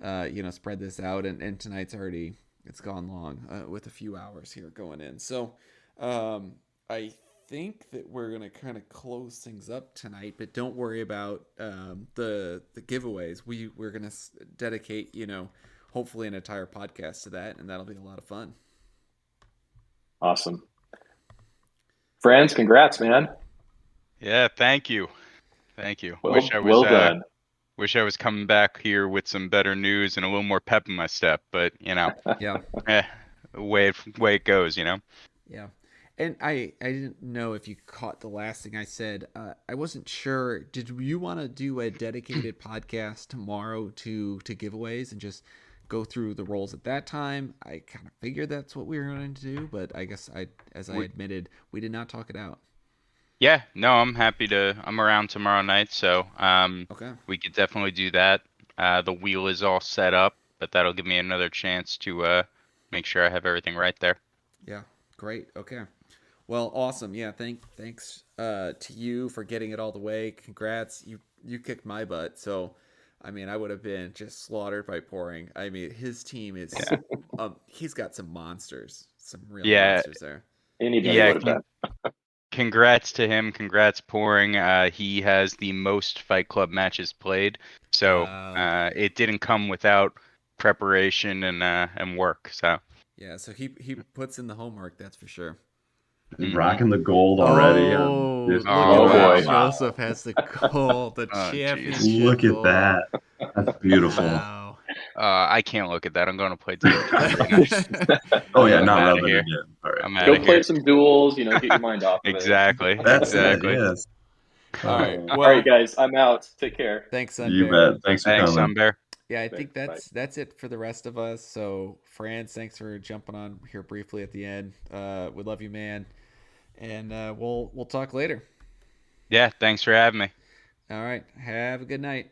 of, spread this out. And tonight's already it's gone long with a few hours here going in. So I think that we're gonna kind of close things up tonight, but don't worry about the giveaways. We're gonna dedicate hopefully an entire podcast to that, and that'll be a lot of fun. Awesome. Friends, congrats, man. Yeah, thank you. Thank you. Well done. Wish I was coming back here with some better news and a little more pep in my step, but Yeah. way it goes, Yeah. And I didn't know if you caught the last thing I said. I wasn't sure. Did you want to do a dedicated podcast tomorrow to giveaways and just go through the roles at that time? I kind of figured that's what we were going to do, but I guess as I admitted, we did not talk it out. Yeah, no, I'm happy to. I'm around tomorrow night, so Okay. we could definitely do that. The wheel is all set up, but that'll give me another chance to make sure I have everything right there. Yeah. Great. Okay. Well, awesome. Yeah. Thanks to you for getting it all the way. Congrats. You kicked my butt. So, I mean, I would have been just slaughtered by Pouring. I mean, his team is he's got some monsters, some real Yeah, monsters there. Anybody yeah. would have been. Congrats to him. Congrats, Pouring. He has the most Fight Club matches played, so Okay. it didn't come without preparation and work. So Yeah, so he puts in the homework, that's for sure. Rocking the gold already. Oh, look at Oh, that. boy. Joseph has the gold, the Oh, jeez. championship Look at gold. that. That's beautiful. Wow. I can't look at that. I'm going to play TFT. Oh yeah, I'm not outta rubbing here. it in. All right. I'm out Go of play here. some duels, get your mind off of it. Exactly. That's Exactly. it. Yes. All right. All Well, right, guys, I'm out. Take care. thanks, You Sunbear. bet. Thanks for Thanks, coming. Sunbear. Yeah, I Bye. think that's it for the rest of us. So, Franz, thanks for jumping on here briefly at the end. We love you, man, and we'll talk later. Yeah, thanks for having me. All right. Have a good night.